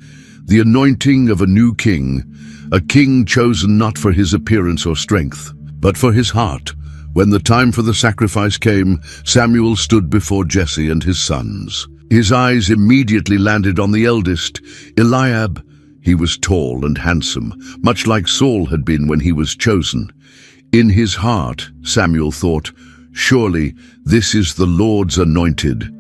the anointing of a new king, a king chosen not for his appearance or strength, but for his heart. When the time for the sacrifice came, Samuel stood before Jesse and his sons. His eyes immediately landed on the eldest, Eliab. He was tall and handsome, much like Saul had been when he was chosen. In his heart, Samuel thought, "Surely this is the Lord's anointed."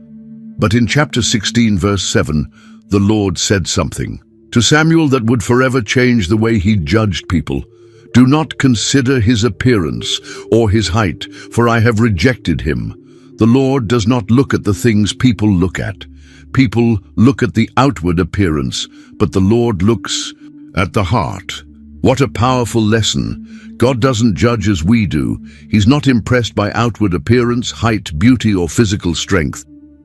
But in chapter 16, verse 7, the Lord said something to Samuel that would forever change the way he judged people. "Do not consider his appearance or his height, for I have rejected him. The Lord does not look at the things people look at. People look at the outward appearance, but the Lord looks at the heart." What a powerful lesson. God doesn't judge as we do. He's not impressed by outward appearance, height, beauty, or physical strength.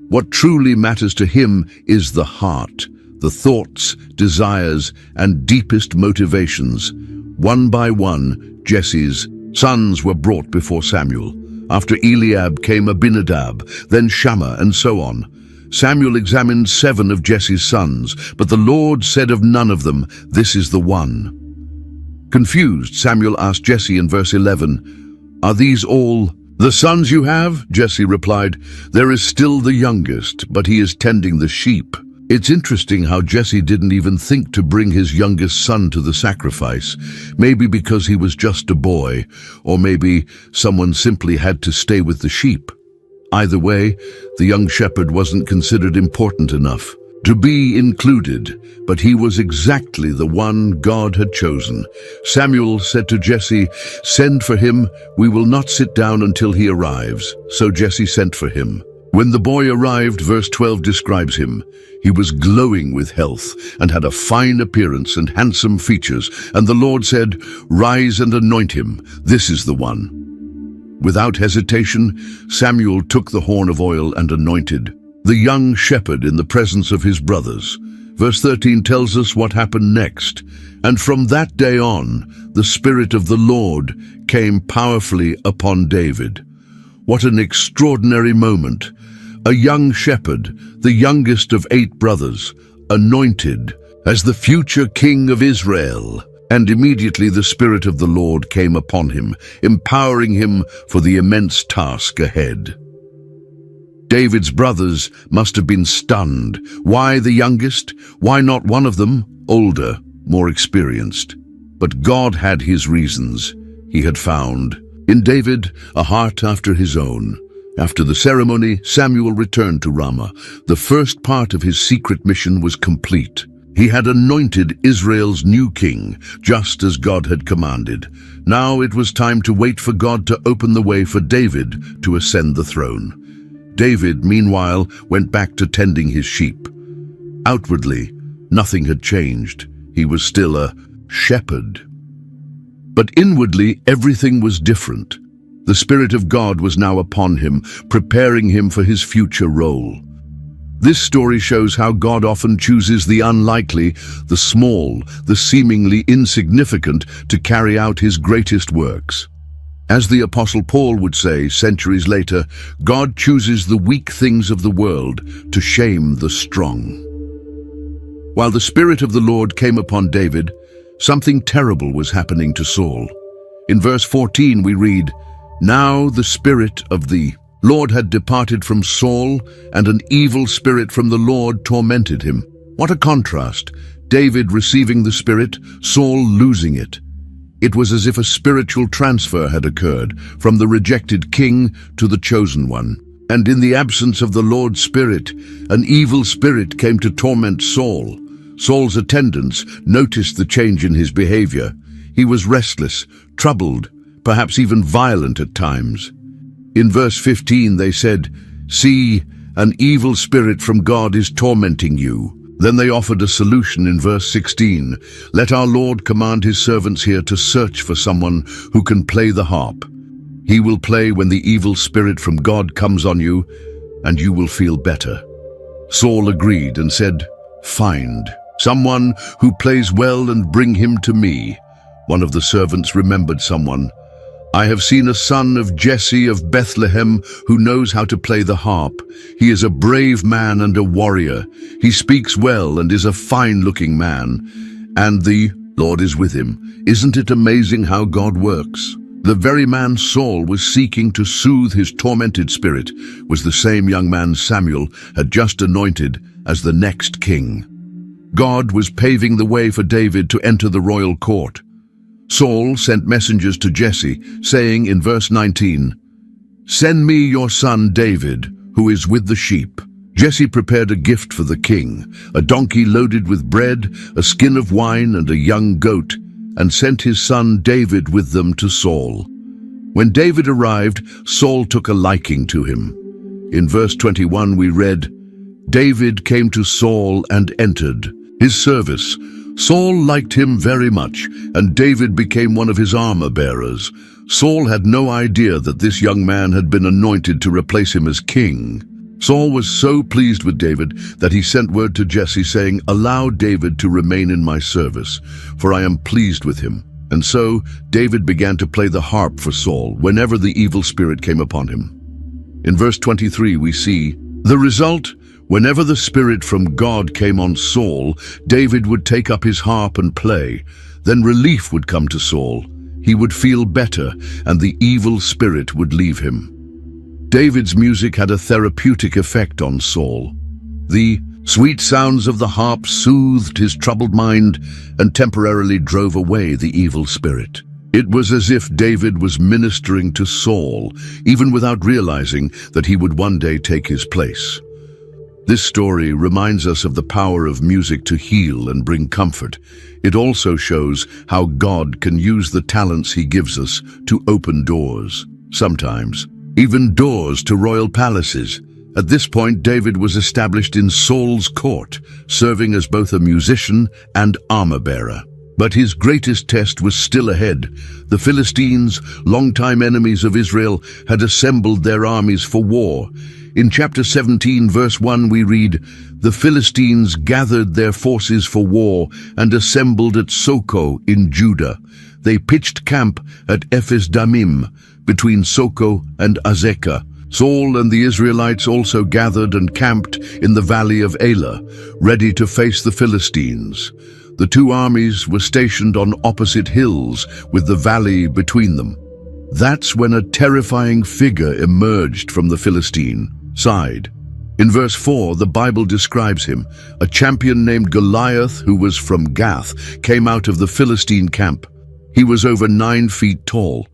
What truly matters to him is the heart, the thoughts, desires, and deepest motivations. One by one, Jesse's sons were brought before Samuel. After Eliab came Abinadab, then Shammah, and so on. Samuel examined 7 of Jesse's sons, but the Lord said of none of them, "This is the one." Confused, Samuel asked Jesse in verse 11, "Are these all the sons you have?" Jesse replied, "There is still the youngest, but he is tending the sheep." It's interesting how Jesse didn't even think to bring his youngest son to the sacrifice. Maybe because he was just a boy, or maybe someone simply had to stay with the sheep. Either way, the young shepherd wasn't considered important enough to be included, but he was exactly the one God had chosen. Samuel said to Jesse, "Send for him. We will not sit down until he arrives." So Jesse sent for him. When the boy arrived, verse 12 describes him. He was glowing with health and had a fine appearance and handsome features. And the Lord said, "Rise and anoint him. This is the one." Without hesitation, Samuel took the horn of oil and anointed the young shepherd in the presence of his brothers. Verse 13 tells us what happened next. And from that day on, the Spirit of the Lord came powerfully upon David. What an extraordinary moment! A young shepherd, the youngest of 8 brothers, anointed as the future king of Israel. And immediately the Spirit of the Lord came upon him, empowering him for the immense task ahead. David's brothers must have been stunned. Why the youngest? Why not one of them, older, more experienced? But God had his reasons. He had found in David a heart after his own. After the ceremony, Samuel returned to Ramah. The first part of his secret mission was complete. He had anointed Israel's new king, just as God had commanded. Now it was time to wait for God to open the way for David to ascend the throne. David, meanwhile, went back to tending his sheep. Outwardly, nothing had changed. He was still a shepherd. But inwardly, everything was different. The Spirit of God was now upon him, preparing him for his future role. This story shows how God often chooses the unlikely, the small, the seemingly insignificant to carry out his greatest works. As the Apostle Paul would say centuries later, God chooses the weak things of the world to shame the strong. While the Spirit of the Lord came upon David, something terrible was happening to Saul. In verse 14 we read, "Now the Spirit of the Lord had departed from Saul, and an evil spirit from the Lord tormented him." What a contrast! David receiving the Spirit, Saul losing it. It was as if a spiritual transfer had occurred from the rejected king to the chosen one. And in the absence of the Lord's Spirit, an evil spirit came to torment Saul. Saul's attendants noticed the change in his behavior. He was restless, troubled, perhaps even violent at times. In verse 15 they said, "See, an evil spirit from God is tormenting you." Then they offered a solution in verse 16. "Let our Lord command his servants here to search for someone who can play the harp. He will play when the evil spirit from God comes on you, and you will feel better." Saul agreed and said, "Find someone who plays well and bring him to me." One of the servants remembered someone. "I have seen a son of Jesse of Bethlehem who knows how to play the harp. He is a brave man and a warrior. He speaks well and is a fine-looking man, and the Lord is with him." Isn't it amazing how God works? The very man Saul was seeking to soothe his tormented spirit was the same young man Samuel had just anointed as the next king. God was paving the way for David to enter the royal court. Saul sent messengers to Jesse, saying in verse 19, "Send me your son David, who is with the sheep." Jesse prepared a gift for the king, a donkey loaded with bread, a skin of wine, and a young goat, and sent his son David with them to Saul. When David arrived, Saul took a liking to him. In verse 21 we read, "David came to Saul and entered his service. Saul liked him very much, and David became one of his armor-bearers." Saul had no idea that this young man had been anointed to replace him as king. Saul was so pleased with David that he sent word to Jesse saying, "Allow David to remain in my service, for I am pleased with him." And so David began to play the harp for Saul whenever the evil spirit came upon him. In verse 23 we see the result. Whenever the Spirit from God came on Saul, David would take up his harp and play. Then relief would come to Saul. He would feel better, and the evil spirit would leave him. David's music had a therapeutic effect on Saul. The sweet sounds of the harp soothed his troubled mind and temporarily drove away the evil spirit. It was as if David was ministering to Saul, even without realizing that he would one day take his place. This story reminds us of the power of music to heal and bring comfort. It also shows how God can use the talents he gives us to open doors, sometimes even doors to royal palaces. At this point, David was established in Saul's court, serving as both a musician and armor-bearer. But his greatest test was still ahead. The Philistines, longtime enemies of Israel, had assembled their armies for war. In chapter 17, verse 1, we read, "The Philistines gathered their forces for war and assembled at Soko in Judah. They pitched camp at Ephes-Dammim, between Soko and Azekah. Saul and the Israelites also gathered and camped in the valley of Elah, ready to face the Philistines. The two armies were stationed on opposite hills, with the valley between them. That's when a terrifying figure emerged from the Philistine side. In verse 4, the Bible describes him. A champion named Goliath, who was from Gath, came out of the Philistine camp. He was over 9 feet tall.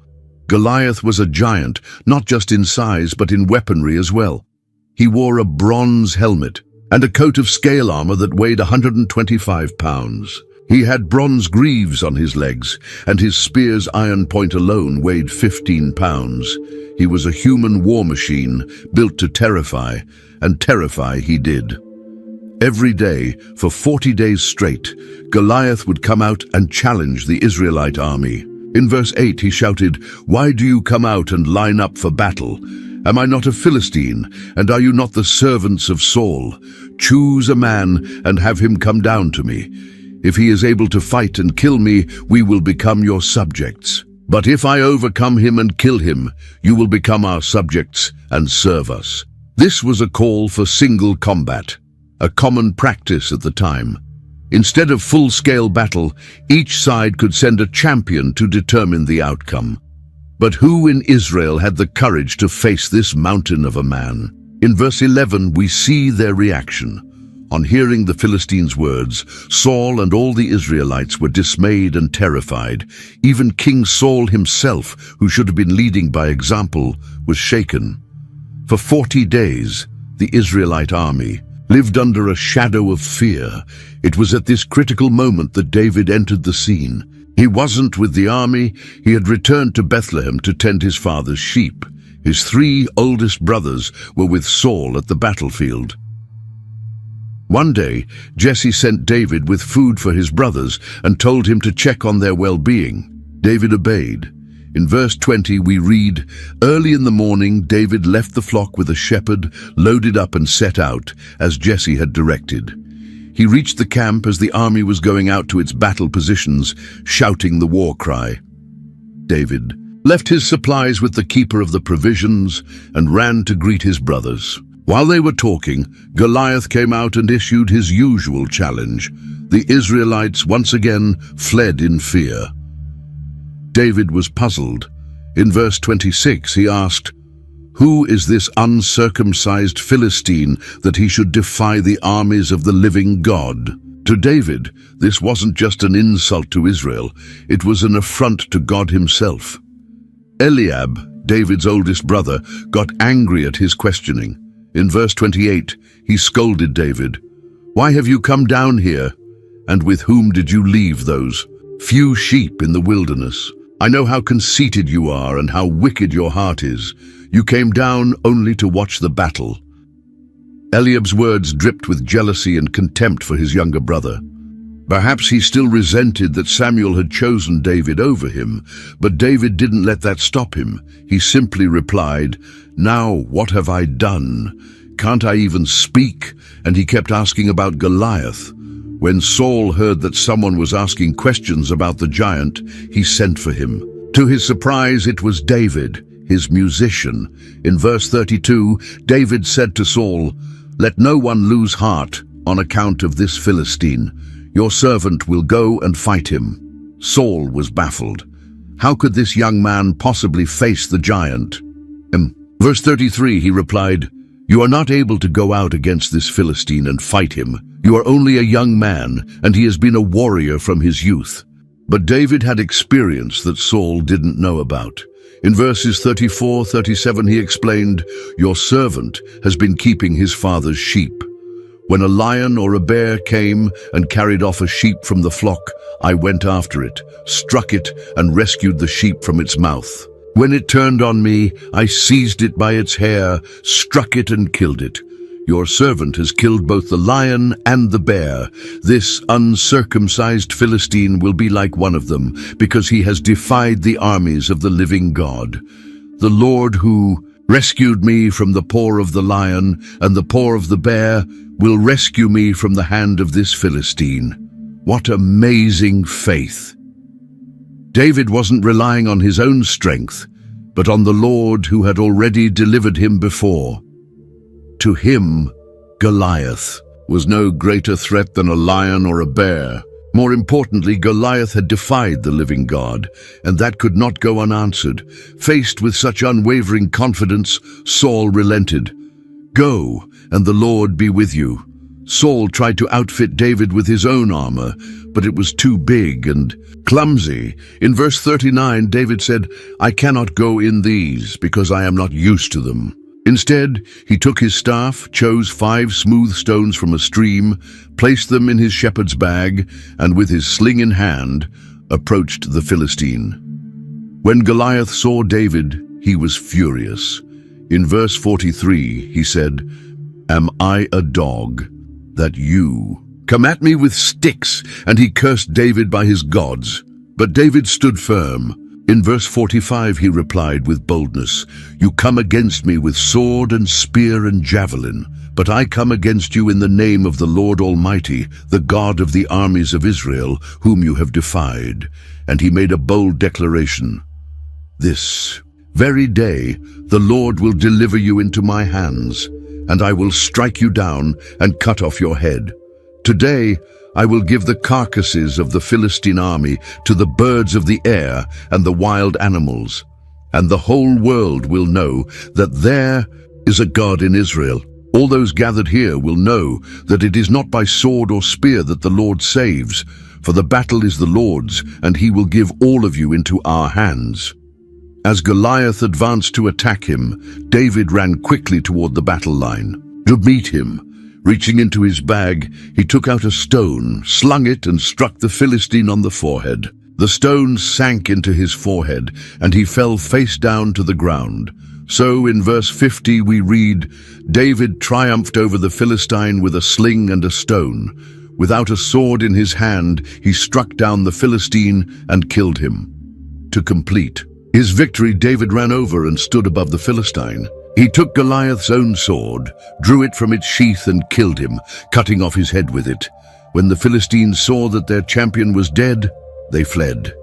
Goliath was a giant, not just in size, but in weaponry as well. He wore a bronze helmet and a coat of scale armor that weighed 125 pounds. He had bronze greaves on his legs, and his spear's iron point alone weighed 15 pounds. He was a human war machine, built to terrify, and terrify he did. Every day, for 40 days straight, Goliath would come out and challenge the Israelite army. In verse 8 he shouted, "Why do you come out and line up for battle? Am I not a Philistine, and are you not the servants of Saul? Choose a man and have him come down to me. If he is able to fight and kill me, we will become your subjects. But if I overcome him and kill him, you will become our subjects and serve us." This was a call for single combat, a common practice at the time. Instead of full-scale battle, each side could send a champion to determine the outcome. But who in Israel had the courage to face this mountain of a man? In verse 11, we see their reaction. On hearing the Philistines' words, Saul and all the Israelites were dismayed and terrified. Even King Saul himself, who should have been leading by example, was shaken. For 40 days, the Israelite army lived under a shadow of fear. It was at this critical moment that David entered the scene. He wasn't with the army. He had returned to Bethlehem to tend his father's sheep. His 3 oldest brothers were with Saul at the battlefield. One day, Jesse sent David with food for his brothers and told him to check on their well-being. David obeyed. In verse 20 we read, "Early in the morning David left the flock with a shepherd, loaded up and set out, as Jesse had directed. He reached the camp as the army was going out to its battle positions, shouting the war cry. David left his supplies with the keeper of the provisions and ran to greet his brothers. While they were talking, Goliath came out and issued his usual challenge. The Israelites once again fled in fear. David was puzzled. In verse 26 he asked, "Who is this uncircumcised Philistine that he should defy the armies of the living God?" To David, this wasn't just an insult to Israel, it was an affront to God himself. Eliab, David's oldest brother, got angry at his questioning. In verse 28, he scolded David, "Why have you come down here? And with whom did you leave those few sheep in the wilderness? I know how conceited you are and how wicked your heart is. You came down only to watch the battle." Eliab's words dripped with jealousy and contempt for his younger brother. Perhaps he still resented that Samuel had chosen David over him, but David didn't let that stop him. He simply replied, "Now what have I done? Can't I even speak?" And he kept asking about Goliath. When Saul heard that someone was asking questions about the giant, he sent for him. To his surprise, it was David, his musician. In verse 32, David said to Saul, "Let no one lose heart on account of this Philistine. Your servant will go and fight him." Saul was baffled. How could this young man possibly face the giant? Verse 33, he replied, "You are not able to go out against this Philistine and fight him. You are only a young man, and he has been a warrior from his youth." But David had experience that Saul didn't know about. In verses 34-37 he explained, "Your servant has been keeping his father's sheep. When a lion or a bear came and carried off a sheep from the flock, I went after it, struck it, and rescued the sheep from its mouth. When it turned on me, I seized it by its hair, struck it and killed it. Your servant has killed both the lion and the bear. This uncircumcised Philistine will be like one of them, because he has defied the armies of the living God. The Lord who rescued me from the paw of the lion and the paw of the bear will rescue me from the hand of this Philistine. What amazing faith! David wasn't relying on his own strength, but on the Lord who had already delivered him before. To him, Goliath was no greater threat than a lion or a bear. More importantly, Goliath had defied the living God, and that could not go unanswered. Faced with such unwavering confidence, Saul relented. "Go, and the Lord be with you." Saul tried to outfit David with his own armor, but it was too big and clumsy. In verse 39, David said, "I cannot go in these, because I am not used to them." Instead, he took his staff, chose 5 smooth stones from a stream, placed them in his shepherd's bag, and with his sling in hand, approached the Philistine. When Goliath saw David, he was furious. In verse 43, he said, "Am I a dog, that you come at me with sticks?" And he cursed David by his gods. But David stood firm. In verse 45 he replied with boldness, "You come against me with sword and spear and javelin, but I come against you in the name of the Lord Almighty, the God of the armies of Israel, whom you have defied." And he made a bold declaration. "This very day the Lord will deliver you into my hands, and I will strike you down and cut off your head. Today I will give the carcasses of the Philistine army to the birds of the air and the wild animals, and the whole world will know that there is a God in Israel. All those gathered here will know that it is not by sword or spear that the Lord saves, for the battle is the Lord's, and he will give all of you into our hands." As Goliath advanced to attack him, David ran quickly toward the battle line. To meet him, reaching into his bag, he took out a stone, slung it, and struck the Philistine on the forehead. The stone sank into his forehead, and he fell face down to the ground. So in verse 50 we read, "David triumphed over the Philistine with a sling and a stone. Without a sword in his hand, he struck down the Philistine and killed him." To complete his victory, David ran over and stood above the Philistine. He took Goliath's own sword, drew it from its sheath and killed him, cutting off his head with it. When the Philistines saw that their champion was dead, they fled.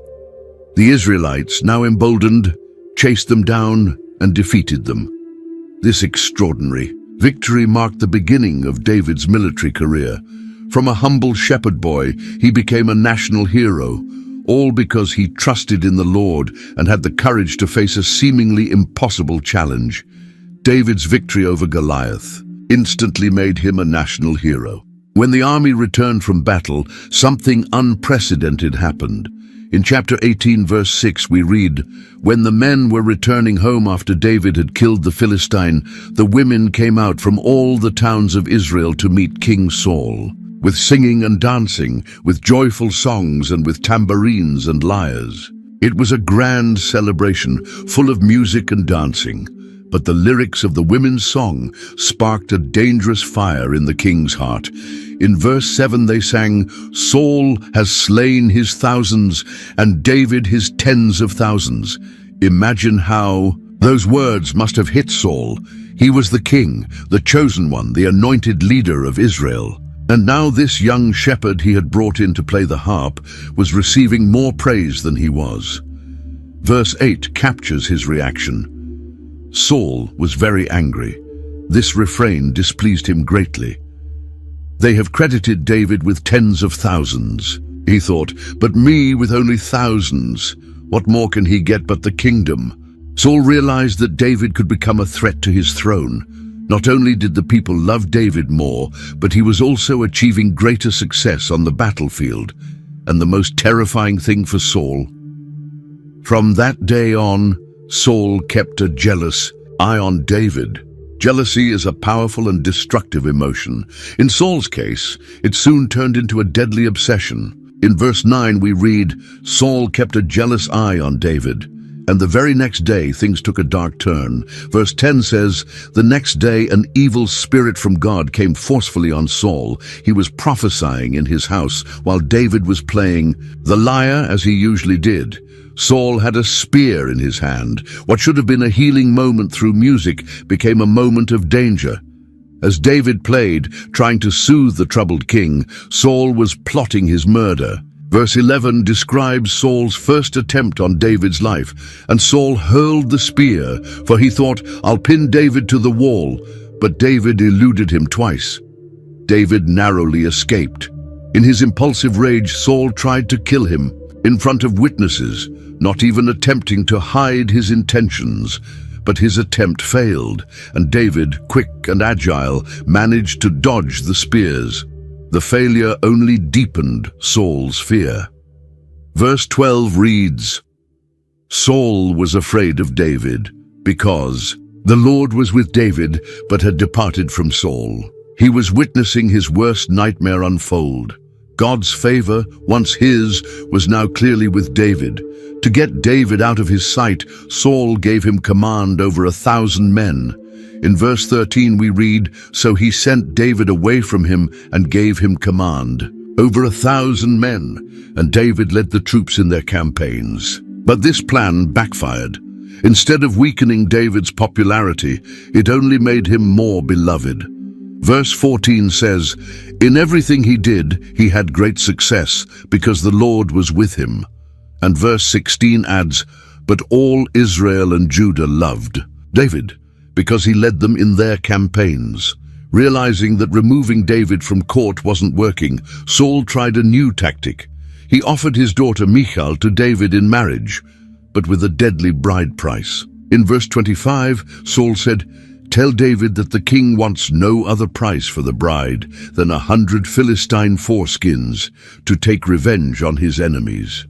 The Israelites, now emboldened, chased them down and defeated them. This extraordinary victory marked the beginning of David's military career. From a humble shepherd boy, he became a national hero, all because he trusted in the Lord and had the courage to face a seemingly impossible challenge. David's victory over Goliath instantly made him a national hero. When the army returned from battle, something unprecedented happened. In chapter 18, verse 6, we read, "When the men were returning home after David had killed the Philistine, the women came out from all the towns of Israel to meet King Saul, with singing and dancing, with joyful songs, and with tambourines and lyres." It was a grand celebration, full of music and dancing. But the lyrics of the women's song sparked a dangerous fire in the king's heart. In verse 7 they sang, "Saul has slain his thousands, and David his tens of thousands." Imagine how those words must have hit Saul. He was the king, the chosen one, the anointed leader of Israel. And now this young shepherd he had brought in to play the harp was receiving more praise than he was. Verse 8 captures his reaction. Saul was very angry. This refrain displeased him greatly. "They have credited David with tens of thousands," he thought, "but me with only thousands. What more can he get but the kingdom?" Saul realized that David could become a threat to his throne. Not only did the people love David more, but he was also achieving greater success on the battlefield. And the most terrifying thing for Saul, from that day on, Saul kept a jealous eye on David. Jealousy is a powerful and destructive emotion. In Saul's case, it soon turned into a deadly obsession. In verse 9 we read, "Saul kept a jealous eye on David, And the very next day, things took a dark turn. Verse 10 says, "The next day an evil spirit from God came forcefully on Saul. He was prophesying in his house while David was playing the lyre as he usually did. Saul had a spear in his hand. What should have been a healing moment through music became a moment of danger. As David played, trying to soothe the troubled king, Saul was plotting his murder. Verse 11 describes Saul's first attempt on David's life. And Saul hurled the spear, for he thought, "I'll pin David to the wall." But David eluded him twice. David narrowly escaped. In his impulsive rage, Saul tried to kill him in front of witnesses, not even attempting to hide his intentions. But his attempt failed, and David, quick and agile, managed to dodge the spears. The failure only deepened Saul's fear. Verse 12 reads, "Saul was afraid of David, because the Lord was with David, but had departed from Saul." He was witnessing his worst nightmare unfold. God's favor, once his, was now clearly with David. To get David out of his sight, Saul gave him command over 1,000 men. In verse 13 we read, "So he sent David away from him and gave him command over 1,000 men, and David led the troops in their campaigns." But this plan backfired. Instead of weakening David's popularity, it only made him more beloved. Verse 14 says, "In everything he did, he had great success, because the Lord was with him." And verse 16 adds, "But all Israel and Judah loved David, because he led them in their campaigns." Realizing that removing David from court wasn't working, Saul tried a new tactic. He offered his daughter Michal to David in marriage, but with a deadly bride price. In verse 25, Saul said, "Tell David that the king wants no other price for the bride than 100 Philistine foreskins to take revenge on his enemies."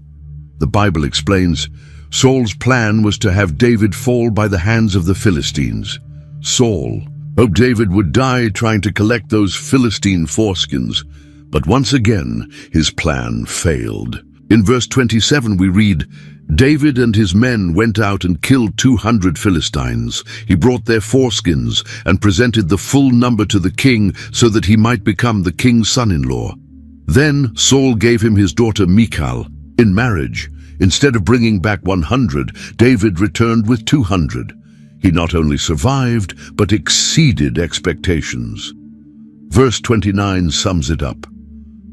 The Bible explains, Saul's plan was to have David fall by the hands of the Philistines. Saul hoped David would die trying to collect those Philistine foreskins, but once again his plan failed. In verse 27 we read, "David and his men went out and killed 200 Philistines. He brought their foreskins and presented the full number to the king so that he might become the king's son-in-law. Then Saul gave him his daughter Michal in marriage. Instead of bringing back 100, David returned with 200. He not only survived, but exceeded expectations." Verse 29 sums it up.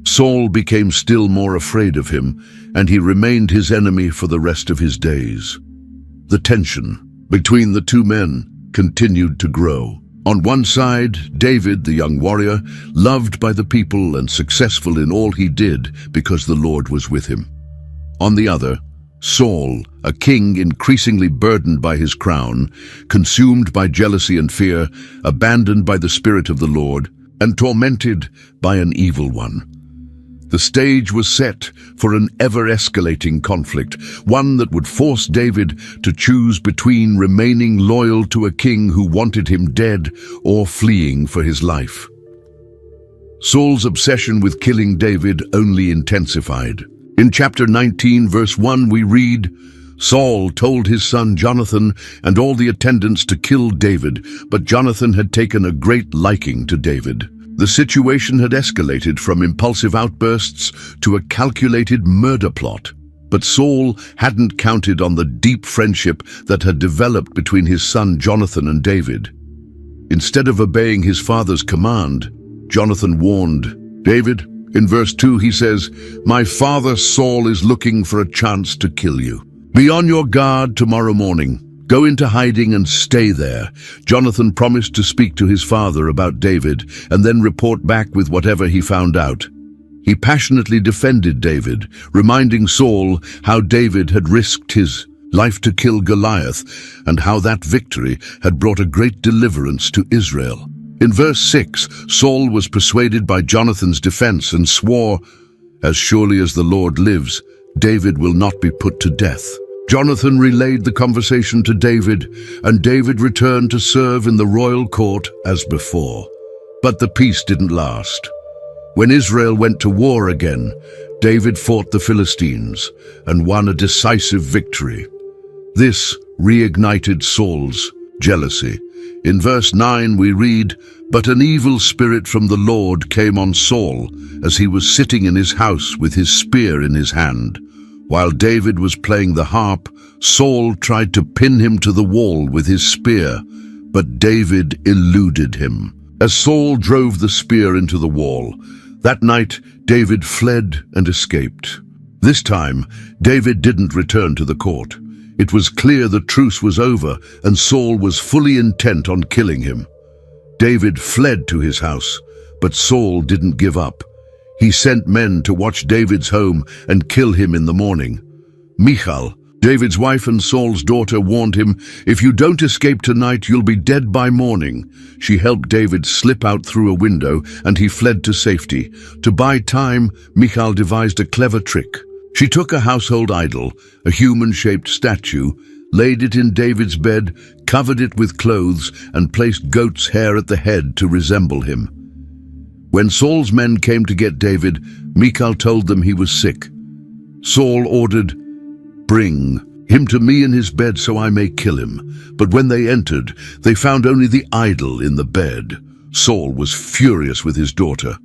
Saul became still more afraid of him, and he remained his enemy for the rest of his days. The tension between the two men continued to grow. On one side, David, the young warrior, loved by the people and successful in all he did because the Lord was with him. On the other, Saul, a king increasingly burdened by his crown, consumed by jealousy and fear, abandoned by the Spirit of the Lord, and tormented by an evil one. The stage was set for an ever-escalating conflict, one that would force David to choose between remaining loyal to a king who wanted him dead or fleeing for his life. Saul's obsession with killing David only intensified. In chapter 19, verse 1, we read, "Saul told his son Jonathan and all the attendants to kill David, but Jonathan had taken a great liking to David." The situation had escalated from impulsive outbursts to a calculated murder plot. But Saul hadn't counted on the deep friendship that had developed between his son Jonathan and David. Instead of obeying his father's command, Jonathan warned David. In verse 2 he says, "My father Saul is looking for a chance to kill you. Be on your guard tomorrow morning. Go into hiding and stay there." Jonathan promised to speak to his father about David and then report back with whatever he found out. He passionately defended David, reminding Saul how David had risked his life to kill Goliath and how that victory had brought a great deliverance to Israel. In verse 6, Saul was persuaded by Jonathan's defense and swore, "As surely as the Lord lives, David will not be put to death." Jonathan relayed the conversation to David, and David returned to serve in the royal court as before. But the peace didn't last. When Israel went to war again, David fought the Philistines and won a decisive victory. This reignited Saul's jealousy. In verse 9 we read, "But an evil spirit from the Lord came on Saul as he was sitting in his house with his spear in his hand. While David was playing the harp, Saul tried to pin him to the wall with his spear, but David eluded him. As Saul drove the spear into the wall, that night David fled and escaped. This time, David didn't return to the court. It was clear the truce was over and Saul was fully intent on killing him. David fled to his house, but Saul didn't give up. He sent men to watch David's home and kill him in the morning. Michal, David's wife and Saul's daughter, warned him, "If you don't escape tonight, you'll be dead by morning." She helped David slip out through a window and he fled to safety. To buy time, Michal devised a clever trick. She took a household idol, a human-shaped statue, laid it in David's bed, covered it with clothes, and placed goat's hair at the head to resemble him. When Saul's men came to get David, Michal told them he was sick. Saul ordered, "Bring him to me in his bed so I may kill him." But when they entered, they found only the idol in the bed. Saul was furious with his daughter.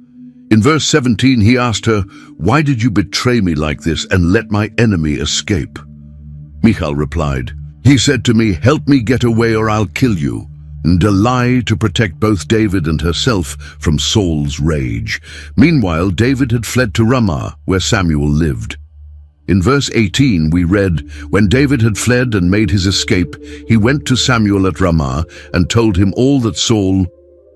In verse 17, he asked her, "Why did you betray me like this and let my enemy escape?" Michal replied, "He said to me, 'Help me get away or I'll kill you,' and a lie to protect both David and herself from Saul's rage." Meanwhile, David had fled to Ramah, where Samuel lived. In verse 18 we read, "When David had fled and made his escape, he went to Samuel at Ramah and told him all that Saul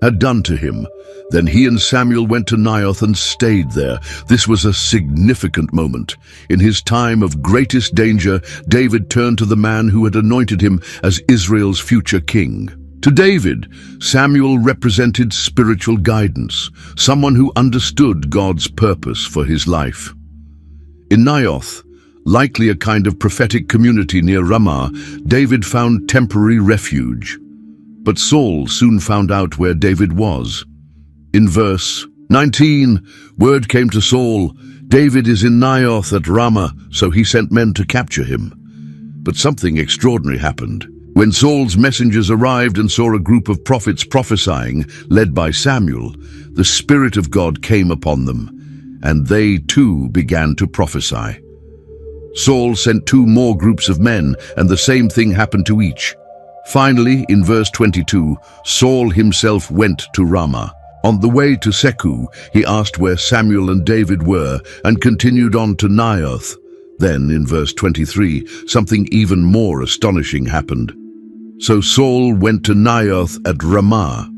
had done to him. Then he and Samuel went to Naioth and stayed there. This was a significant moment. In his time of greatest danger, David turned to the man who had anointed him as Israel's future king. To David, Samuel represented spiritual guidance, someone who understood God's purpose for his life. In Naioth, likely a kind of prophetic community near Ramah, David found temporary refuge. But Saul soon found out where David was. In verse 19, word came to Saul, "David is in Naioth at Ramah," so he sent men to capture him. But something extraordinary happened. When Saul's messengers arrived and saw a group of prophets prophesying, led by Samuel, the Spirit of God came upon them, and they too began to prophesy. Saul sent 2 more groups of men, and the same thing happened to each. Finally, in verse 22, Saul himself went to Ramah. On the way to Seku, he asked where Samuel and David were and continued on to Naioth. Then, in verse 23, something even more astonishing happened. So Saul went to Naioth at Ramah,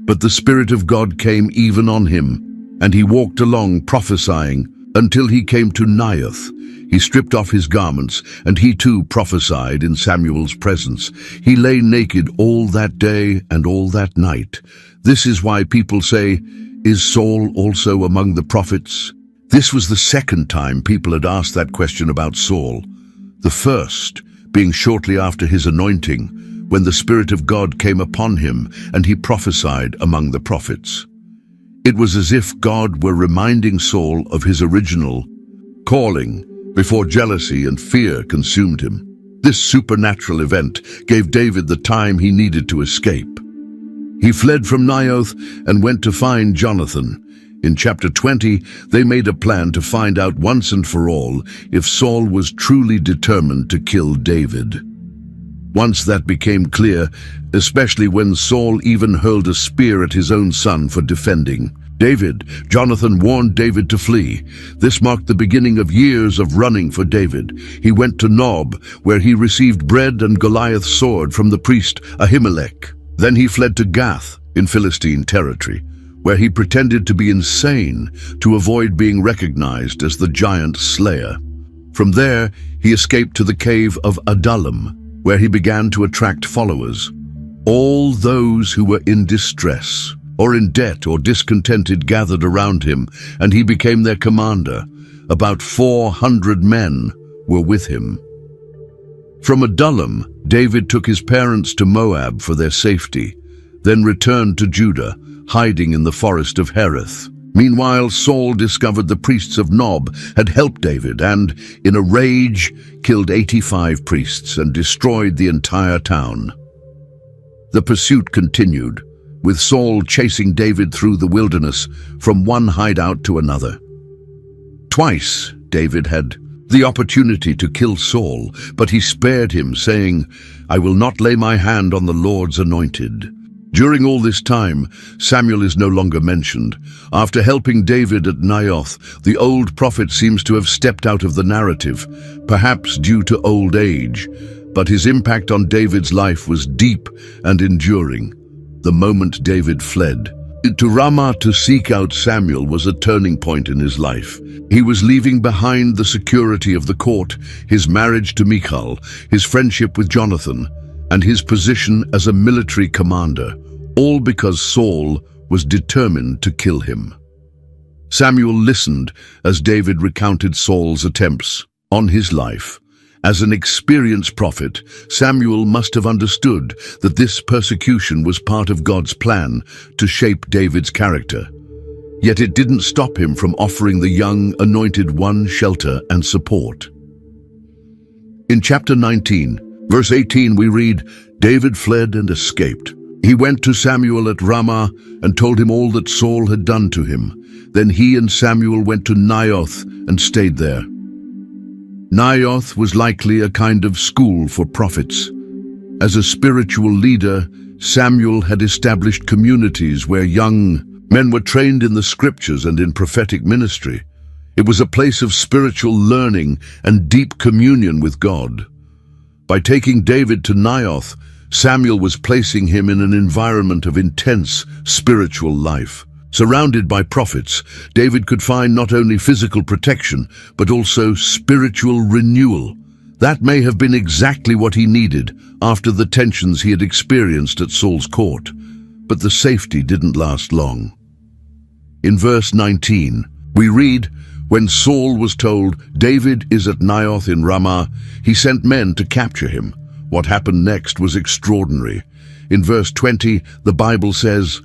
but the Spirit of God came even on him, and he walked along prophesying until he came to Naioth. He stripped off his garments, and he too prophesied in Samuel's presence. He lay naked all that day and all that night. This is why people say, "Is Saul also among the prophets?" This was the second time people had asked that question about Saul. The first being shortly after his anointing, when the Spirit of God came upon him and he prophesied among the prophets. It was as if God were reminding Saul of his original calling before jealousy and fear consumed him. This supernatural event gave David the time he needed to escape. He fled from Naioth and went to find Jonathan. In chapter 20, they made a plan to find out once and for all if Saul was truly determined to kill David. Once that became clear, especially when Saul even hurled a spear at his own son for defending David, Jonathan warned David to flee. This marked the beginning of years of running for David. He went to Nob, where he received bread and Goliath's sword from the priest Ahimelech. Then he fled to Gath in Philistine territory, where he pretended to be insane to avoid being recognized as the giant slayer. From there, he escaped to the cave of Adullam, where he began to attract followers. All those who were in distress, or in debt or discontented gathered around him, and he became their commander. About 400 men were with him. From Adullam, David took his parents to Moab for their safety, then returned to Judah, hiding in the forest of Hereth. Meanwhile, Saul discovered the priests of Nob had helped David and, in a rage, killed 85 priests and destroyed the entire town. The pursuit continued, with Saul chasing David through the wilderness from one hideout to another. Twice, David had the opportunity to kill Saul, but he spared him, saying, "I will not lay my hand on the Lord's anointed." During all this time, Samuel is no longer mentioned. After helping David at Naioth, the old prophet seems to have stepped out of the narrative, perhaps due to old age, but his impact on David's life was deep and enduring. The moment David fled to Ramah to seek out Samuel was a turning point in his life. He was leaving behind the security of the court, his marriage to Michal, his friendship with Jonathan, and his position as a military commander, all because Saul was determined to kill him. Samuel listened as David recounted Saul's attempts on his life. As an experienced prophet, Samuel must have understood that this persecution was part of God's plan to shape David's character. Yet it didn't stop him from offering the young, anointed one shelter and support. In chapter 19, verse 18, we read, "David fled and escaped. He went to Samuel at Ramah and told him all that Saul had done to him. Then he and Samuel went to Naioth and stayed there." Naioth was likely a kind of school for prophets. As a spiritual leader, Samuel had established communities where young men were trained in the scriptures and in prophetic ministry. It was a place of spiritual learning and deep communion with God. By taking David to Naioth, Samuel was placing him in an environment of intense spiritual life. Surrounded by prophets, David could find not only physical protection, but also spiritual renewal. That may have been exactly what he needed after the tensions he had experienced at Saul's court. But the safety didn't last long. In verse 19, we read, "When Saul was told, 'David is at Naioth in Ramah,' he sent men to capture him." What happened next was extraordinary. In verse 20, the Bible says,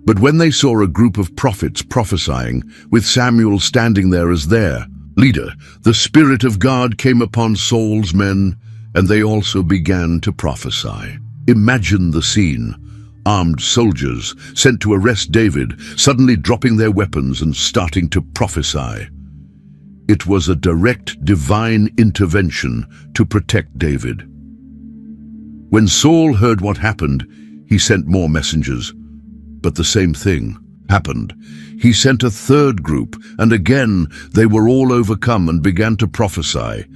"But when they saw a group of prophets prophesying, with Samuel standing there as their leader, the Spirit of God came upon Saul's men, and they also began to prophesy." Imagine the scene. Armed soldiers sent to arrest David, suddenly dropping their weapons and starting to prophesy. It was a direct divine intervention to protect David. When Saul heard what happened, he sent more messengers. But the same thing happened. He sent a third group, and again they were all overcome and began to prophesy.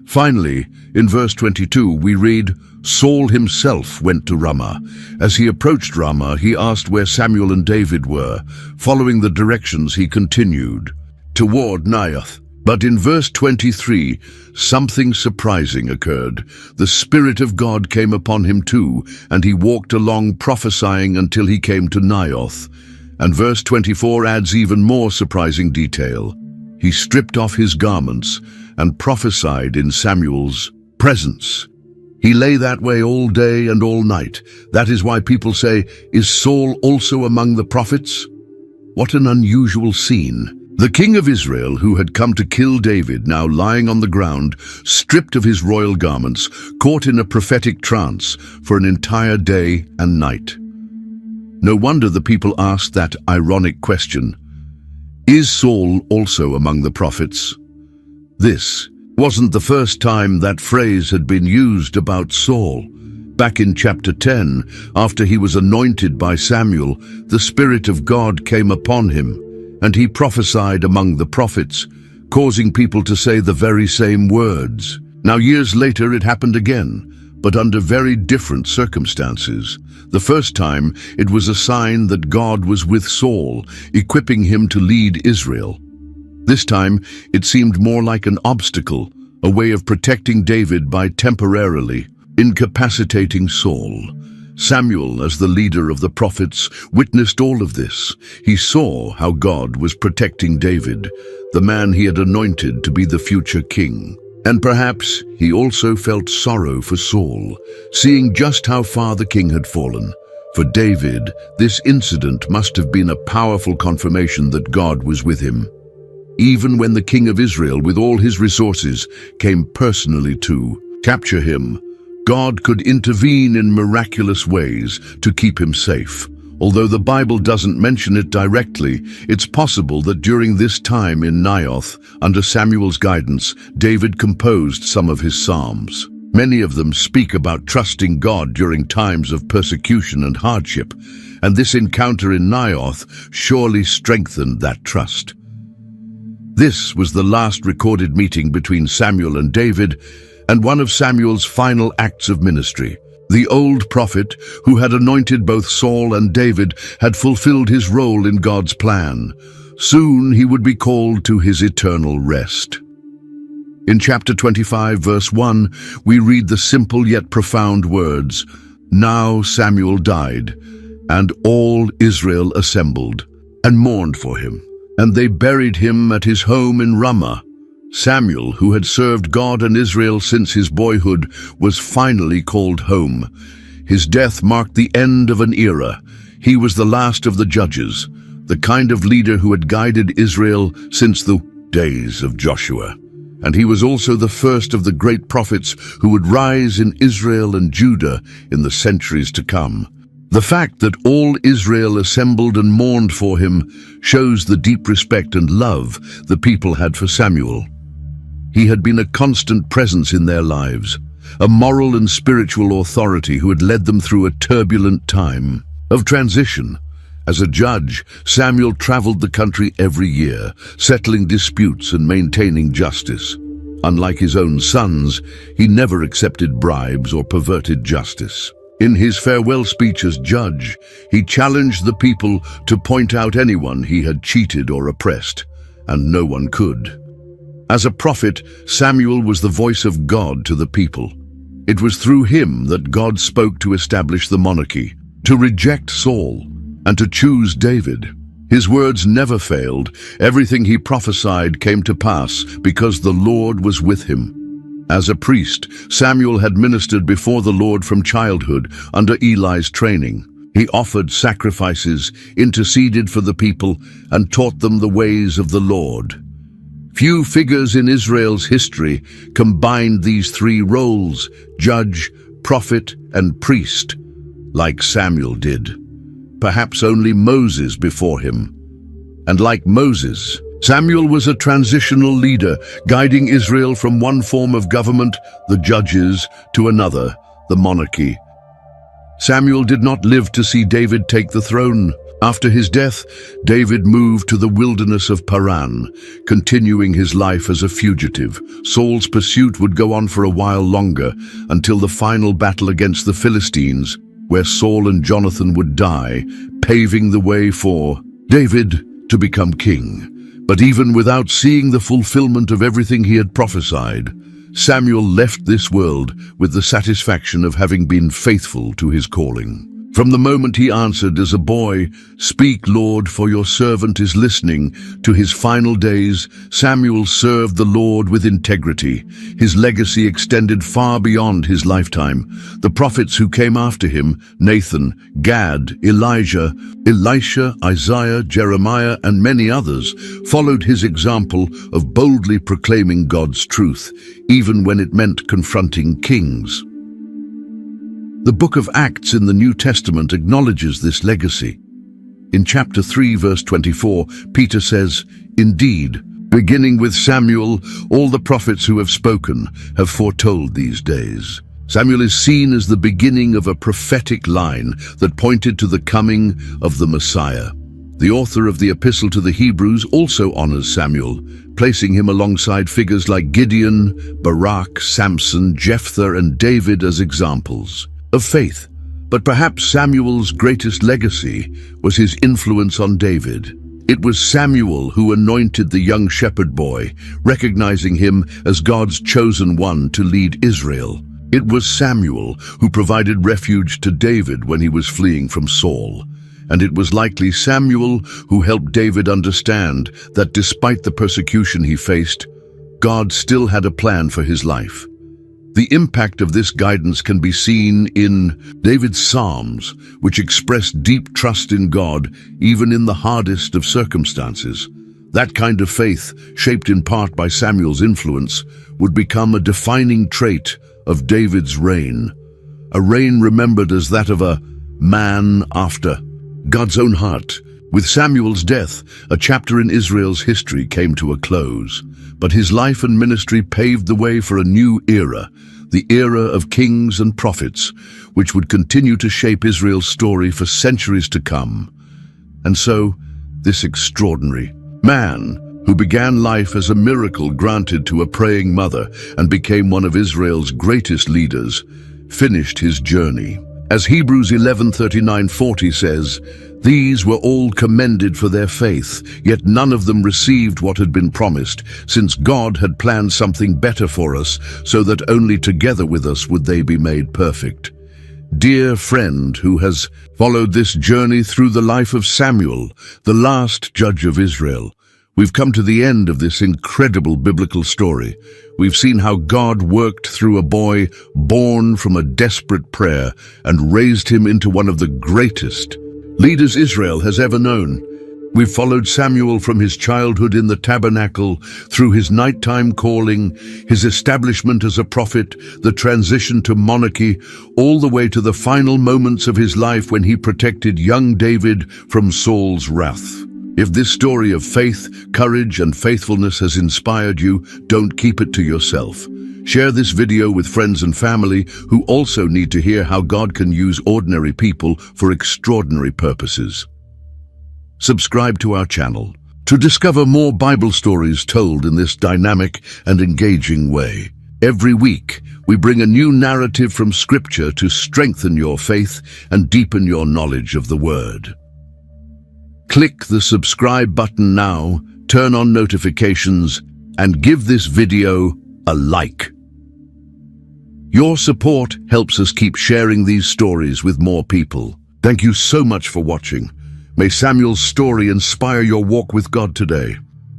Finally, in verse 22, we read, "Saul himself went to Ramah. As he approached Ramah, he asked where Samuel and David were. Following the directions, he continued toward Naioth." But in verse 23, something surprising occurred. The Spirit of God came upon him too, and he walked along prophesying until he came to Naioth. And verse 24 adds even more surprising detail. He stripped off his garments and prophesied in Samuel's presence. He lay that way all day and all night. That is why people say, "Is Saul also among the prophets?" What an unusual scene. The king of Israel, who had come to kill David, now lying on the ground, stripped of his royal garments, caught in a prophetic trance for an entire day and night. No wonder the people asked that ironic question, "Is Saul also among the prophets?" This wasn't the first time that phrase had been used about Saul. Back in chapter 10, after he was anointed by Samuel, the Spirit of God came upon him, and he prophesied among the prophets, causing people to say the very same words. Now, years later, it happened again, but under very different circumstances. The first time, it was a sign that God was with Saul, equipping him to lead Israel. This time, it seemed more like an obstacle, a way of protecting David by temporarily incapacitating Saul. Samuel, as the leader of the prophets, witnessed all of this. He saw how God was protecting David, the man he had anointed to be the future king. And perhaps he also felt sorrow for Saul, seeing just how far the king had fallen. For David, this incident must have been a powerful confirmation that God was with him. Even when the king of Israel, with all his resources, came personally to capture him, God could intervene in miraculous ways to keep him safe. Although the Bible doesn't mention it directly, it's possible that during this time in Naioth, under Samuel's guidance, David composed some of his psalms. Many of them speak about trusting God during times of persecution and hardship, and this encounter in Naioth surely strengthened that trust. This was the last recorded meeting between Samuel and David, and one of Samuel's final acts of ministry. The old prophet, who had anointed both Saul and David, had fulfilled his role in God's plan. Soon he would be called to his eternal rest. In chapter 25, verse 1, we read the simple yet profound words, "Now Samuel died, and all Israel assembled, and mourned for him, and they buried him at his home in Ramah." Samuel, who had served God and Israel since his boyhood, was finally called home. His death marked the end of an era. He was the last of the judges, the kind of leader who had guided Israel since the days of Joshua. And he was also the first of the great prophets who would rise in Israel and Judah in the centuries to come. The fact that all Israel assembled and mourned for him shows the deep respect and love the people had for Samuel. He had been a constant presence in their lives, a moral and spiritual authority who had led them through a turbulent time of transition. As a judge, Samuel traveled the country every year, settling disputes and maintaining justice. Unlike his own sons, he never accepted bribes or perverted justice. In his farewell speech as judge, he challenged the people to point out anyone he had cheated or oppressed, and no one could. As a prophet, Samuel was the voice of God to the people. It was through him that God spoke to establish the monarchy, to reject Saul, and to choose David. His words never failed. Everything he prophesied came to pass because the Lord was with him. As a priest, Samuel had ministered before the Lord from childhood under Eli's training. He offered sacrifices, interceded for the people, and taught them the ways of the Lord. Few figures in Israel's history combined these three roles, judge, prophet, and priest, like Samuel did. Perhaps only Moses before him. And like Moses, Samuel was a transitional leader, guiding Israel from one form of government, the judges, to another, the monarchy. Samuel did not live to see David take the throne. After his death, David moved to the wilderness of Paran, continuing his life as a fugitive. Saul's pursuit would go on for a while longer, until the final battle against the Philistines, where Saul and Jonathan would die, paving the way for David to become king. But even without seeing the fulfillment of everything he had prophesied, Samuel left this world with the satisfaction of having been faithful to his calling. From the moment he answered as a boy, "Speak, Lord, for your servant is listening," to his final days, Samuel served the Lord with integrity. His legacy extended far beyond his lifetime. The prophets who came after him, Nathan, Gad, Elijah, Elisha, Isaiah, Jeremiah, and many others, followed his example of boldly proclaiming God's truth, even when it meant confronting kings. The book of Acts in the New Testament acknowledges this legacy. In chapter 3, verse 24, Peter says, "Indeed, beginning with Samuel, all the prophets who have spoken have foretold these days." Samuel is seen as the beginning of a prophetic line that pointed to the coming of the Messiah. The author of the Epistle to the Hebrews also honors Samuel, placing him alongside figures like Gideon, Barak, Samson, Jephthah, and David as examples of faith. But perhaps Samuel's greatest legacy was his influence on David. It was Samuel who anointed the young shepherd boy, recognizing him as God's chosen one to lead Israel. It was Samuel who provided refuge to David when he was fleeing from Saul. And it was likely Samuel who helped David understand that despite the persecution he faced, God still had a plan for his life. The impact of this guidance can be seen in David's Psalms, which express deep trust in God even in the hardest of circumstances. That kind of faith, shaped in part by Samuel's influence, would become a defining trait of David's reign. A reign remembered as that of a man after God's own heart. With Samuel's death, a chapter in Israel's history came to a close, but his life and ministry paved the way for a new era, the era of kings and prophets, which would continue to shape Israel's story for centuries to come. And so, this extraordinary man, who began life as a miracle granted to a praying mother and became one of Israel's greatest leaders, finished his journey. As Hebrews 11:39-40 says, "These were all commended for their faith, yet none of them received what had been promised, since God had planned something better for us, so that only together with us would they be made perfect." Dear friend who has followed this journey through the life of Samuel, the last judge of Israel, we've come to the end of this incredible biblical story. We've seen how God worked through a boy born from a desperate prayer and raised him into one of the greatest leaders Israel has ever known. We've followed Samuel from his childhood in the tabernacle, through his nighttime calling, his establishment as a prophet, the transition to monarchy, all the way to the final moments of his life when he protected young David from Saul's wrath. If this story of faith, courage, and faithfulness has inspired you, don't keep it to yourself. Share this video with friends and family who also need to hear how God can use ordinary people for extraordinary purposes. Subscribe to our channel to discover more Bible stories told in this dynamic and engaging way. Every week, we bring a new narrative from Scripture to strengthen your faith and deepen your knowledge of the Word. Click the subscribe button now, turn on notifications, and give this video a like. Your support helps us keep sharing these stories with more people. Thank you so much for watching. May Samuel's story inspire your walk with God today.